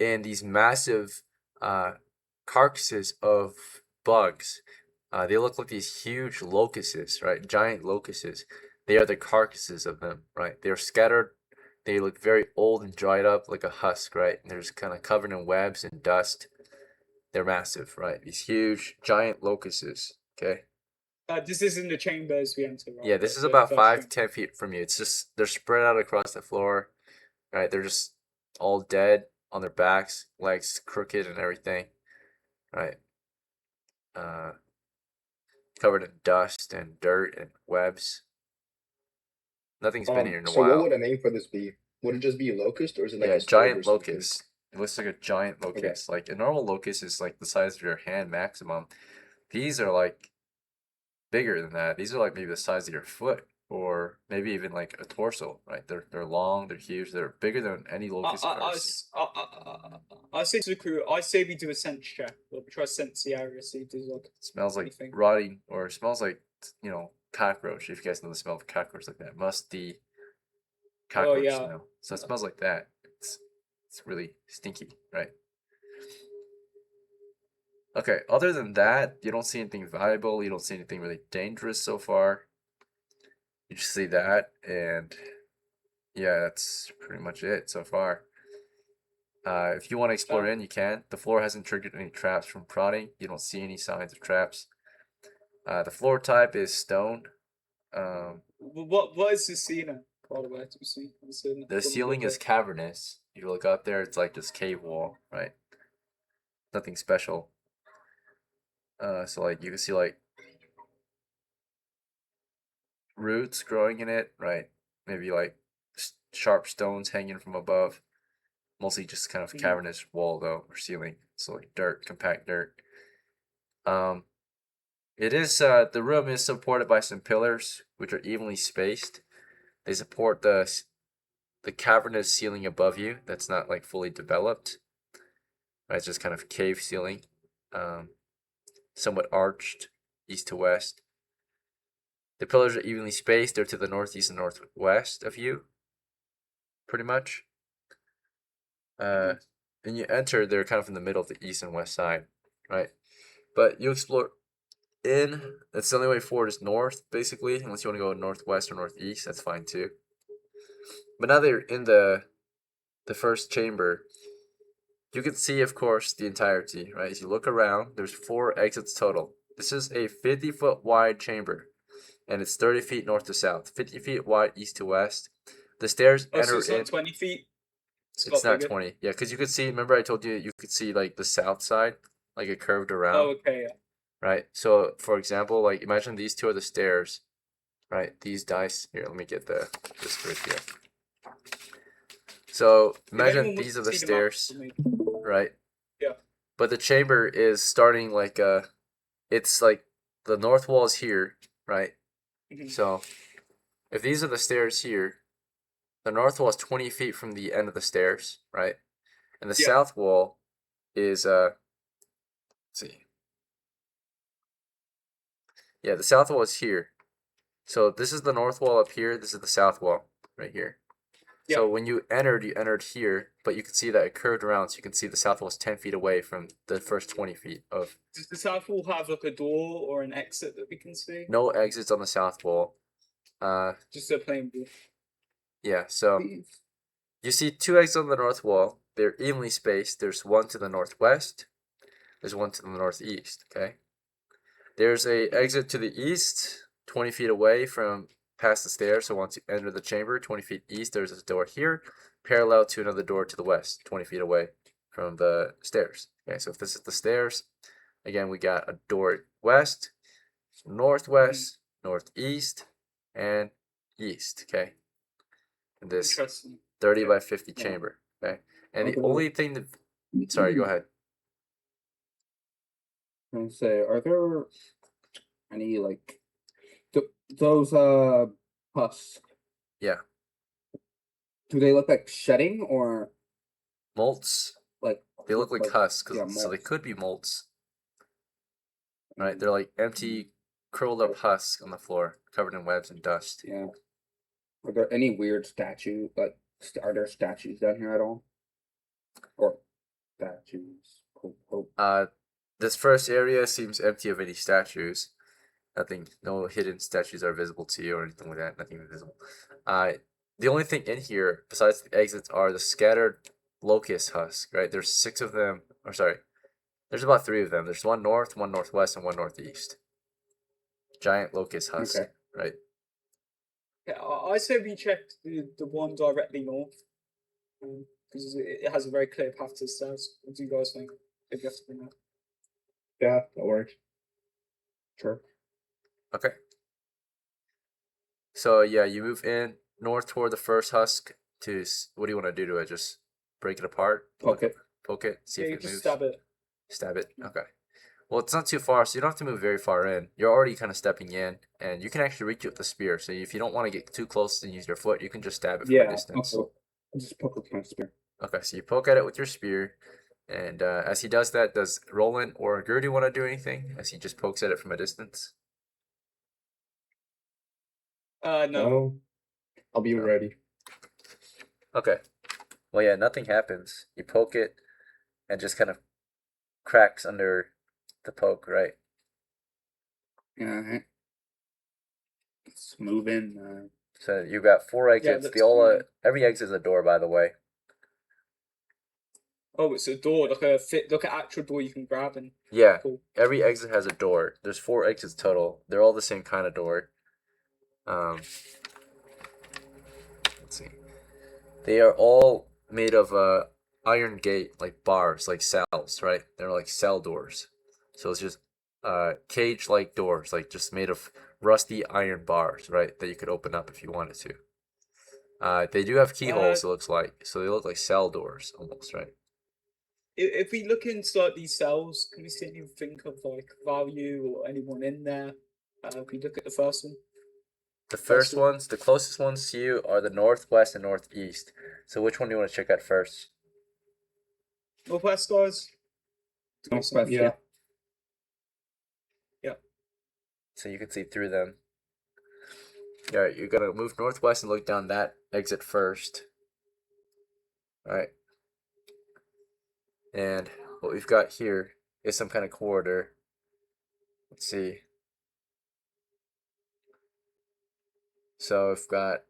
in these massive carcasses of bugs. They look like these huge locusts, right? Giant locusts. They are the carcasses of them, right? They're scattered. They look very old and dried up like a husk, right? And they're just kind of covered in webs and dust. They're massive, right? These huge, giant locusts, okay? This isn't the chamber as we enter, right? Yeah, this is The about first 5 to chamber. 10 feet from you. It's just, they're spread out across the floor, right? They're just all dead on their backs, legs crooked and everything, right? Covered in dust and dirt and webs. Nothing's been here in a So what while. would a name for this be? Would it just be locust, or is it like Yeah, a squid or giant something? locust. It looks like a giant locust. Like a normal locust is like the size of your hand maximum. These are like bigger than that. These are like maybe the size of your foot, or maybe even like a torso. Right? They're long. They're huge. They're bigger than any locust I've ever seen. I say to the crew, I say we do a sense check. We'll try to sense the area, see if there's like It smells like anything. rotting, or it smells like, you know, cockroach. If you guys know the smell of a cockroach, like that musty cockroach yeah. smell. So it smells like that. It's really stinky, right? Okay, other than that, you don't see anything valuable. You don't see anything really dangerous so far. You just see that, and yeah, that's pretty much it so far. If you want to explore in, you can. The floor hasn't triggered any traps from prodding. You don't see any signs of traps. The floor type is stone. What is the ceiling? By the way, to see The ceiling is cavernous. You look up there, it's like this cave wall, right? Nothing special. So like you can see like roots growing in it, right? Maybe like sharp stones hanging from above. Mostly just kind of cavernous wall though, or ceiling. So like dirt, compact dirt. It is the room is supported by some pillars which are evenly spaced. They support the cavernous ceiling above you that's not like fully developed. Right, it's just kind of cave ceiling, somewhat arched east to west. The pillars are evenly spaced. They're to the northeast and northwest of you, pretty much. And you enter, they're kind of in the middle of the east and west side, right? But you explore in. That's the only way forward is north, basically. Unless you want to go northwest or northeast, that's fine too. But now that you're in the first chamber, you can see, of course, the entirety, right? As you look around, there's 4 exits total. This is a 50-foot wide chamber, and it's 30 feet north to south, 50 feet wide east to west. The stairs so enter it's in. not 20 feet. It's not 20. Yeah, because you could see, remember I told you you could see like the south side, like it curved around. Oh, okay. Yeah. Right? So, for example, like imagine these two are the stairs, right? These dice. Here, let me get this grid here. So, imagine these are the stairs, right? Yeah. But the chamber is starting like it's like the north wall is here, right? So, if these are the stairs here, the north wall is 20 feet from the end of the stairs, right? And the south wall is let's see. Yeah, the south wall is here. So this is the north wall up here. This is the south wall right here. Yeah. So when you entered here, but you can see that it curved around, so you can see the south wall is 10 feet away from the first 20 feet of. Does the south wall have like a door or an exit that we can see? No exits on the south wall. Just a plain wall. Yeah, so you see 2 exits on the north wall. They're evenly spaced. There's one to the northwest. There's one to the northeast, okay? There's a exit to the east, 20 feet away from past the stairs. So once you enter the chamber, 20 feet east, there's a door here, parallel to another door to the west, 20 feet away from the stairs. Okay, so if this is the stairs, again, we got a door west, northwest, northeast, and east, okay? In this 30 by 50 chamber, okay? And the only thing that, sorry, go ahead. And say, are there any like those husks? Yeah. Do they look like shedding or Molts? like They look like husks, yeah, so they molts. could be molts. right? They're like empty, curled up husks on the floor, covered in webs and dust. Yeah. Are there any weird are there statues down here at all? Or statues? This first area seems empty of any statues. Nothing, no hidden statues are visible to you or anything like that. Nothing visible. The only thing in here besides the exits are the scattered locust husks. Right, there's 6 of them. Or sorry, there's about 3 of them. There's one north, one northwest, and one northeast. Giant locust husk. Okay. Right. Yeah, I say we check the one directly north, because it has a very clear path to the stairs. What do you guys think? If you have to bring that. Yeah, that works. Sure. Okay. So yeah, you move in north toward the first husk to what do you want to do to it? Just break it apart? Poke it. Poke it, see Yeah, if you it just moves. stab it. Stab it. Okay. Well, it's not too far, so you don't have to move very far in. You're already kind of stepping in, and you can actually reach it with the spear. So if you don't want to get too close and use your foot, you can just stab it from a Yeah. distance. Okay. I'll just poke with my spear. Okay, so you poke at it with your spear, and as he does that, does Roland or Gardue want to do anything as he just pokes at it from a distance? No. No, I'll be No. ready. Okay. Well, yeah, nothing happens. You poke it, and just kind of cracks under the poke, right? Yeah. Let's move in. So you've got 4 exits. that's They all fine. every exit is a door, by the way. Oh, it's a door, like an actual door you can grab and. Yeah, Cool. every exit has a door. There's 4 exits total. They're all the same kind of door. Let's see. They are all made of iron gate, like bars, like cells, right? They're like cell doors. So it's just cage-like doors, like just made of rusty iron bars, right? That you could open up if you wanted to. They do have keyholes, it looks like. So they look like cell doors almost, right? If we look into like these cells, can we see anything of like value or anyone in there? If we look at the first one. The first one. ones, the closest ones to you are the northwest and northeast. So which one do you want to check out first? Northwest, guys. Northwest, Yeah. So you can see through them. Alright, you're gonna move northwest and look down that exit first. Alright. And what we've got here is some kind of corridor. Let's see. So we've got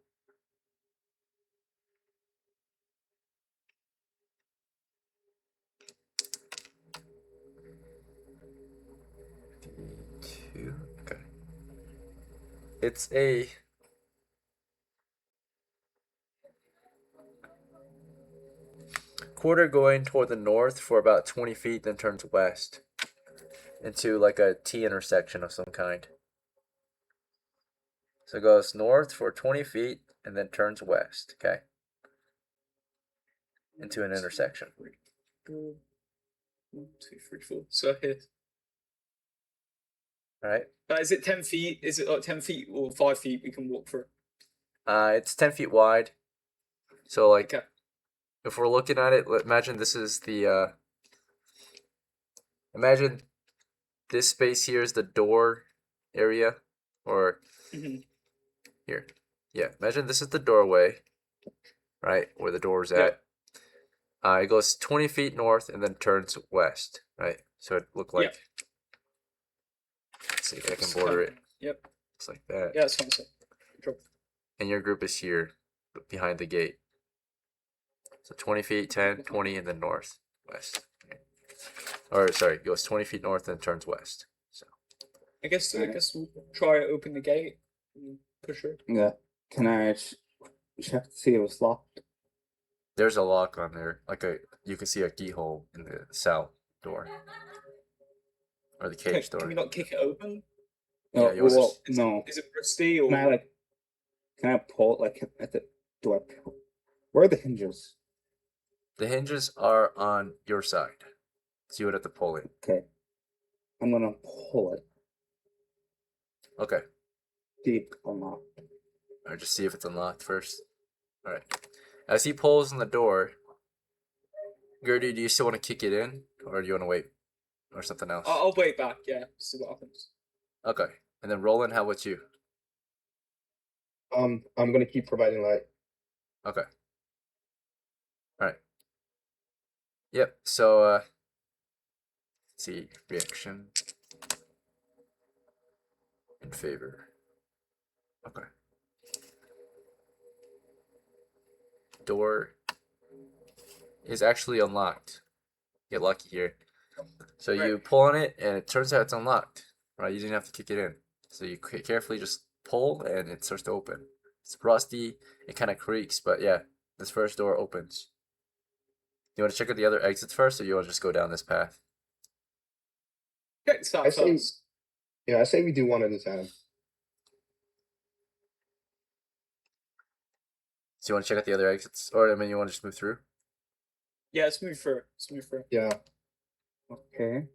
D2. Okay. It's a corridor going toward the north for about 20 feet, then turns west into like a T intersection of some kind. So it goes north for 20 feet and then turns west, okay? Into an intersection. 1, 2, 3, 4. So here. Alright? Is it 10 feet? Is it like 10 feet or 5 feet we can walk through? It's 10 feet wide. So like Okay. if we're looking at it, imagine this is the imagine this space here is the door area, or Mhm. here. Yeah, imagine this is the doorway, right, where the door's at. It goes 20 feet north and then turns west, right? So it looked like, let's see if I can border it. Yep. It's like that. Yeah, that's fine. So. Drop. And your group is here, behind the gate. So 20 feet, 10, 20, and then north, west. Or sorry, it goes 20 feet north and turns west. So I guess we'll try to open the gate and push it. Yeah. Can I check to see if it's locked? there's a lock on there, like you can see a keyhole in the cell door. Or the cage door. Can we not kick it open? Yeah, you also- no. Is it rusty or? Can I pull where are the hinges? The hinges are on your side. So you would have to pull it. Okay. I'm gonna pull it. Okay. Deep unlocked. Or just see if it's unlocked first. Alright. As he pulls on the door, Gardue, do you still want to kick it in? Or do you want to wait? or something else? I'll wait back. Yeah, see what happens. Okay. And then Roland, how about you? I'm gonna keep providing light. Okay. All right. Yep. So let's see, reaction in favor. Okay. Door is actually unlocked. Get lucky here. So you Right. pull on it, and it turns out it's unlocked. Right? You didn't have to kick it in. So you carefully just pull, and it starts to open. It's rusty. It kind of creaks, but yeah, this first door opens. You want to check out the other exits first, or you want to just go down this path? Okay, start I say- first. Yeah, I say we do one at a time. So you want to check out the other exits, or I mean, you want to just move through? Yeah, let's move through. Let's move through. Yeah. Okay.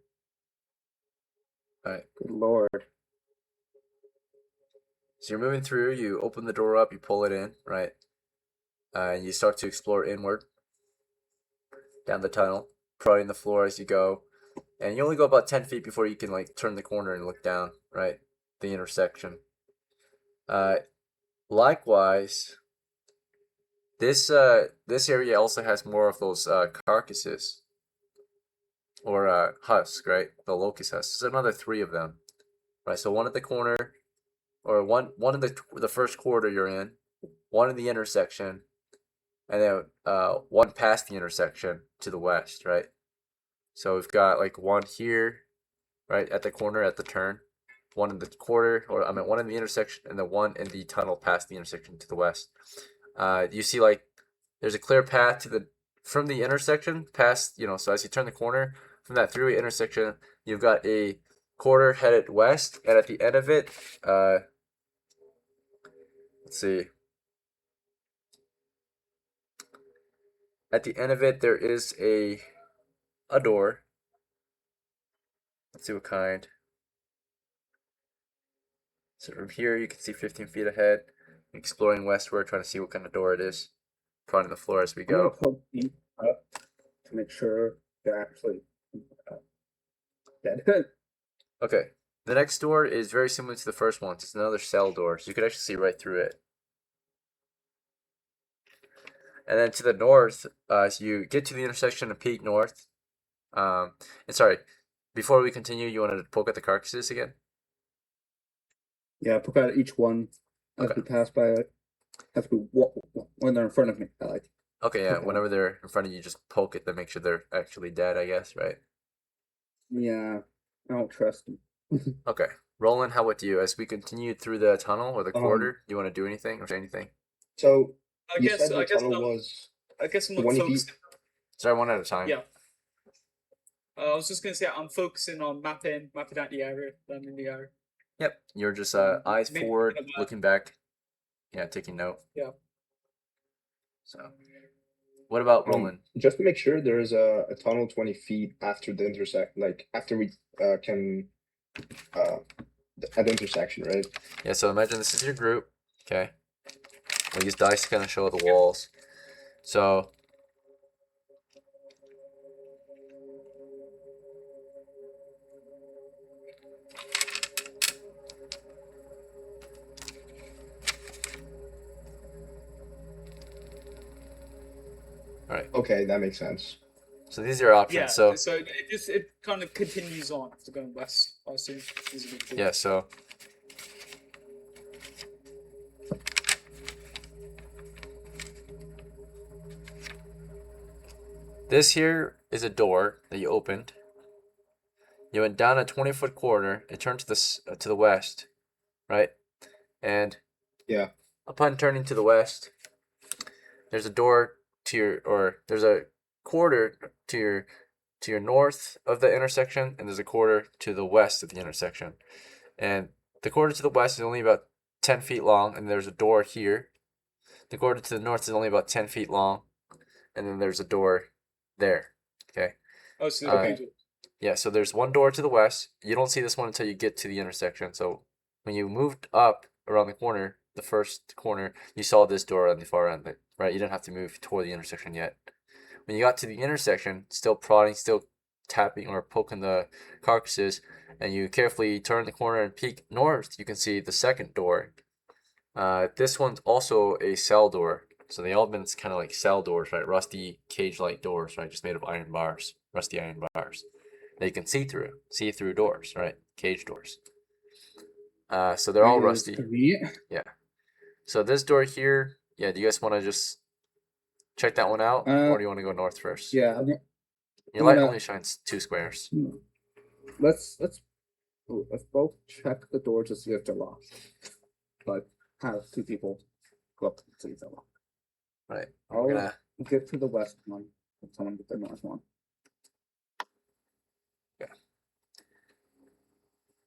All right. Good lord. So you're moving through. You open the door up. You pull it in, right? And you start to explore inward down the tunnel, prodding the floor as you go. And you only go about 10 feet before you can like turn the corner and look down, right? The intersection. Likewise, this area also has more of those carcasses or husks, right? The locust husks. There's another 3 of them, right? So one at the corner, or one in the first quarter you're in, one in the intersection, and then one past the intersection to the west, right? So we've got like one here, right at the corner at the turn, one in the quarter, or I mean one in the intersection, and then one in the tunnel past the intersection to the west. You see like there's a clear path to the from the intersection past, so as you turn the corner from that three-way intersection, you've got a quarter headed west, and at the end of it, let's see. At the end of it, there is a door. Let's see what kind. So from here, you can see 15 feet ahead, exploring westward, trying to see what kind of door it is. Prodding the floor as we I'm gonna go. poke these up to make sure they're actually dead. Okay. The next door is very similar to the first one. It's another cell door, so you could actually see right through it. And then to the north, as you get to the intersection of peak north, and sorry, before we continue, you wanted to poke at the carcasses again? Yeah, poke out each one as Okay. we pass by it. As we walk when they're in front of me. I like. Okay, yeah, Okay. whenever they're in front of you, just poke at them, make sure they're actually dead, I guess, right? Yeah, I don't trust them. Okay. Roland, how about you? As we continue through the tunnel or the corridor, do you want to do anything or say anything? So I you guess said the I guess tunnel I'm, was I guess I'm 20 focusing. feet. Sorry, one at a time. Yeah. I was just gonna say I'm focusing on mapping out the area. I'm in the area. Yep. You're just eyes Maybe forward, a map. looking back. Yeah, taking note. Yeah. So, what about Roland? Just to make sure, there is a tunnel 20 feet after the intersect, like after we can at the intersection, right? Yeah, so imagine this is your group, okay? We use dice to kind of show the walls. So, Okay, that makes sense. so these are your options. Yeah. So, So it kind of continues on after going west. I assume. Is a good thing. yeah, so this here is a door that you opened. You went down a 20-foot corridor and turned to the west, right? And Yeah. upon turning to the west, there's a door there's a quarter to your north of the intersection, and there's a quarter to the west of the intersection. And the quarter to the west is only about 10 feet long, and there's a door here. The quarter to the north is only about 10 feet long, and then there's a door there. Okay. Oh, so Okay. Yeah, so there's one door to the west. You don't see this one until you get to the intersection. So when you moved up around the corner, the first corner, you saw this door on the far end, right? You didn't have to move toward the intersection yet. When you got to the intersection, still prodding, still tapping or poking the carcasses, and you carefully turn the corner and peek north, you can see the second door. This one's also a cell door. So they all been kind of like cell doors, right? Rusty cage-like doors, right? Just made of iron bars, rusty iron bars. That you can see through doors, right? Cage doors. So they're all rusty. Yeah. So this door here, yeah. Do you guys want to just check that one out, or do you want to go north first? Yeah. Your light only shines 2 squares. Let's both check the door to see if they're locked. But have 2 people go up to see if they're locked. Right. I'll We're gonna get to the west one. And someone get the north one.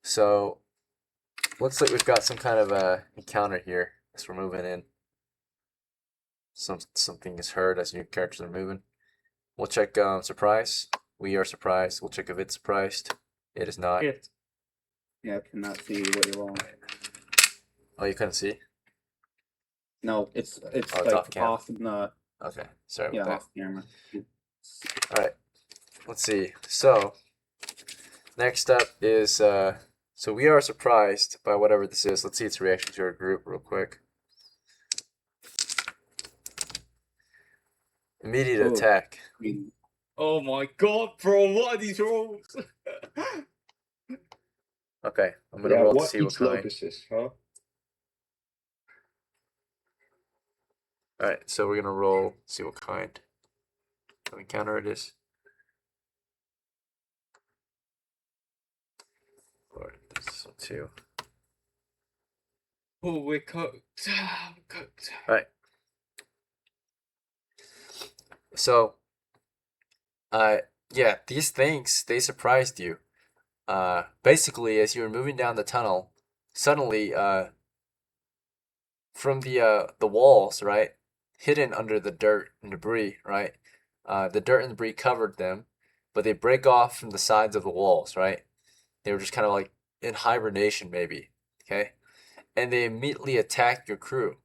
So looks like we've got some kind of a encounter here as we're moving in. Something is heard as your characters are moving. We'll check surprise. We are surprised. We'll check if it's surprised. It is not. Hit. Yeah, I cannot see what you're rolling. Oh, you couldn't see? No, it's Oh, it's like off cam. off in the Okay, sorry yeah, about that. off camera. All right, let's see. So next up is so we are surprised by whatever this is. Let's see its reaction to our group real quick. Immediate Oh. attack. I mean, Oh my god, bro! What are these rolls? Okay, I'm gonna Yeah, roll to what see what eats kind. locusts, huh? All right, so we're gonna roll, see what kind of encounter it is. Or this one too. Oh, we're cooked. We're cooked. All right. So, yeah, these things, they surprised you. Basically, as you were moving down the tunnel, suddenly, from the walls, right, hidden under the dirt and debris, right, the dirt and debris covered them, but they break off from the sides of the walls, right? They were just kind of like in hibernation, maybe, okay? And they immediately attack your crew.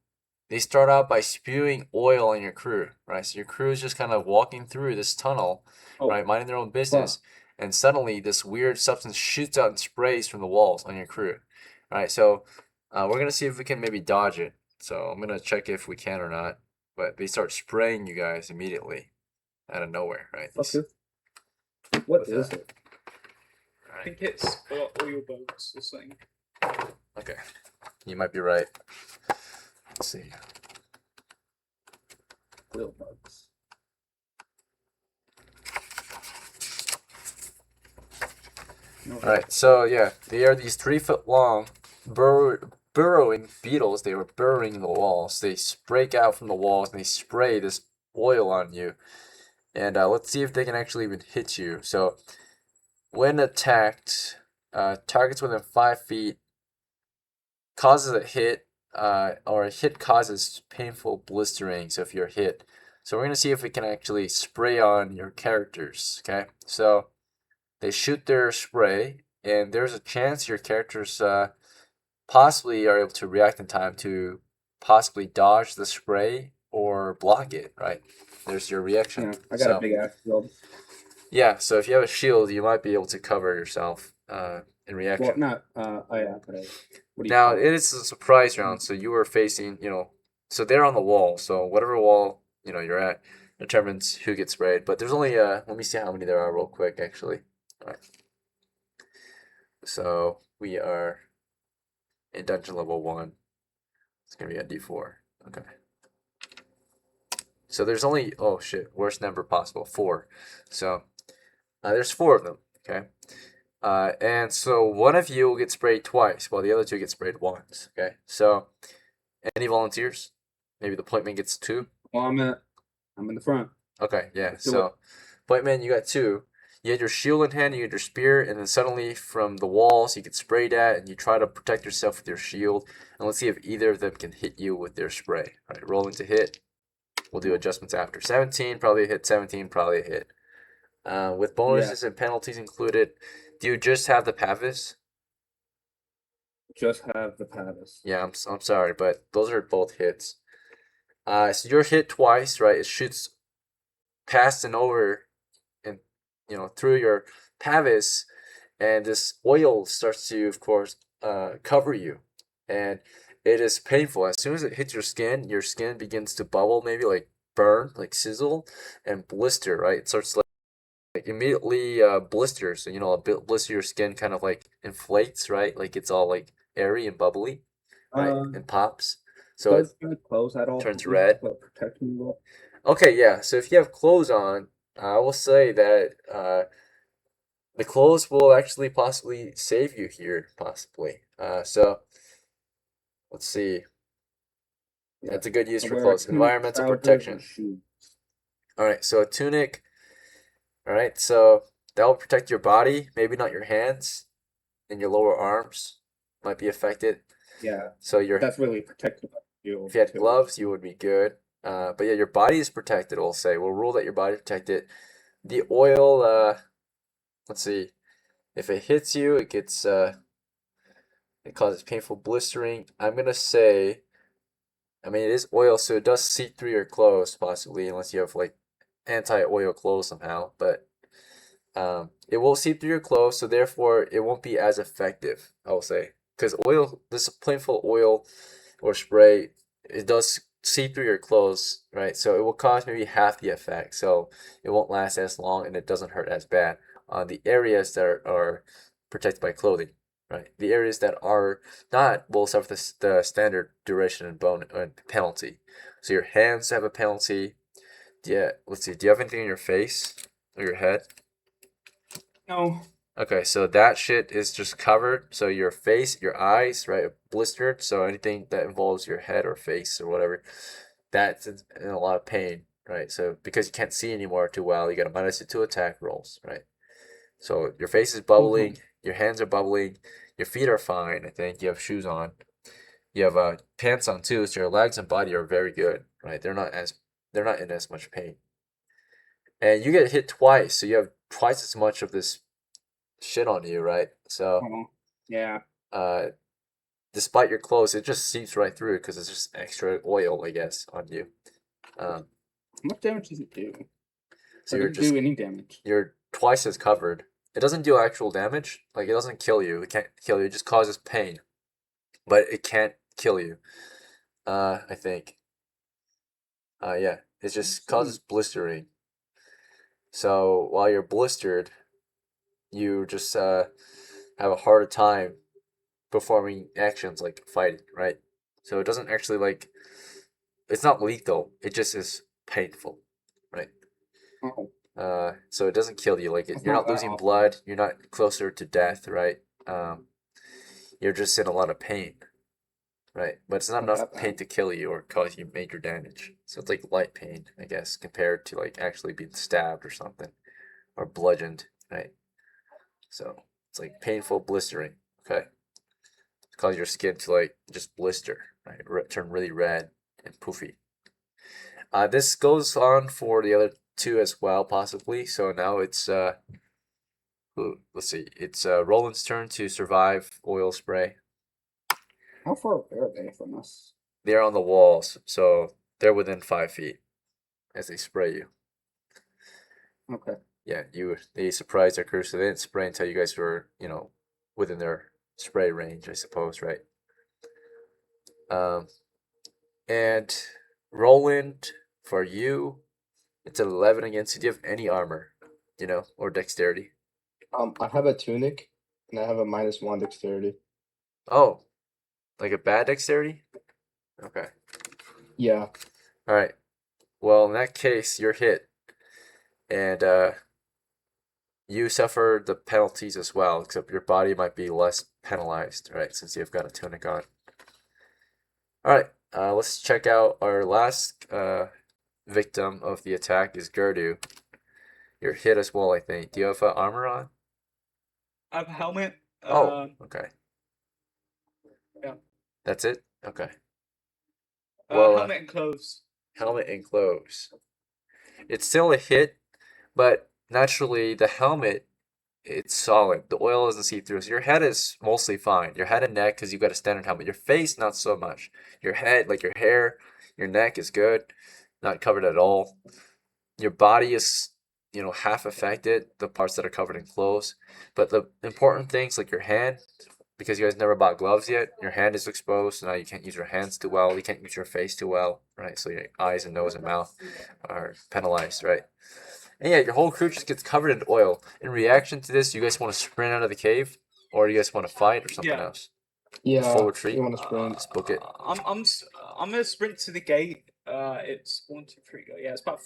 They start out by spewing oil on your crew, right? So your crew is just kind of walking through this tunnel, right, minding their own business, and suddenly this weird substance shoots out and sprays from the walls on your crew, right? So we're gonna see if we can maybe dodge it. So I'm gonna check if we can or not. But they start spraying you guys immediately out of nowhere, right? okay. What With is that. it? I think it's oil boats or something. Okay, you might be right. Let's see. Oil bugs. No. All right, so yeah, they are these 3-foot long burrowing beetles. They were burrowing in the walls. They break out from the walls and they spray this oil on you. And let's see if they can actually even hit you. So when attacked, targets within 5 feet causes a hit, or a hit causes painful blistering. So if you're hit, so we're gonna see if we can actually spray on your characters. Okay, so they shoot their spray, and there's a chance your characters possibly are able to react in time to possibly dodge the spray or block it. Right, there's your reaction. Yeah, I got a big axe shield. Yeah, so if you have a shield, you might be able to cover yourself in reaction. Well, not yeah, but what do you Now, call it is a surprise round, so you were facing, so they're on the wall, so whatever wall, you're at determines who gets sprayed. But there's only, let me see how many there are real quick, actually. All right. So we are in dungeon level 1. It's going to be a D4. Okay. So there's only, oh shit, worst number possible, 4. So there's 4 of them, okay? And so one of you will get sprayed twice, while the other 2 get sprayed once, okay? So, any volunteers? Maybe the point man gets 2? Well, I'm in the front. Okay, yeah, Let's do so, point man, you got 2. You had your shield in hand, you had your spear, and then suddenly from the walls you get sprayed at, and you try to protect yourself with your shield, and let's see if either of them can hit you with their spray. All right, rolling to hit. We'll do adjustments after. 17, probably a hit. 17, probably a hit. With bonuses and penalties included, do you just have the Pavis? Just have the Pavis. Yeah, I'm sorry, but those are both hits. So you're hit twice, right? It shoots past and over, and through your pelvis, and this oil starts to, of course, cover you, and it is painful. As soon as it hits your skin begins to bubble, maybe like burn, like sizzle, and blister, right? It starts like immediately blisters. So, a bit blister, your skin kind of like inflates, right? Like it's all like airy and bubbly, right? And pops. So it Does my clothes at all turns use red. to protect me well? Okay, yeah. So if you have clothes on, I will say that the clothes will actually possibly save you here, possibly. So let's see. Yeah. That's a good use I for wear a clothes. tunic, Environmental trousers, protection. and shoes. All right, so a tunic. All right, so that will protect your body, maybe not your hands and your lower arms might be affected. Yeah, So your that's really protective of you. if you had too. gloves, you would be good. But yeah, your body is protected. We'll say we'll rule that your body is protected. The oil, let's see, if it hits you, it gets it causes painful blistering. I'm gonna say, I mean, it is oil, so it does seep through your clothes possibly, unless you have like anti-oil clothes somehow. But it will seep through your clothes, so therefore it won't be as effective, I will say, because oil, this plainful oil or spray, it does seep through your clothes, right? So it will cause maybe half the effect, so it won't last as long and it doesn't hurt as bad on the areas that are protected by clothing, right? The areas that are not will suffer the standard duration and bone and penalty. So your hands have a penalty. Yeah, let's see. Do you have anything in your face or your head? No. Okay, so that shit is just covered. So your face, your eyes, right, are blistered. So anything that involves your head or face or whatever, that's in a lot of pain, right? So because you can't see anymore too well, you got to minus it to attack rolls, right? So your face is bubbling, your hands are bubbling, your feet are fine. I think you have shoes on, you have pants on too. So your legs and body are very good, right? They're not in as much pain, and you get hit twice, so you have twice as much of this shit on you, right? So Yeah. despite your clothes, it just seeps right through because it's just extra oil, I guess, on you. How much damage does it do? So Or you're does it just do any damage? you're twice as covered. It doesn't do actual damage. Like it doesn't kill you. It can't kill you. It just causes pain, but it can't kill you. I think. Yeah, it just causes blistering. So while you're blistered, you just have a harder time performing actions like fighting, right? So it doesn't actually like, it's not lethal. It just is painful, right? So it doesn't kill you. Like It's you're not not that losing awful. blood. You're not closer to death, right? You're just in a lot of pain, right? But it's not Not enough that pain bad. to kill you or cause you major damage. So it's like light pain, I guess, compared to like actually being stabbed or something or bludgeoned, right? So it's like painful blistering, okay? Cause your skin to like just blister, right? Turn really red and poofy. This goes on for the other two as well, possibly. So now it's let's see, it's Roland's turn to survive oil spray. How far away are they from us? They're on the walls, so they're within 5 feet as they spray you. Okay. Yeah, they surprised their crew, so they didn't spray until you guys were, within their spray range, I suppose, right? And Roland, for you, it's an 11 against you. Do you have any armor, or dexterity? I have a tunic, and I have a -1 dexterity. Oh, like a bad dexterity? Okay. Yeah. All right. Well, in that case, you're hit, and you suffer the penalties as well, except your body might be less penalized, right? Since you've got a tunic on. All right. Let's check out our last victim of the attack is Gardue. You're hit as well, I think. Do you have armor on? I have a helmet. Oh, okay. Yeah. That's it? Okay. Well, Helmet and clothes. Helmet and clothes. It's still a hit, but naturally the helmet, it's solid. The oil isn't see-through. So your head is mostly fine. Your head and neck, because you've got a standard helmet. Your face, not so much. Your head, like your hair, your neck is good. Not covered at all. Your body is half affected, the parts that are covered in clothes. But the important things like your hand, because you guys never bought gloves yet, your hand is exposed, so now you can't use your hands too well, you can't use your face too well, right? So your eyes and nose and mouth are penalized, right? And yeah, your whole crew just gets covered in oil. In reaction to this, you guys want to sprint out of the cave, or do you guys want to fight or something Yeah. else? Yeah, Full retreat. you want to sprint. Let's book it. I'm gonna sprint to the gate. It's 1, 2, 3. Go. Yeah, it's about.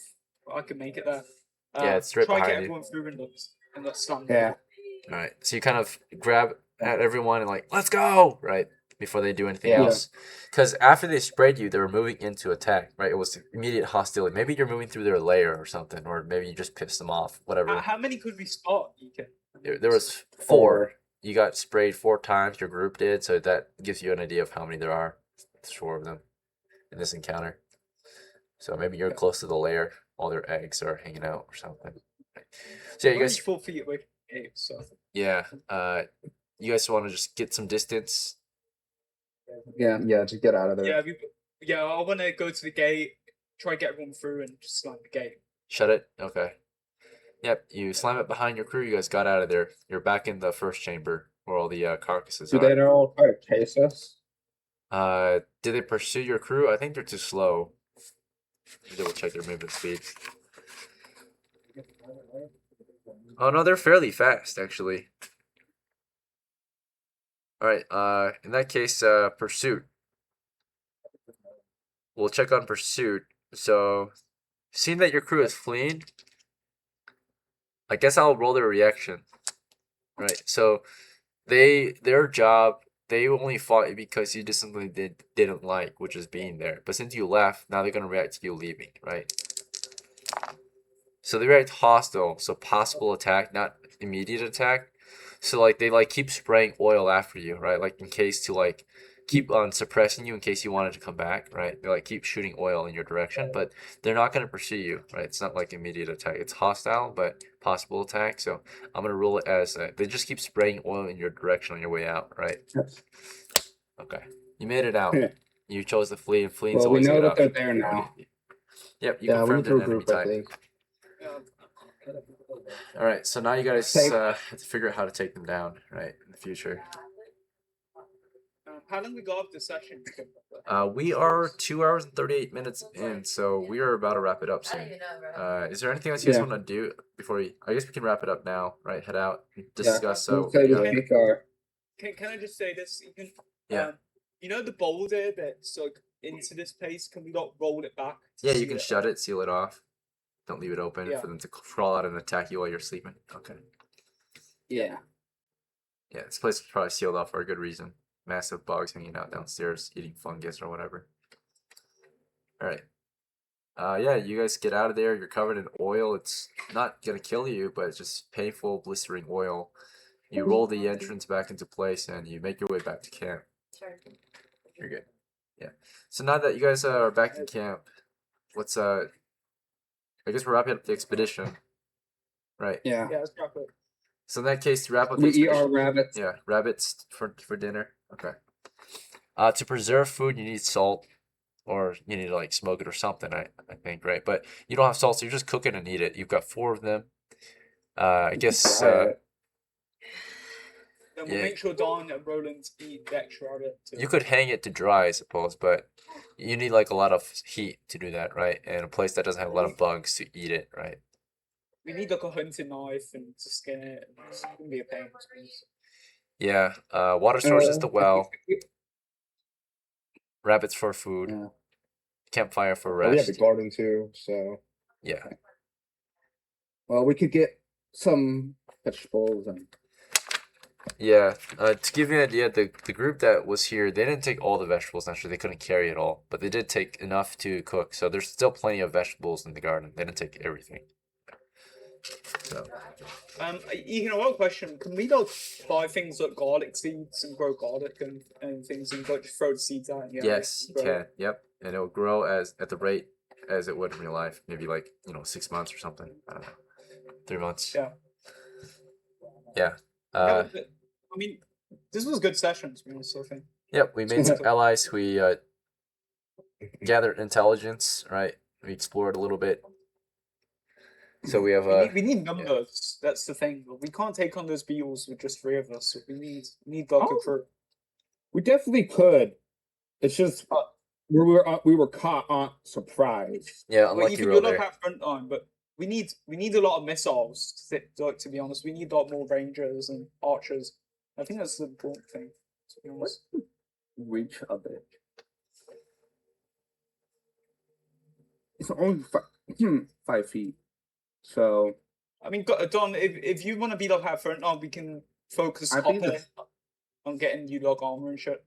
I can make it there. Yeah, it's right try and get behind you. everyone through and let's stand. Yeah. All right, so you kind of grab at everyone and like, let's go, right? Before they do anything Yeah. else. Because after they sprayed you, they were moving into attack, right? It was immediate hostility. Maybe you're moving through their lair or something, or maybe you just pissed them off, whatever. How many could we spot? There was 4. You got sprayed 4 times, your group did, so that gives you an idea of how many there are. There's 4 of them in this encounter. So maybe you're close to the lair, all their eggs are hanging out or something. So yeah, you guys 4 feet away from the gate, so. Yeah, you guys want to just get some distance? Yeah. Yeah, just get out of there. Yeah, I want to go to the gate, try and get everyone through, and just slam the gate. Shut it? Okay. Yep, you slam it behind your crew, you guys got out of there. You're back in the first chamber where all the carcasses Do they are. all try to chase us? Did they pursue your crew? I think they're too slow. Double check their movement speed. Oh no, they're fairly fast actually. Alright, in that case, pursuit. We'll check on pursuit. So, seeing that your crew is fleeing, I guess I'll roll their reaction. Right, so their job, they only fought you because you did something they didn't like, which is being there. But since you left, now they're gonna react to you leaving, right? So they react hostile, so possible attack, not immediate attack. So like they like keep spraying oil after you, right? Like in case to like keep on suppressing you in case you wanted to come back, right? They like keep shooting oil in your direction, but they're not gonna pursue you, right? It's not like immediate attack. It's hostile, but possible attack. So I'm gonna rule it as they just keep spraying oil in your direction on your way out, right? Yes. Okay, you made it out. Yeah. You chose to flee, and fleeing's Well, we always a know good that they're option. there now. Yep, you Yeah, we confirmed need to an enemy regroup, I type. think. All right, so now you guys Take- have to figure out how to take them down, right, in the future. How long we got of the session? We are 2 hours and 38 minutes in, so we are about to wrap it up I don't soon. even know, bro. Is there anything else you guys Yeah. want to do before we? I guess we can wrap it up now, right? Head out, discuss. So We'll say yeah. we speak our. Can I just say this? Ethan? Yeah. You know the boulder that's like into this place? Can we not roll it back? to Yeah, you seal can it shut off? it, seal it off. Don't leave it open Yeah. for them to crawl out and attack you while you're sleeping. Okay. Yeah. Yeah, this place is probably sealed off for a good reason. Massive bugs hanging out downstairs, eating fungus or whatever. All right. Yeah, you guys get out of there. You're covered in oil. It's not gonna kill you, but it's just painful, blistering oil. You roll the entrance back into place, and you make your way back to camp. Sure. You're good. Yeah. So now that you guys are back in camp, let's I guess we're wrapping up the expedition, right? Yeah. Yeah, let's wrap it. So in that case, to wrap up the We eat our expedition, rabbits. yeah, rabbits for dinner. Okay. To preserve food, you need salt, or you need to like smoke it or something. I think, right? But you don't have salt, so you're just cooking and eat it. You've got 4 of them. I guess. Then we'll Yeah. make sure Don and Roland eat the extra rabbit. too. You could hang it to dry, I suppose, but you need like a lot of heat to do that, right? And a place that doesn't have a lot of bugs to eat it, right? We need like a hunting knife and to skin it. It's gonna be a pain. I suppose. Yeah. Water source is the well. Rabbits for food. Yeah. Campfire for Oh, we have rest. the garden too, so Yeah. Well, we could get some vegetables and. Yeah, to give you an idea, the group that was here, they didn't take all the vegetables, naturally, they couldn't carry it all, but they did take enough to cook, so there's still plenty of vegetables in the garden. They didn't take everything. So, Ethan, I have a question. Can we like buy things like garlic seeds and grow garlic and things and like just throw the seeds out? And, yes, you grow can, it? yep, and it'll grow at the rate as it would in real life, maybe like, 6 months or something, I don't know, 3 months. Yeah. Yeah. Yeah, but, I mean, this was a good session, to be honest, I think. Yep, we made some allies, we gathered intelligence, right, we explored a little bit. So we have We need numbers. That's the thing. We can't take on those beetles with just 3 of us. So we need like a Oh. crew. We definitely could. It's just we were caught on surprise. yeah, Well, unlucky even roll you're there. like at front line, but we need a lot of missiles. To be honest, we need a lot more rangers and archers. I think that's the important thing. To be honest. Reach of it. It's only 5 feet. So I mean, Don, if you want to be like at front line, we can focus I think Copper on getting you like armor and shit.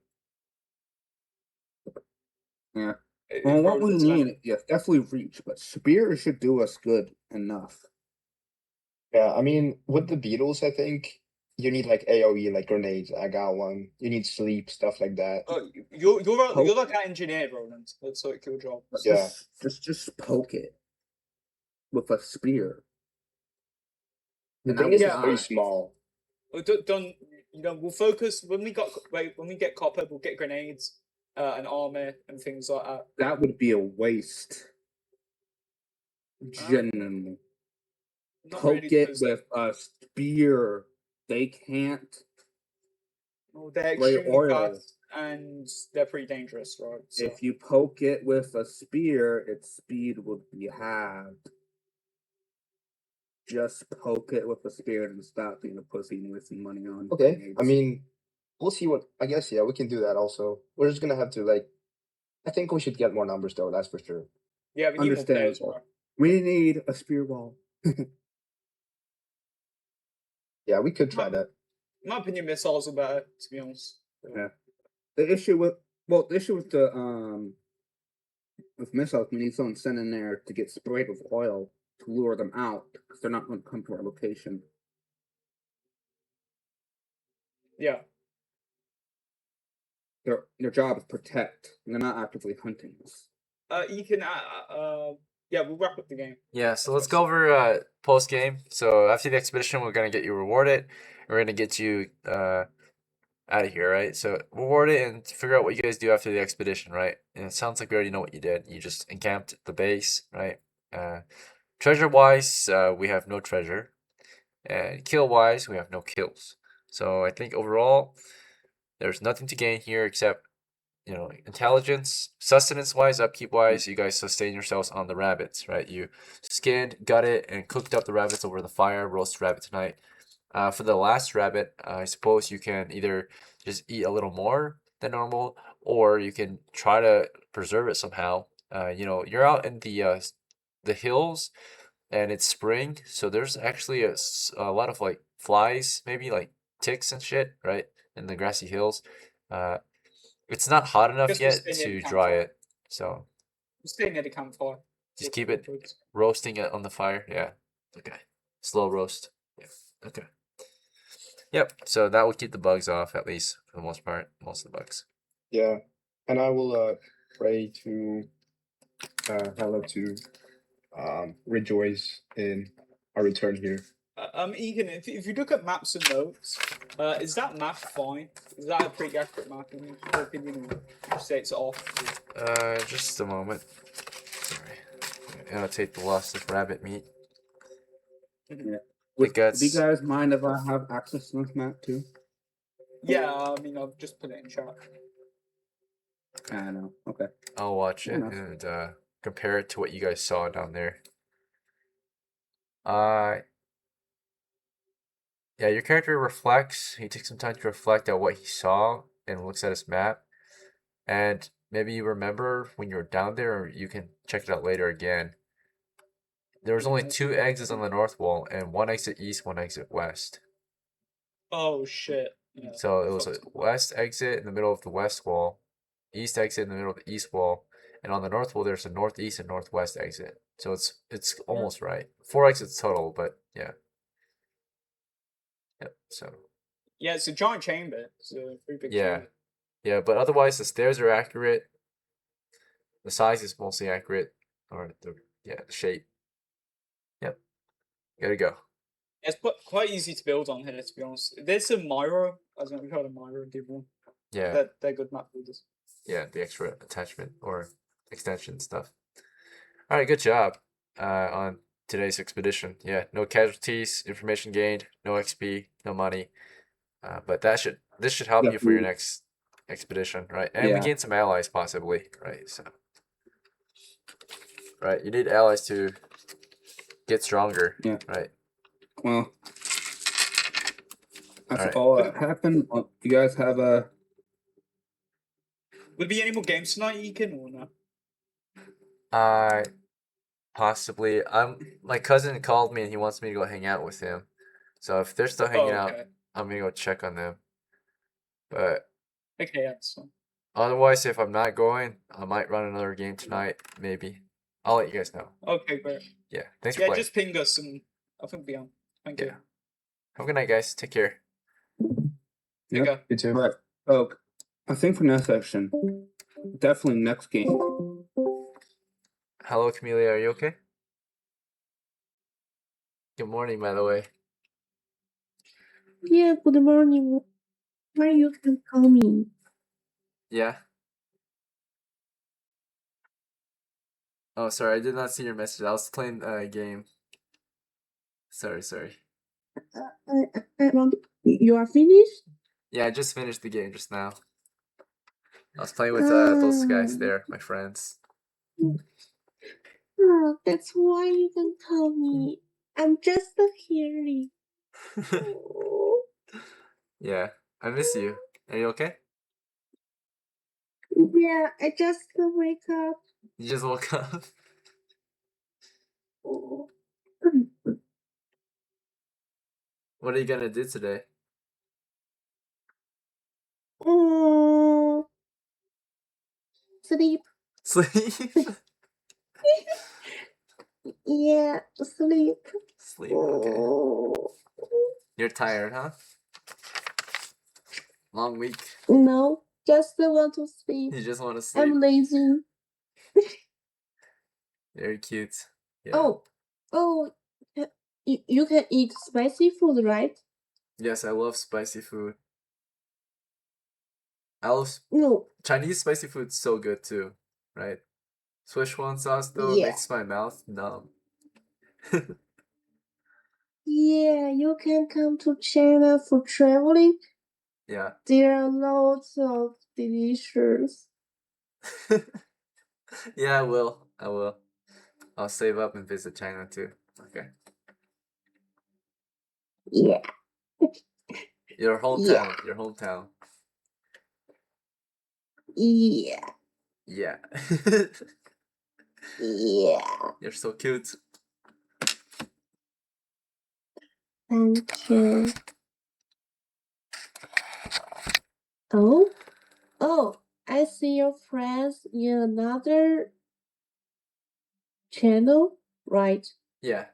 yeah. If Well, what we Roland's back. need, yes, definitely reach, but spear should do us good enough. Yeah, I mean, with the beetles, I think you need like AoE, like grenades. I got one. You need sleep, stuff like that. You're like an engineer, Roland. That's like your job. But Yeah. just poke it with a spear. The And thing I is, will it's very die. small. Don, we'll focus when we get copper. We'll get grenades, and armor and things like that. That would be a waste. Genuinely. Not Poke really, it 'cause, with a spear. They can't. well, they're spray extremely oil. fast and they're pretty dangerous, right? So, If you poke it with a spear, its speed would be halved. Just poke it with a spear and stop being a pussy and wasting money on. Okay, grenades. I mean, we'll see what. I guess yeah, we can do that also. We're just gonna have to like. I think we should get more numbers though. That's for sure. yeah, we need more players, Understandable. right? We need a spear wall. Yeah, we could try that. In my opinion, missiles are better, to be honest. Yeah. The issue with the with missiles, we need someone sent in there to get sprayed with oil to lure them out because they're not going to come to our location. Yeah. Their job is protect. And they're not actively hunting us. You can. Yeah, we'll wrap up the game. Yeah, so let's go over post game. So after the expedition, we're gonna get you rewarded. We're gonna get you out of here, right? So reward it and figure out what you guys do after the expedition, right? And it sounds like we already know what you did. You just encamped at the base, right? Treasure wise, we have no treasure, and kill wise, we have no kills. So I think overall, there's nothing to gain here except, you know, intelligence, sustenance wise, upkeep wise. You guys sustain yourselves on the rabbits, right? You skinned, gutted, and cooked up the rabbits over the fire. Roast rabbit tonight. For the last rabbit, I suppose you can either just eat a little more than normal, or you can try to preserve it somehow. You know, you're out in the hills, and it's spring, so there's actually a lot of like flies, maybe like ticks and shit, right, in the grassy hills. It's not hot enough Guess we're yet staying near to the dry campfire. it, so We're staying near the campfire. just keep it roasting it on the fire. Yeah. Okay. Slow roast. Yeah. Okay. Yep. So that will keep the bugs off, at least for the most part. Most of the bugs. Yeah, and I will pray to Hela to rejoice in our return here. Egan, if you look at maps and notes, is that map fine? Is that a pretty accurate map in your opinion? Or would you say it's off? Just a moment. Sorry. Annotate the loss of rabbit meat. Would guts. do you guys mind if I have access to this map too? Yeah, I mean, I'll just put it in chat. I know. Okay. I'll watch Fair it enough. and compare it to what you guys saw down there. Yeah, your character reflects. He takes some time to reflect at what he saw and looks at his map. And maybe you remember when you were down there, or you can check it out later again. There was only 2 exits on the north wall, and 1 exit east, 1 exit west. Oh shit. Yeah. So it was a west exit in the middle of the west wall, east exit in the middle of the east wall, and on the north wall there's a northeast and northwest exit. So it's almost right. 4 exits total, but yeah. Yep. So Yeah, it's a giant chamber. It's a pretty big yeah, chamber. yeah. But otherwise, the stairs are accurate. The size is mostly accurate, or the shape. Yep. Gotta go. It's quite easy to build on here, to be honest. There's some Myro. I don't know if you've heard of Myro, did one. Yeah. They're good map builders. Yeah, the extra attachment or extension stuff. All right, good job on today's expedition. Yeah, no casualties, information gained, no XP, no money. But this should help you for your next expedition, right? And we Yeah. gain some allies possibly, right? So, right, you need allies to get stronger, Yeah. right? Well, that's Alright. all that happened. You guys have a. Would there be any more games tonight, Ekin, or no? Possibly. My cousin called me and he wants me to go hang out with him. So if they're still hanging out, Okay. I'm gonna go check on them. But Okay, that's fine. otherwise, if I'm not going, I might run another game tonight, maybe. I'll let you guys know. Okay, great. Yeah, thanks for Yeah, playing. just ping us and I think we'll be on. Thank you. Yeah. Have a good night, guys. Take care. Take care. You too. Right. Oh, I think for next section, definitely next game. Hello, Camellia. Are you okay? Good morning, by the way. Yeah, good morning. Why you can call me? Yeah. Oh, sorry. I did not see your message. I was playing a game. Sorry. You are finished? Yeah, I just finished the game just now. I was playing with those guys there, my friends. Oh, that's why you can call me. I'm just hearing. Oh, Yeah, I miss you. Are you okay? yeah, I just wake up. You just woke up. Oh, What are you gonna do today? oh, sleep. Sleep. Yeah, sleep. Sleep. Okay. Oh, You're tired, huh? Long week. no, just want to sleep. You just want to sleep. I'm lazy. Very cute. Yeah. Oh, you can eat spicy food, right? Yes, I love spicy food. I love No. Chinese spicy food. So good too, right? Szechuan sauce though Yeah. makes my mouth numb. Yeah, you can come to China for traveling. Yeah. There are lots of delicious. Yeah, I will. I'll save up and visit China too. Okay. Yeah. Your hometown. Your hometown. Yeah. Yeah. Yeah. You're so cute. Thank you. Oh, I see your friends in another channel, right? Yeah.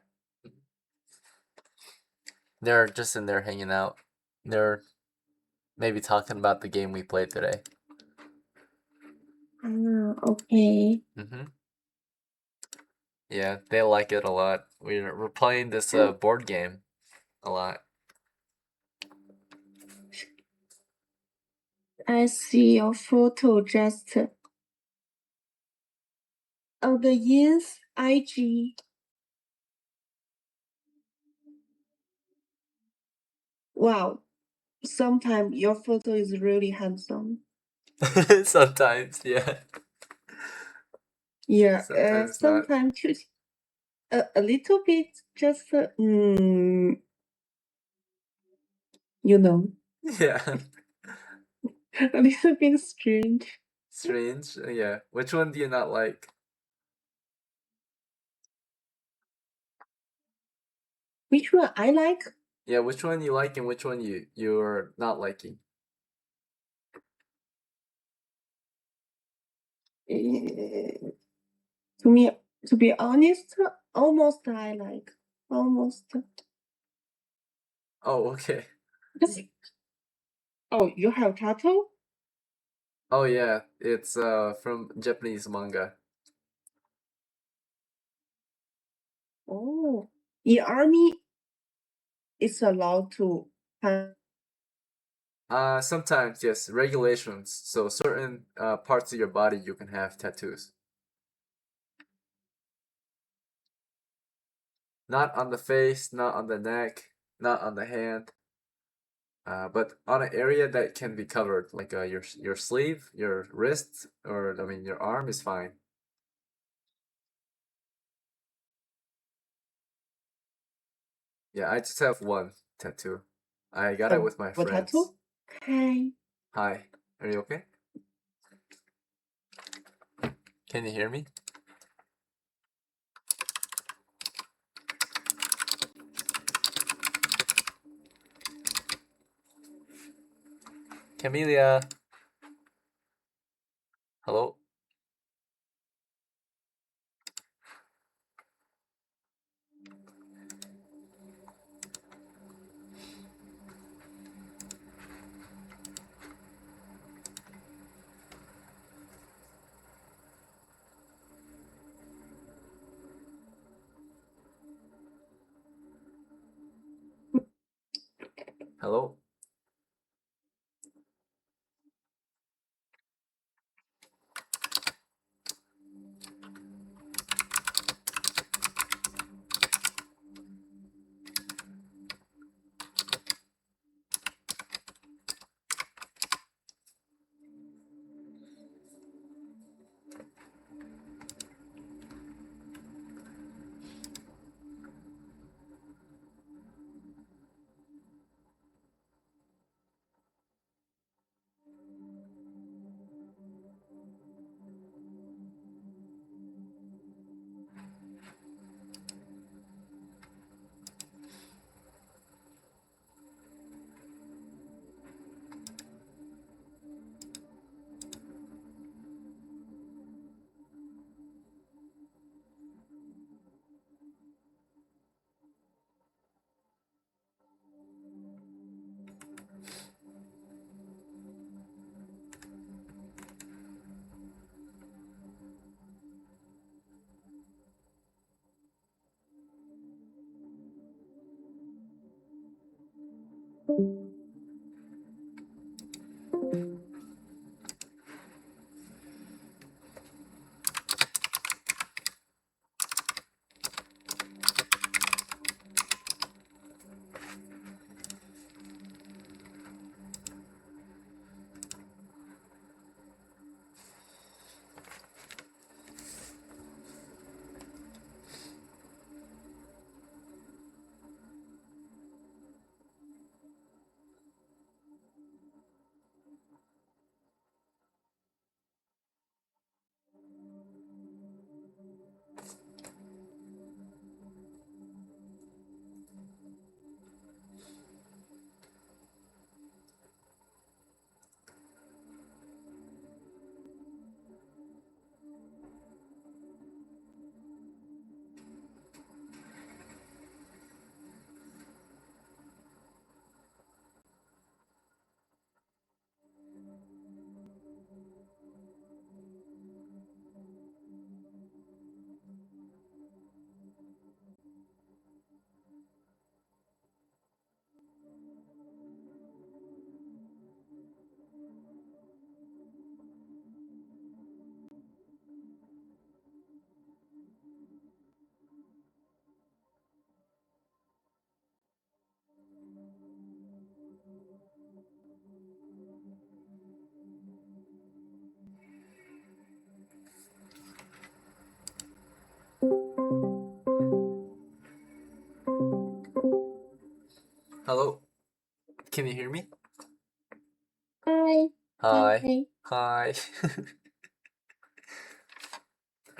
They're just in there hanging out. They're maybe talking about the game we played today. Ah, okay. Yeah, they like it a lot. We're playing this board game a lot. I see your photo just on the Yin's IG. Wow. Sometimes your photo is really handsome. Sometimes, yeah. Yeah, Sometimes not. sometimes cute. A little bit just you know, Yeah. a little bit strange. Strange. Yeah. Which one do you not like? Which one I like? Yeah, which one you like and which one you're not liking? To be honest, almost I like. Almost. Oh, okay. Oh, you have tattoo? Oh yeah, it's from Japanese manga. Oh, in army, it's allowed to have. Sometimes yes, regulations. So certain parts of your body you can have tattoos. Not on the face, not on the neck, not on the hand. But on an area that can be covered, like your sleeve, your wrist, or I mean your arm is fine. Yeah, I just have one tattoo. I got it with my What friends. tattoo? Hi. Hi, are you okay? Can you hear me? Camellia. Hello? Hello? Hello? Can you hear me? Hi. Hi. Hi.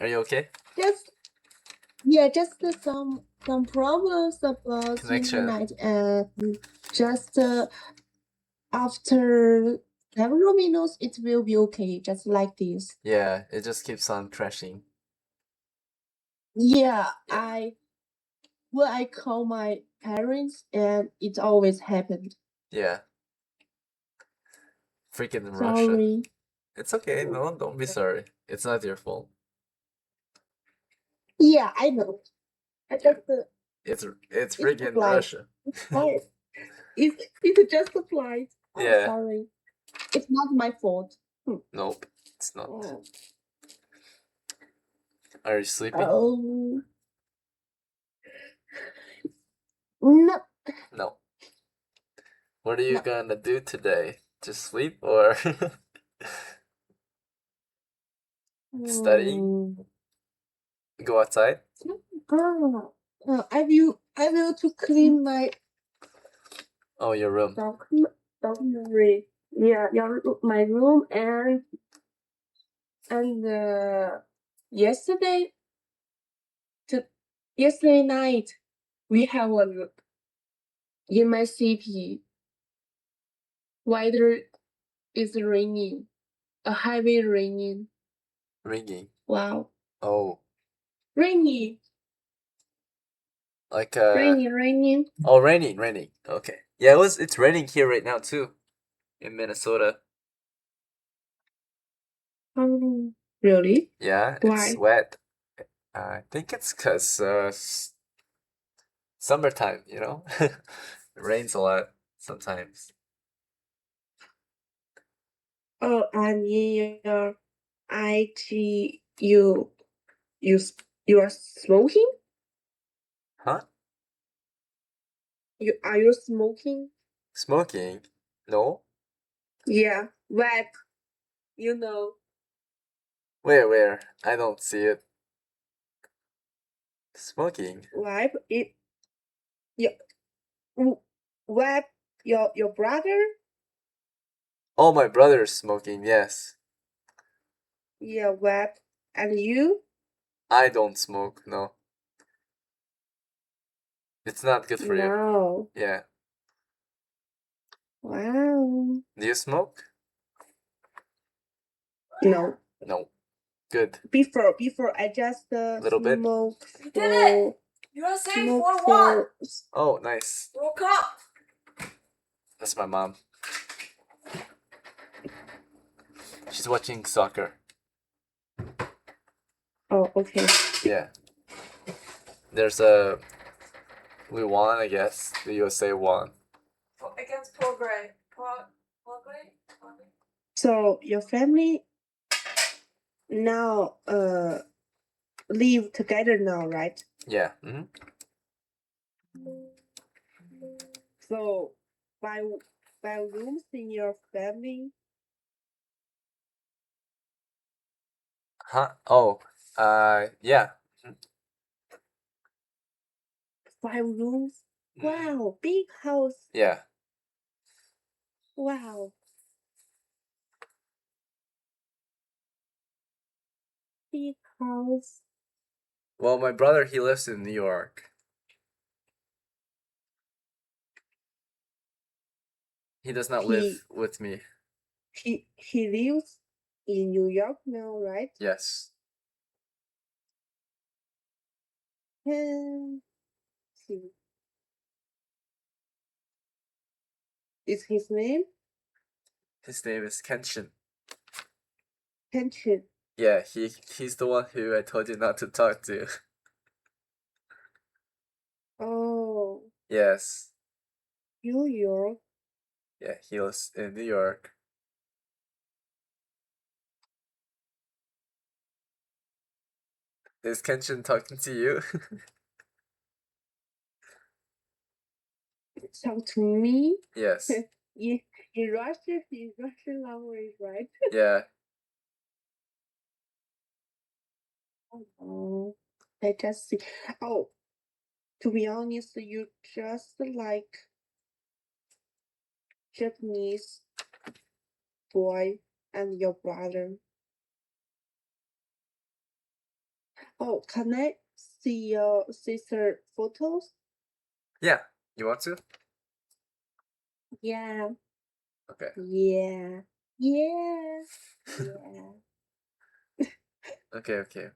Are you okay? Just some problems about Connection. internet and just after several minutes it will be okay, just like this. Yeah, it just keeps on crashing. Yeah, I call my parents and it always happened. Yeah. Freaking Russia. Sorry. It's okay, no, don't be sorry. It's not your fault. Yeah, I know. I just It's freaking applied. Russia. It just applied. Oh, Yeah. sorry. It's not my fault. Nope, it's not. Oh. Are you sleeping? Oh. No. No. What are you No. gonna do today? Just sleep or studying? Go outside? I will to clean my Oh, your room. documentary. Yeah, my room and yesterday night we have in my city weather is raining, a heavy raining. Ringing. Wow, Oh, raining, like raining. Oh, raining. Okay. Yeah, it's raining here right now too, in Minnesota. Oh, really? Yeah, Why? it's wet. I think it's cause summertime, you know? It rains a lot sometimes. Oh, and in your IT, you are smoking? Huh? Are you smoking? Smoking? No? Yeah, wet. You know, Where? I don't see it. Smoking? wipe it. Your wipe your brother. Oh, my brother's smoking, yes. Yeah, wipe. And you? I don't smoke, no. It's not good for you. No. Yeah. Wow. Do you smoke? No. No. Good. Before I just Little bit? smoke You did it! You're saying smoke 4-1! Oh, nice. World Cup! That's my mom. She's watching soccer. Oh, okay. Yeah. We won, I guess. The USA won. Against Paraguay. Paraguay? So your family now live together now, right? Yeah. Mm-hmm. So by rooms in your family. Huh? Oh. Yeah. 5 rooms. Wow, big house. Yeah. Wow. Big house. Well, my brother, he lives in New York. He does not live with me. He lives in New York now, right? Yes. See. Is his name? His name is Kenshin. Kenshin. Yeah, he's the one who I told you not to talk to. Oh, Yes. New York. Yeah, he lives in New York. Is Kenshin talking to you? Talk to me. Yes. Yeah, in Russian language, right? Yeah. Oh, let us see. Oh, to be honest, you just like Japanese boy and your brother. Oh, can I see your sister photos? Yeah. You want to? Yeah. Okay. Yeah. Yeah. Yeah. Okay.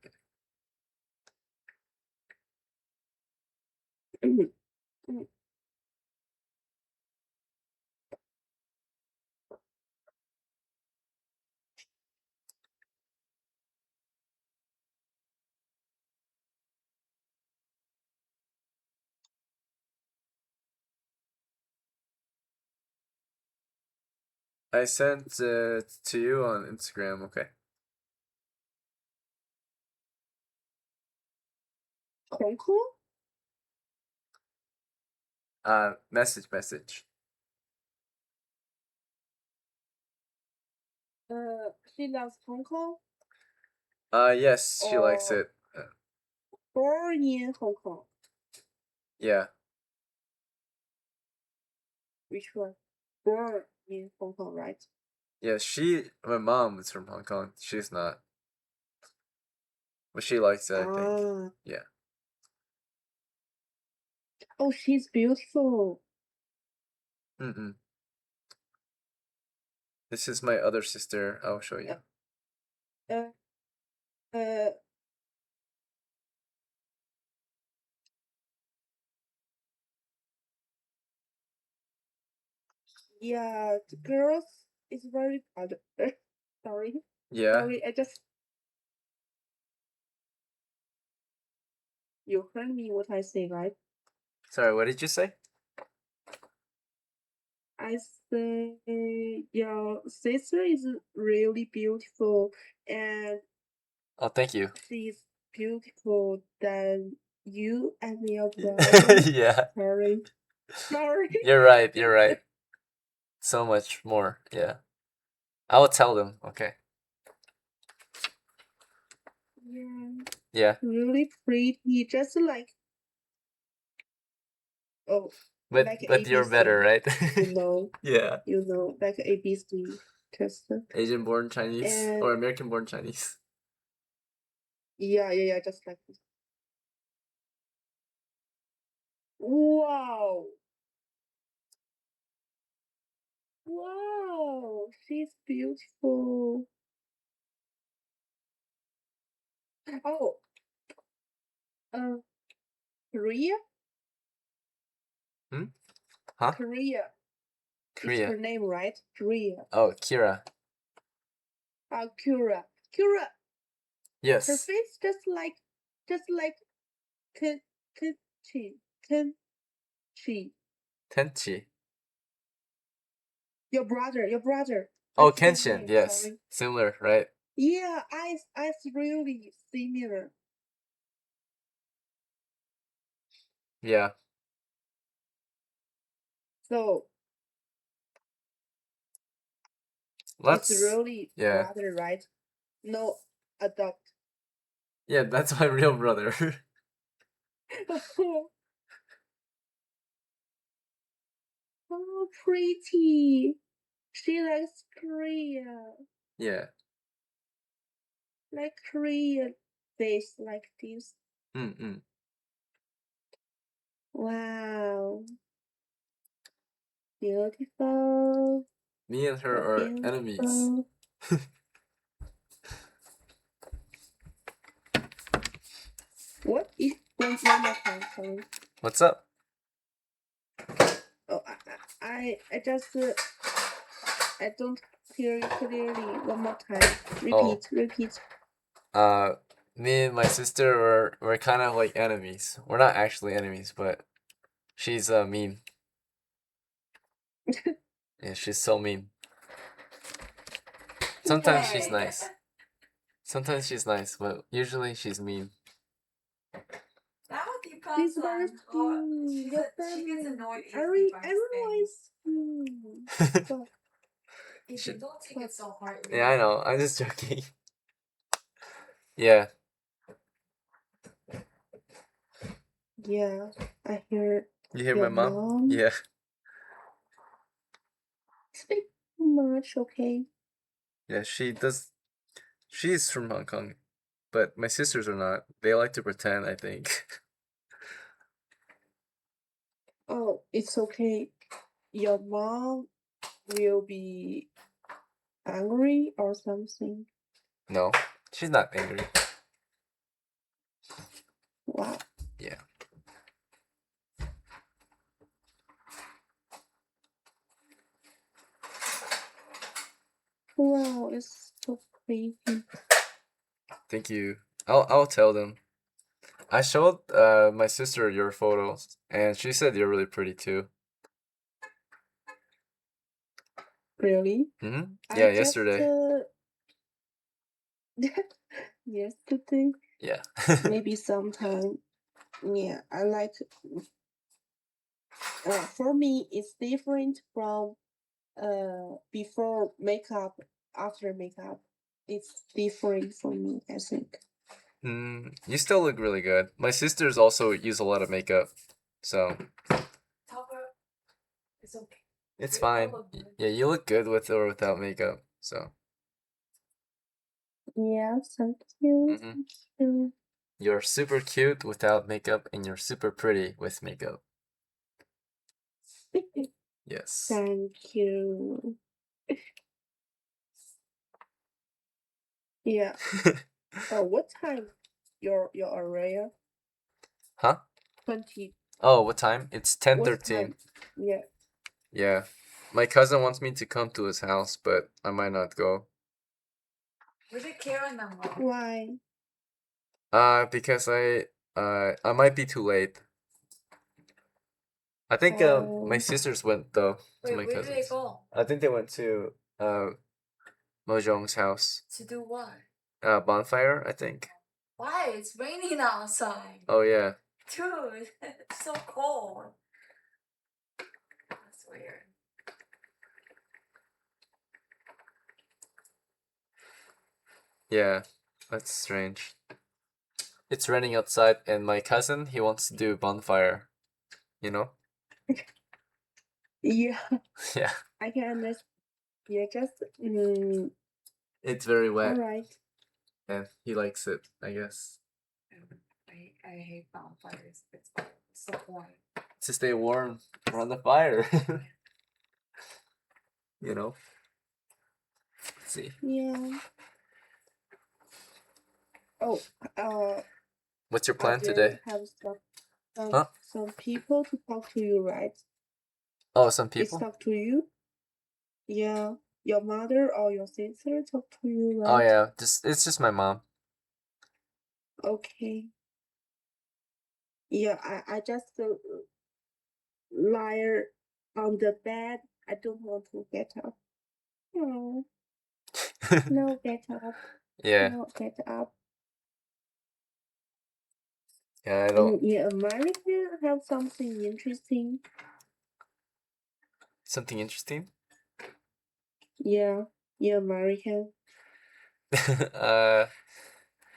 I sent to you on Instagram, okay? Hong Kong? Message. She loves Hong Kong. Yes, she likes Oh. it. Born in Hong Kong. Yeah. Which one? Born in Hong Kong, right? Yeah, my mom is from Hong Kong. She's not. But she likes it, I think. Ah. Yeah. Oh, she's beautiful. Mm-mm. This is my other sister. I'll show you. Uh, yeah, the girls is very sorry. Yeah. Sorry, you heard me what I say, right? Sorry, what did you say? I say your sister is really beautiful and Oh, thank you. she's beautiful than you and your brother. Yeah. Sorry. You're right. So much more. Yeah. I will tell them. Okay. Yeah. Yeah. Really pretty, just like But like you're ABC. better, right? Yeah, Yeah. like ABC just Asian born Chinese and or American born Chinese. yeah, just like this. Wow. Wow, she's beautiful. Oh, Korea? Huh? Korea. It's Korea. her name, right? Korea. Oh, Kira. Kura. Kura. Her Yes. face just like Kenchi. Tenchi. Your brother. Oh, That's his Kenshin. name, Yes. sorry. Similar, right? Yeah, eyes really similar. Yeah. So Let's. it's really Yeah. brother, right? No adopt. Yeah, that's my real brother. Oh, pretty. She likes Korea. Yeah. Like Korean face like this. Mm-mm. Wow. Beautiful. Me and her are enemies. Beautiful. What is one more time, sorry. What's up? Oh, I just I don't hear you clearly. One more time. Repeat. Me and my sister we're kind of like enemies. We're not actually enemies, but she's mean. Yeah, she's so mean. Sometimes she's nice. Sometimes she's nice, but usually she's mean. She's very sweet. Your family. Everyone is sweet. But Yeah, I know. I'm just joking. Yeah. yeah, I hear You hear your my mom? Yeah. Speak too much, okay? Yeah, she does. She's from Hong Kong, but my sisters are not. They like to pretend, I think. Oh, it's okay. Your mom will be angry or something. No, she's not angry. Wow. Yeah. Wow, it's so pretty. Thank you. I'll tell them. I showed my sister your photos, and she said you're really pretty too. Really? Mm-hmm. I Yeah, just, yesterday. yesterday? Yeah. Maybe sometime. Yeah, I like For me, it's different from before makeup, after makeup. It's different for me, I think. You still look really good. My sisters also use a lot of makeup, so It's okay. it's We all fine. look good. Yeah, you look good with or without makeup. So Yeah, thank you. Mhm. Thank you. you're super cute without makeup, and you're super pretty with makeup. Yes. Thank you. Yeah. Oh, what time? Your area? Huh? 20. Oh, what time? It's What 10:13. time? Yeah. Yeah. My cousin wants me to come to his house, but I might not go. Why? Because I might be too late. I think my Oh. sisters went though to my cousins. go? I think they went to Mojong's house. To do what? Bonfire, I think. Why? It's raining outside. Oh yeah. Dude, it's so cold. That's weird. Yeah. That's strange. It's raining outside, and my cousin, he wants to do bonfire. You know? Yeah, Yeah. I can understand. Yeah, just It's very wet, alright. and he likes it, I guess. I hate bonfires. It's so boring. To stay warm around the fire. You know? Let's see. Yeah. Oh, What's your are plan there today? have Huh? some people to talk to you, right? Oh, some It's people? talk to you? Yeah. Your mother or your sister talk to you, right? Oh yeah, it's just my mom. Okay. Yeah, I just lie on the bed. I don't want to get up. No, no, get up. Yeah. No, get up. Yeah, I don't. In America, have something interesting. Something interesting? Yeah, in America.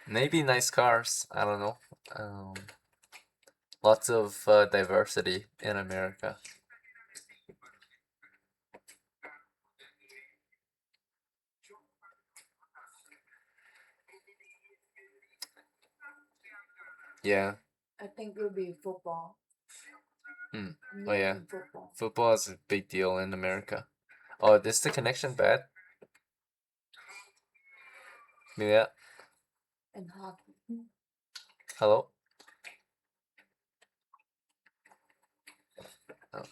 Maybe nice cars. I don't know. Lots of diversity in America. Yeah. I think it would be football. Oh yeah. Football. Football is a big deal in America. Oh, is the connection bad? Yeah. And hockey. Hello? Oh.